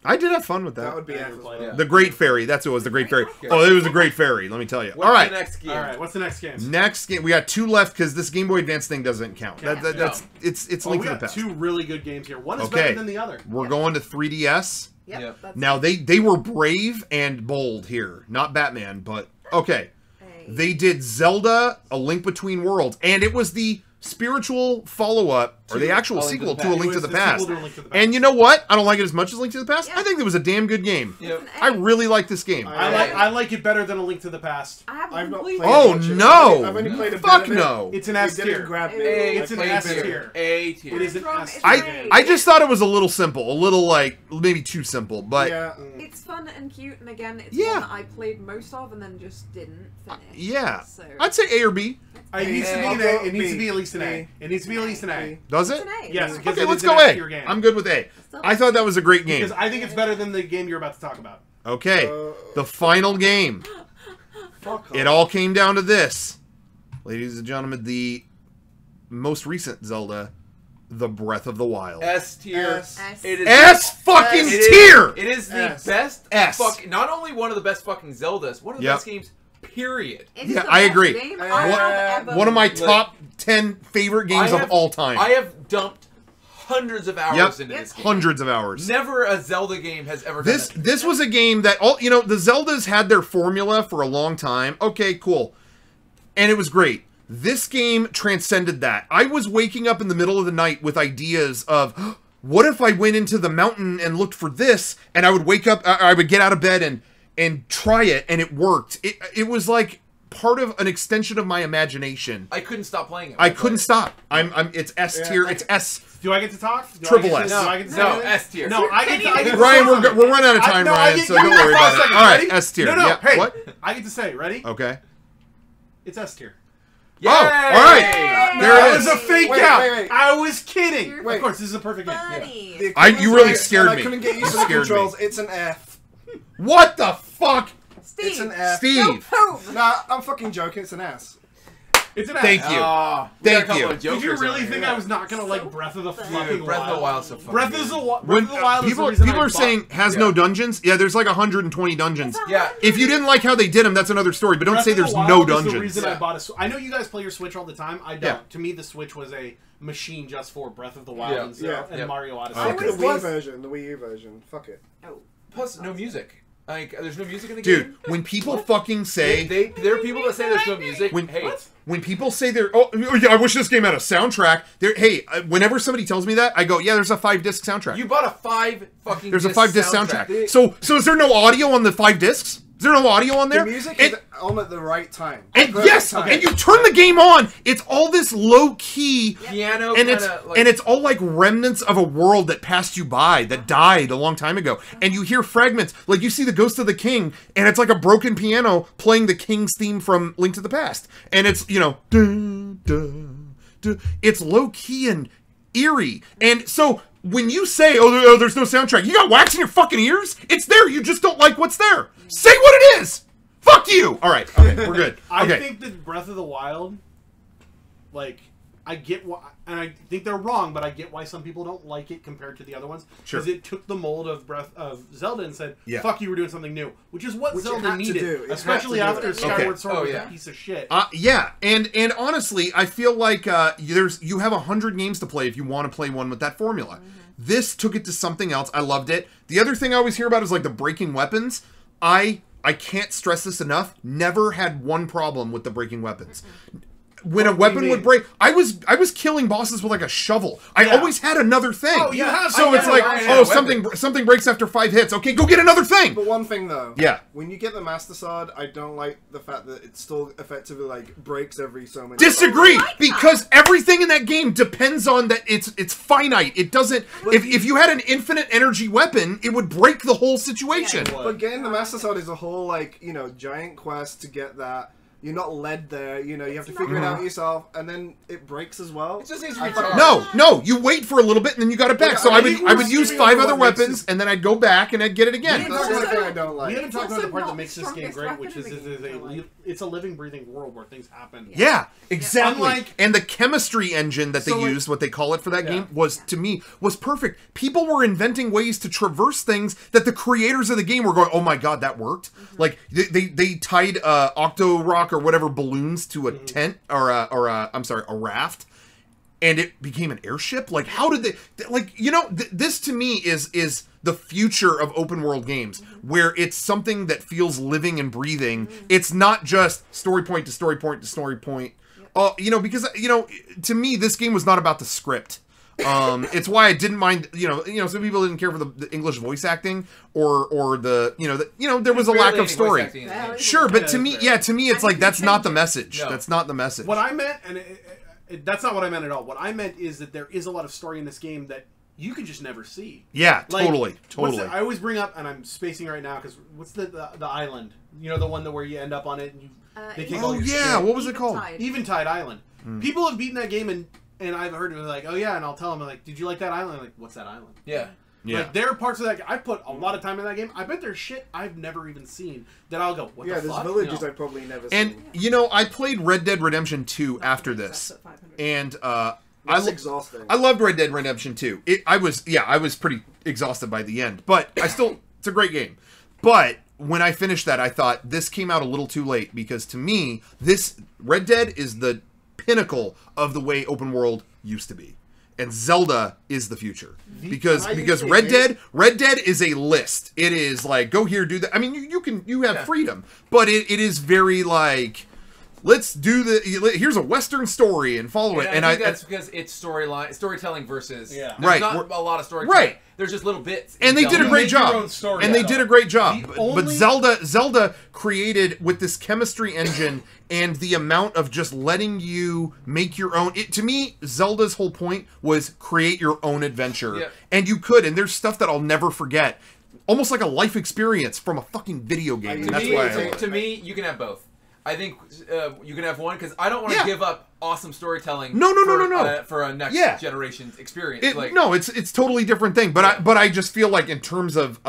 I did have fun with That that. would be I F never as played well. it. The Great Fairy. That's who it was. The Great Fairy. Oh, it was a Great Fairy. Let me tell you. What's All right. the next game? All right. What's the next game? Next game, we got 2 left because this Game Boy Advance thing doesn't count. That's it's Oh, Link we to the got Past. 2 really good games here. One is Okay. better than the other. We're going to 3DS. Yep. Yep. That's Now they were brave and bold here, not Batman, but okay. a- They did Zelda: A Link Between Worlds, and it was the spiritual follow-up or the actual A Link to sequel the to A Past. Link It to was the the Past. sequel to A Link to the Past. And you know what? I don't like it as much as Link to the Past. Yeah. I think it was a damn good game. Yep. It's an I A. really like this game. I like it better than A Link to the Past. I haven't I've not completed played Oh, much of it. no. I've only played a Fuck bit of it. no. It's an It S didn't tier. grab me. A It's an tier. S tier. A tier. It is an From- S it's tier. great. I just thought it was a little simple, a little like maybe too simple, but Yeah. It's fun and cute, and again, it's Yeah. one that I played most of and then just didn't finish. yeah. So I'd say A or B. It needs to be I'll an go A. It needs to B. be at least an A. B. It needs to be at least an A. Does it's it? an A. Yes, because Okay, it let's is an go S A. tier game. I'm good with A. Still- I thought that was a great game. Because I think it's better than the game you're about to talk about. Okay, the final game. Fuck It off. all came down to this. Ladies and gentlemen, the most recent Zelda, The Breath of the Wild. S tier. S. It is S fucking It is- tier! It is the S. best. S. Not only one of the best fucking Zeldas, one of the Yep. best games. Period. It is Yeah, the I best agree. Game I have ever One of my played. top 10 favorite games I of have- all time. I have dumped hundreds of hours Yep. into this game. Hundreds of hours. Never a Zelda game has ever done This that. this was a game that all the Zeldas had their formula for a long time. Okay, cool. And it was great. This game transcended that. I was waking up in the middle of the night with ideas of, what if I went into the mountain and looked for this, and I would wake up, I would get out of bed and try it, and it worked. It was like part of an extension of my imagination. I couldn't stop playing it. I couldn't stop. It's S tier. It's S. Do I get to talk? Triple S. Do I get to say No, anything? S tier. No, I get to Ryan, we're running out of time, Ryan, so don't worry about it. All right, S tier. No, Yeah, hey, what? I get to say, ready? Okay. It's S tier. Yay! Oh, all right. There That it was is. a fake Wait, out. wait. I was kidding. Wait. Of course, this is a perfect game. Funny. The You really equipment's scared right, me. I couldn't get used to You the scared me. controls. It's an F. What the fuck? Steve. It's an F. Steve. Go home. Nah, I'm fucking joking. It's an S. It's an Thank ass. you. We got a Thank couple you. of Did you jokers really over think here. I was not gonna like Breath of the fucking Dude, Breath of the Wild? Wild's so fucking Breath good. of the Wild. When Breath of the Wild is people the reason people I are bought- saying has no dungeons, yeah, there's like 120 dungeons. Yeah. If you didn't like how they did them, that's another story. But don't Breath say of the there's Wild no is the dungeons. reason Yeah. I bought a. I know you guys play your Switch all the time. I don't. Yeah. To me, the Switch was a machine just for Breath of the Wild Yeah. and, Zelda- Yeah. and Yeah. Mario Odyssey. I The was- Wii version, the Wii U version. Fuck it. Oh. Plus, no music. Like, there's no music in the Dude, game. when people fucking say There are people that say there's no music. When- Hey, when people say they're yeah, I wish this game had a soundtrack. Whenever somebody tells me that, I go, yeah, there's a 5-disc soundtrack. you bought a 5 fucking. There's a disc 5-disc soundtrack. So is there no audio on the 5 discs? Is there no audio on there? The music And- is on at the right time. And Perfect yes, time. and you turn the game on. It's all this low key, piano and kinda, it's all like remnants of a world that passed you by, that died a long time ago. And you hear fragments, like you see the Ghost of the King, and it's like a broken piano playing the King's theme from Link to the Past, and it's dun, dun, dun. It's low key and eerie, and so. When you say, oh, there's no soundtrack, you got wax in your fucking ears? It's there, you just don't like what's there. Say what it is! Fuck you! Alright, okay, we're good. I Okay. think that Breath of the Wild, like, I get why, and I think they're wrong, but I get why some people don't like it compared to the other ones. Sure. Because it took the mold of Breath of Zelda and said, Yeah. "Fuck you, we're doing something new," which is what Which it Zelda had to needed, do. It had especially to do after it. Skyward Okay. Sword Oh, was yeah. a piece of shit. Yeah, and honestly, I feel like you have 100 games to play if you want to play one with that formula. This took it to something else. I loved it. The other thing I always hear about is like the breaking weapons. I can't stress this enough. Never had one problem with the breaking weapons. When a What do you weapon would mean? break, I was killing bosses with like a shovel. I Yeah. always had another thing. Oh, you have- so I it's get like, it. oh, something breaks after 5 hits. Okay, go get another thing. But one thing though, Yeah. when you get the Master Sword, I don't like the fact that it still effectively like breaks every so many. Disagree, like that. because everything in that game depends on that. It's finite. It doesn't. If you had an infinite energy weapon, it would break the whole situation. Yeah, But getting the Master Sword is a whole like giant quest to get that. You're not led there. You have to figure it out yourself, and then it breaks as well. It just needs to I recharge. fucking- No, you wait for a little bit and then you got it back. Yeah, So I I think would we're use skipping 5 over other what makes weapons this- and then I'd go back and I'd get it again. Yeah. That's the thing I don't like. We haven't talked about the part also that makes this not game the great, which strongest is weapon in the game. it's a living, breathing world where things happen. Yeah, exactly. Unlike- and the chemistry engine that they So, like- used, what they call it for that Yeah. game, was to me was perfect. People were inventing ways to traverse things that the creators of the game were going, "Oh my god, that worked!" Like they tied Octorok or whatever balloons to a tent or a raft, and it became an airship. Like, how did they? This to me is the future of open world games, where it's something that feels living and breathing. It's not just story point to story point to story point. Because to me, this game was not about the script. It's why I didn't mind. Some people didn't care for the English voice acting or there was a lack Barely of any story. voice acting in the Well, game. Sure, but to Yeah, me, it's I like think that's they not the changed it. message. No. That's not the message. What I meant, and that's not what I meant at all. What I meant is that there is a lot of story in this game that you can just never see. Yeah, Like, totally. I always bring up, and I'm spacing right now because what's the island? The one where you end up on it and they take all Oh your yeah, shit. what was it called? Eventide. Eventide Island. Hmm. People have beaten that game and I've heard it like, oh yeah, and I'll tell them like, did you like that island? I'm like, what's that island? Yeah. Yeah. Like there are parts of that. I put a lot of time in that game. I bet there's shit I've never even seen that I'll go, what Yeah, the there's fuck? villages No. I've probably never And seen. I played Red Dead Redemption 2 after this, That's at 500. and That's exhausting. I loved Red Dead Redemption 2. I was pretty exhausted by the end, but it's a great game. But when I finished that, I thought this came out a little too late, because to me, this Red Dead is the pinnacle of the way open world used to be. And Zelda is the future. Because Red Dead is a list. It is like, go here, do that. I mean, you have freedom, but it is very like let's do here's a Western story and follow it. And I think that's because it's storytelling versus Yeah. there's Right. not a lot of storytelling. Right. There's just little bits. And they did a great your job. own story, And they yeah. did a great job. The But only- Zelda created with this chemistry engine and the amount of just letting you make your own. To me, Zelda's whole point was create your own adventure. Yeah. And you could. And there's stuff that I'll never forget. Almost like a life experience from a fucking video game. And that's why I To me, you can have both. I think you can have one because I don't want to Yeah. give up awesome storytelling. No. For a next Yeah. generation's experience. No, it's totally different thing. But I just feel like in terms of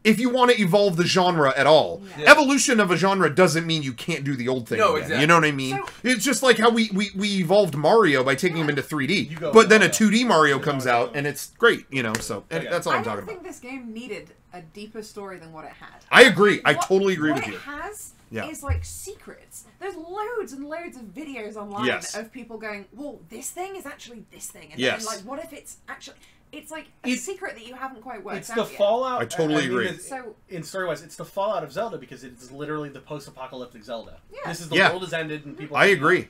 if you want to evolve the genre at all, Yeah. evolution of a genre doesn't mean you can't do the old thing. No, again. exactly. You know what I mean? So- It's just like how we evolved Mario by taking him into 3D, You go but then a Mario. 2D Mario You comes go out Mario. and it's great. You know, so and Yeah. that's all I I'm don't talking think about. this game needed a deeper story than what it had. I agree. I What- totally agree what with it you. has Yeah. is like secrets. There's loads and loads of videos online Yes. of people going, well, this thing is actually this thing. And Yes. then, like, what if it's actually... It's like a It's- secret that you haven't quite worked It's out the yet. fallout. I totally agree. So- in story-wise, it's the fallout of Zelda because it's literally the post-apocalyptic Zelda. Yeah. This is the Yeah. world has ended and people. I agree.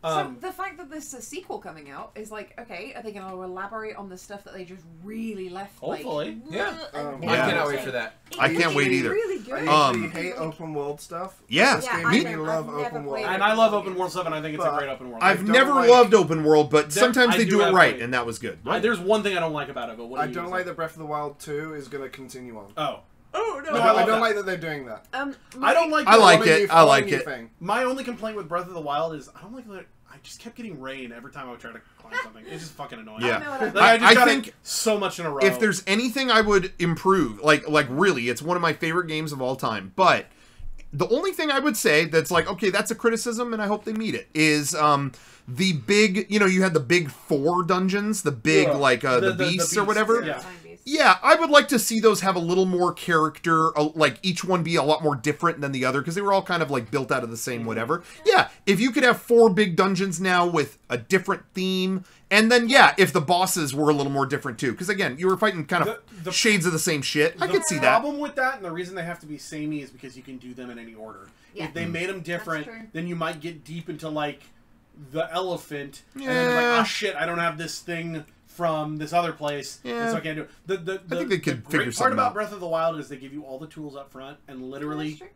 So the fact that there's a sequel coming out is like, okay, are they going to elaborate on the stuff that they just really left? Hopefully. Like, Yeah. and I Yeah. cannot wait for that. I can't wait either. Really I good. usually hate open world stuff. Yeah. This Yeah, game I made don't- me I've love never open world. played And I love open world stuff, and I think it's a great open world. I've don't never like- loved open world, but There- sometimes I they do do it have right, like- and that was good. There's one thing I don't like about it, but what I do you don't use like it? that Breath of the Wild 2 is going to continue on. Oh. Oh, no. No, I love don't that. like that they're doing that. I don't like. I the like one- it. I like it. Thing. My only complaint with Breath of the Wild is I don't like that. I just kept getting rain every time I would try to climb something. It's just fucking annoying. Yeah. know what I mean. Like, I just I got think it so much in a row. if there's anything I would improve, like really, it's one of my favorite games of all time. But the only thing I would say that's like, okay, that's a criticism, and I hope they meet it, is the big, you had the big 4 dungeons, the big the beasts or whatever. Yeah. Yeah, I would like to see those have a little more character, like each one be a lot more different than the other, because they were all kind of like built out of the same whatever. Yeah, if you could have 4 big dungeons now with a different theme, and then if the bosses were a little more different too, because again, you were fighting kind of The- shades of the same shit. I The could see that. problem with that, and the reason they have to be samey, is because you can do them in any order. Yeah. If they made them different, That's true. then you might get deep into like the elephant, and then you're like, Yeah. oh shit, I don't have this thing from this other place, Yeah. and so I can't do it. I think they could the figure great part something about out. Breath of the Wild is they give you all the tools up front, and literally That's true.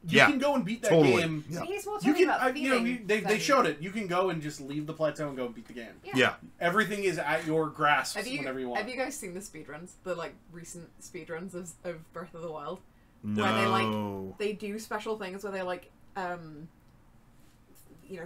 you Yeah. can go and beat that Totally. game. Yeah. He's more You talking can, about feeling they than- showed it. You can go and just leave the plateau and go and beat the game. Yeah. Everything is at your grasp Have you, whenever you want. have you guys seen the speedruns? The like recent speedruns of Breath of the Wild? Where they No. they do special things where they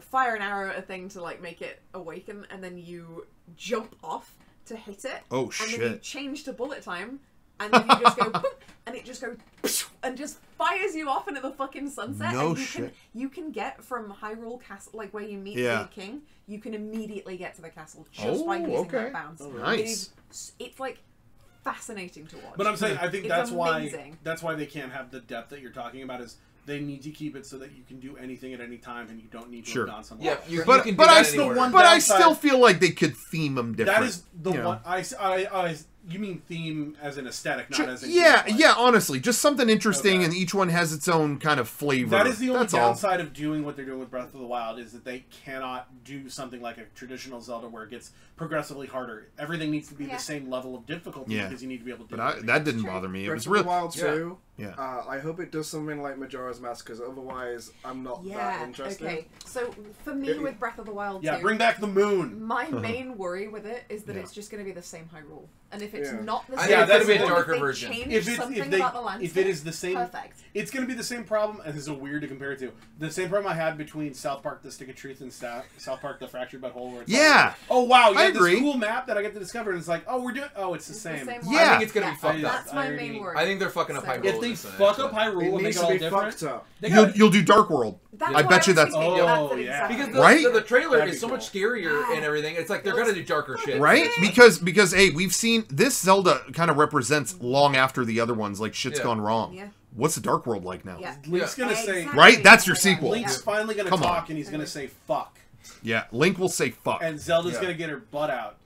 fire an arrow at a thing to like make it awaken, and then you jump off to hit it. Oh, And then you shit. change to bullet time, and then you just go boop, and it just goes and just fires you off into the fucking sunset. No and shit. You can get from Hyrule Castle, like where you meet Yeah. the king. You can immediately get to the castle just by using okay. that bounce. Nice. It's like fascinating to watch. But I'm saying, I think It's that's amazing. why they can't have the depth that you're talking about. Is they need to keep it so that you can do anything at any time, and you don't need to Sure. have gone somewhere. Yeah, you But can do but that I in still order. one- but I downside- still feel like they could theme them different. That is the you know. one. I you mean theme as an aesthetic, not as a Yeah, gameplay. yeah, honestly, just something interesting, Okay. and each one has its own kind of flavor. That is the only That's all. downside of doing what they're doing with Breath of the Wild, is that they cannot do something like a traditional Zelda where it gets progressively harder. Everything needs to be Yeah. the same level of difficulty Yeah. because you need to be able to do But everything. that didn't True. bother me. It Breath was of real. the Wild 2. Yeah. I hope it does something like Majora's Mask, because otherwise I'm not that Yeah. interested. Okay. So for me, with Breath of the Wild, Yeah, 2, bring back the moon. my main worry with it is that Yeah. it's just going to be the same Hyrule, and if it's Yeah. not the I same, think it's gonna be a Hyrule, darker if they version. change If it's something if they about the landscape, if it is the same, perfect. it's going to be the same problem. And this is weird to compare it to. The same problem I had between South Park: The Stick of Truth and South Park: The Fractured But Whole. Where it's Yeah. Like, oh wow, you I have this agree. cool map that I get to discover, and it's like, oh, we're doing. Oh, it's the It's same. one. Yeah. I think it's gonna be fucked up. That's my main worry. I think they're fucking up So- Hyrule. If they with this, fuck up actually. Hyrule It and make needs it to all be different, fucked up. they You'll got you'll do Dark World. That's I why bet you was that's- thinking Oh, that's an yeah. Because example. Right? the trailer That'd is be so cool. much scarier and everything. It's like they're gonna do darker shit. Right? Because hey, we've seen this Zelda kind of represents long after the other ones, like shit's Yeah. gone wrong. Yeah. What's the Dark World like now? Yeah. Link's gonna say. Exactly. Right? That's your Yeah. sequel. Link's finally gonna Come on. talk, and he's gonna say fuck, Yeah, Link will say fuck. and Zelda's Yeah. gonna get her butt out.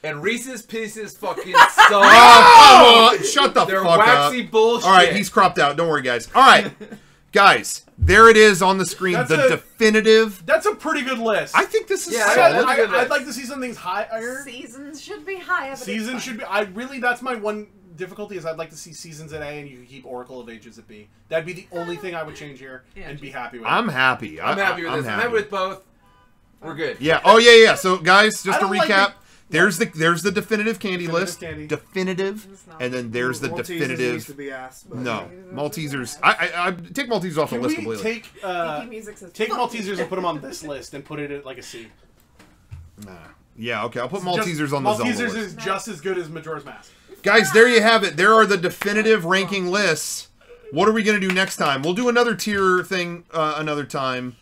And Reese's Pieces fucking Oh, suck. come on! Shut the They're fuck up. waxy bullshit. All right, he's cropped out. Don't worry, guys. All right, guys, there it is on the screen. That's the definitive. That's a pretty good list. I think this is Yeah, solid. that's a good I'd list. like to see something higher. Seasons should be higher. But Seasons should be. That's my one difficulty is I'd like to see seasons at A and you can keep Oracle of Ages at B. That'd be the only thing I would change here and be happy with. I'm happy. I'm happy with this. I'm happy with both. We're good. Yeah. Oh yeah, yeah. So guys, just I to don't like recap, the- there's the definitive candy list. Candy. Definitive, It's not. and then there's the Maltesers used to definitive. be ass, but- No, Maltesers. I take Maltesers off the Can list we completely. take Geeky music says, take "Fuck Maltesers and put them on this list and put it at like a C? Nah. Yeah. Okay. I'll put Maltesers on the Zelda Maltesers list. is just as good as Majora's Mask. Guys, there you have it. There are the definitive ranking lists. What are we gonna do next time? We'll do another tier thing another time.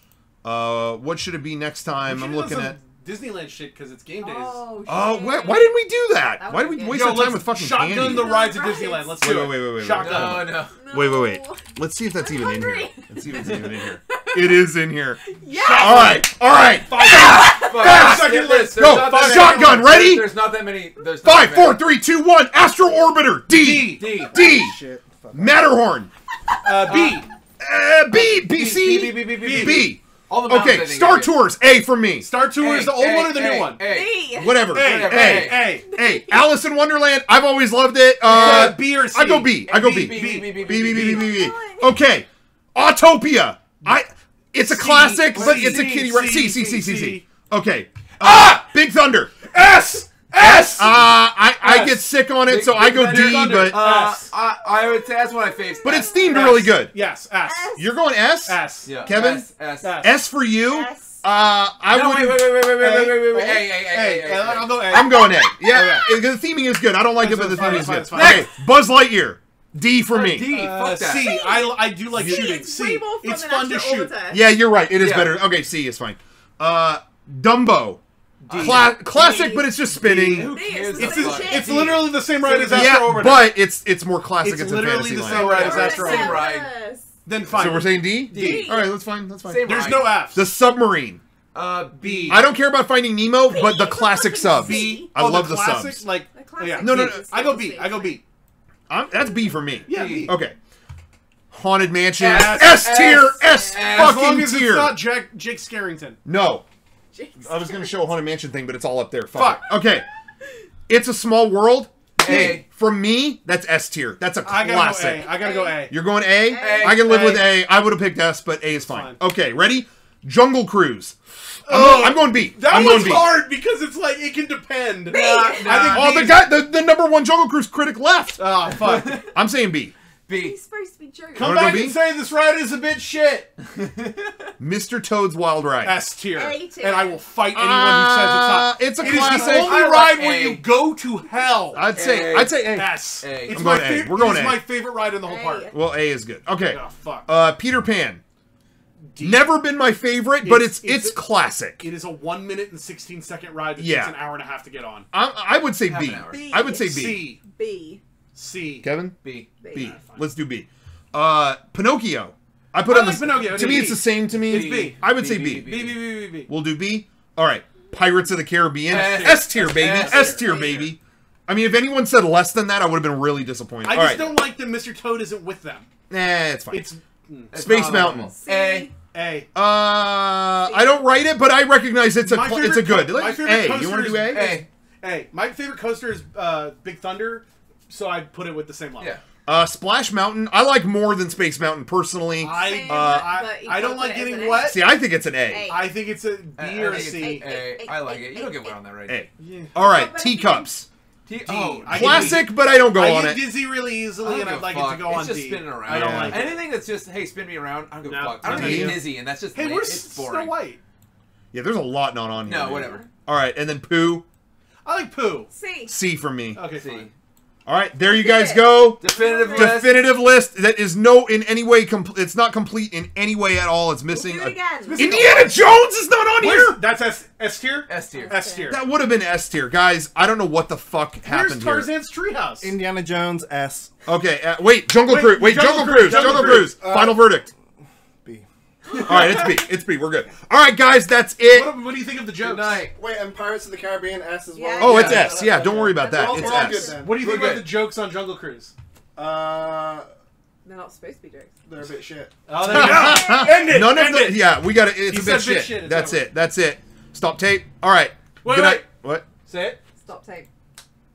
What should it be next time? I'm looking at. Disneyland shit because it's game days. Oh, Oh, shit. why didn't we do that? That Why did would we be waste Yo, our time let's with fucking shotgun candy? the rides at Right. Disneyland. Let's Wait, do it. wait. Shotgun. No. Wait. Let's see if that's even in here. hungry. Let's see if it's even in here. It is in here. Yes! All right. Fuck, Second skip list. this. There's Go. not that many. Shotgun, ready? There's not that many. There's not 5, that many. 4, 3, 2, 1. Astro Orbiter. D. D. Shit. Fuck. Matterhorn. B. B. C. B. All the mountains, I Okay. think, Star are good. Tours. A for me. Star Tour is the old one or the new one? B. Whatever. A. A. Alice in Wonderland. I've always loved it. B or C? I go B. I go B. B. Okay. Autopia. It's a classic, but it's a kiddie. C. Okay. Big Thunder. S. I get sick on it, so I go D, but I would say that's what I faced. but it's themed really good. Yes. S. You're going S? S. Yeah. Kevin? S. S for you? S. I No, would. wait. A. I'll go A. I'm going A. Yeah, the theming is good. I don't like it, but the Fine, theming is fine, good. fine. Okay, Buzz Lightyear. D for me. D. Fuck that. C. I do like C, shooting. it's C. way more fun It's than fun to Astro shoot. Orbiter. Yeah, you're right. It is Yeah. better. Okay, C is fine. Dumbo. Classic, D. but it's just spinning. Who cares? It's the fuck? it's literally the same ride as Astro Yeah, Orbiter. but it's more classic. It's It's a literally fantasy the line. same ride as Whatever. Astro Same Orbiter. ride. Then fine. So we're saying D? D. All right, that's fine. That's fine. Same There's ride. no F. The submarine. B. I don't care about Finding Nemo, but the classic subs. B. I love the classic, subs. Like, The classic yeah. No. is I go C. B. I go B. That's B for me. Yeah. B. B. Okay. Haunted Mansion. S, S tier. S As long fucking as tier. it's not Jake Scarrington. No. Jeez. I was going to show a Haunted Mansion thing, but it's all up there. Fuck. it. Okay. It's a Small World. A. For me, that's S tier. That's a I classic. gotta go A. I gotta go A. You're going A? A. I can live A. with A. I would have picked S, but A is fine. Fine. Okay, ready? Jungle Cruise. Oh, I'm going B. That I'm one's going B. hard because it's like it can depend. Nah. Oh, the guy, the number one Jungle Cruise critic left. Oh fuck! I'm saying B. B. He's supposed to be joking. Come Wanna go back B? and say this ride is a bit shit. Mr. Toad's Wild Ride. S tier, A tier. and I will fight anyone who says it's not. It's a It is classic. the only I like ride where A. you go to hell. I'd say A. A. S. A. It's I'm my going A. favorite. We're going It's A. my favorite ride in the whole A. park. Well, A is good. Okay. Oh fuck! Peter Pan. D. Never been my favorite, but It's- it's it's- classic. It is a 1 minute and 16-second ride that Yeah. takes an hour and a half to get on. I would say Half B. an hour. B. I would say B. C. B. C. Kevin? B. B. fine. Let's do B. Pinocchio. I put I on like the Pinocchio. To me, B. it's the same to me. It's B. I would say B. B. We'll do B. All right. Pirates of the Caribbean. S. S tier, baby. S. S tier, baby. I mean, if anyone said less than that, I would have been really disappointed. I All just right. don't like that Mr. Toad isn't with them. Nah, it's fine. It's Space Mountain. C. A. A. I don't write it, but I recognize it's a My it's a favorite good. my favorite A. You want to do coaster A? A. My favorite coaster is Big Thunder, so I put it with the same level. Yeah. Splash Mountain. I like more than Space Mountain personally. Same, I but don't you like put it as getting an wet. See, I think it's an A. A. I think it's a B I or a think C. it's A. I like it. You don't get wet on that right. A. Yeah. All right. But Teacups. Oh, I Classic, but I don't go I on get it. dizzy really easily, and I'd like it to go it's on just D. spinning around. I don't Yeah. like it. Anything that's just, hey, spin me around, I don't give a No, fuck. I don't no, get no. dizzy, and that's just Hey, lame. where's It's Snow boring. White? Yeah, there's a lot not on here. No, man. whatever. All right, and then Pooh. I like Pooh. C. C for me. Okay, C. fine. All right, there you guys go. Definitive list. Definitive list that is no in any way it's not complete in any way at all. It's missing. Do it again. Indiana Jones is not on Where's, here. that's S tier? S tier. S tier. That would have been S tier, guys. I don't know what the fuck Here's happened here. Tarzan's treehouse. Indiana Jones S. Okay, wait, Jungle Wait, Cruise. Wait, Jungle Jungle Cruise, Cruise. Jungle Jungle Cruise. Cruise. Final verdict. B. All right, it's B. It's B. We're good. All right, guys, that's it. What do you think of the jokes? Good night. Wait, and Pirates of the Caribbean S as well. Yeah. Oh, it's Yeah. S. Yeah, don't worry about that. Well, It's we're all good S. then. What do you think We're about good. the jokes on Jungle Cruise? They're not supposed to be jokes. They're a bit shit. Oh, there you go. End it. None of End the. it. Yeah, we got to. It's He a bit said big shit. shit, it's That's over. it. That's it. Stop tape. All right. Wait, Good wait. night. What? Say it. Stop tape.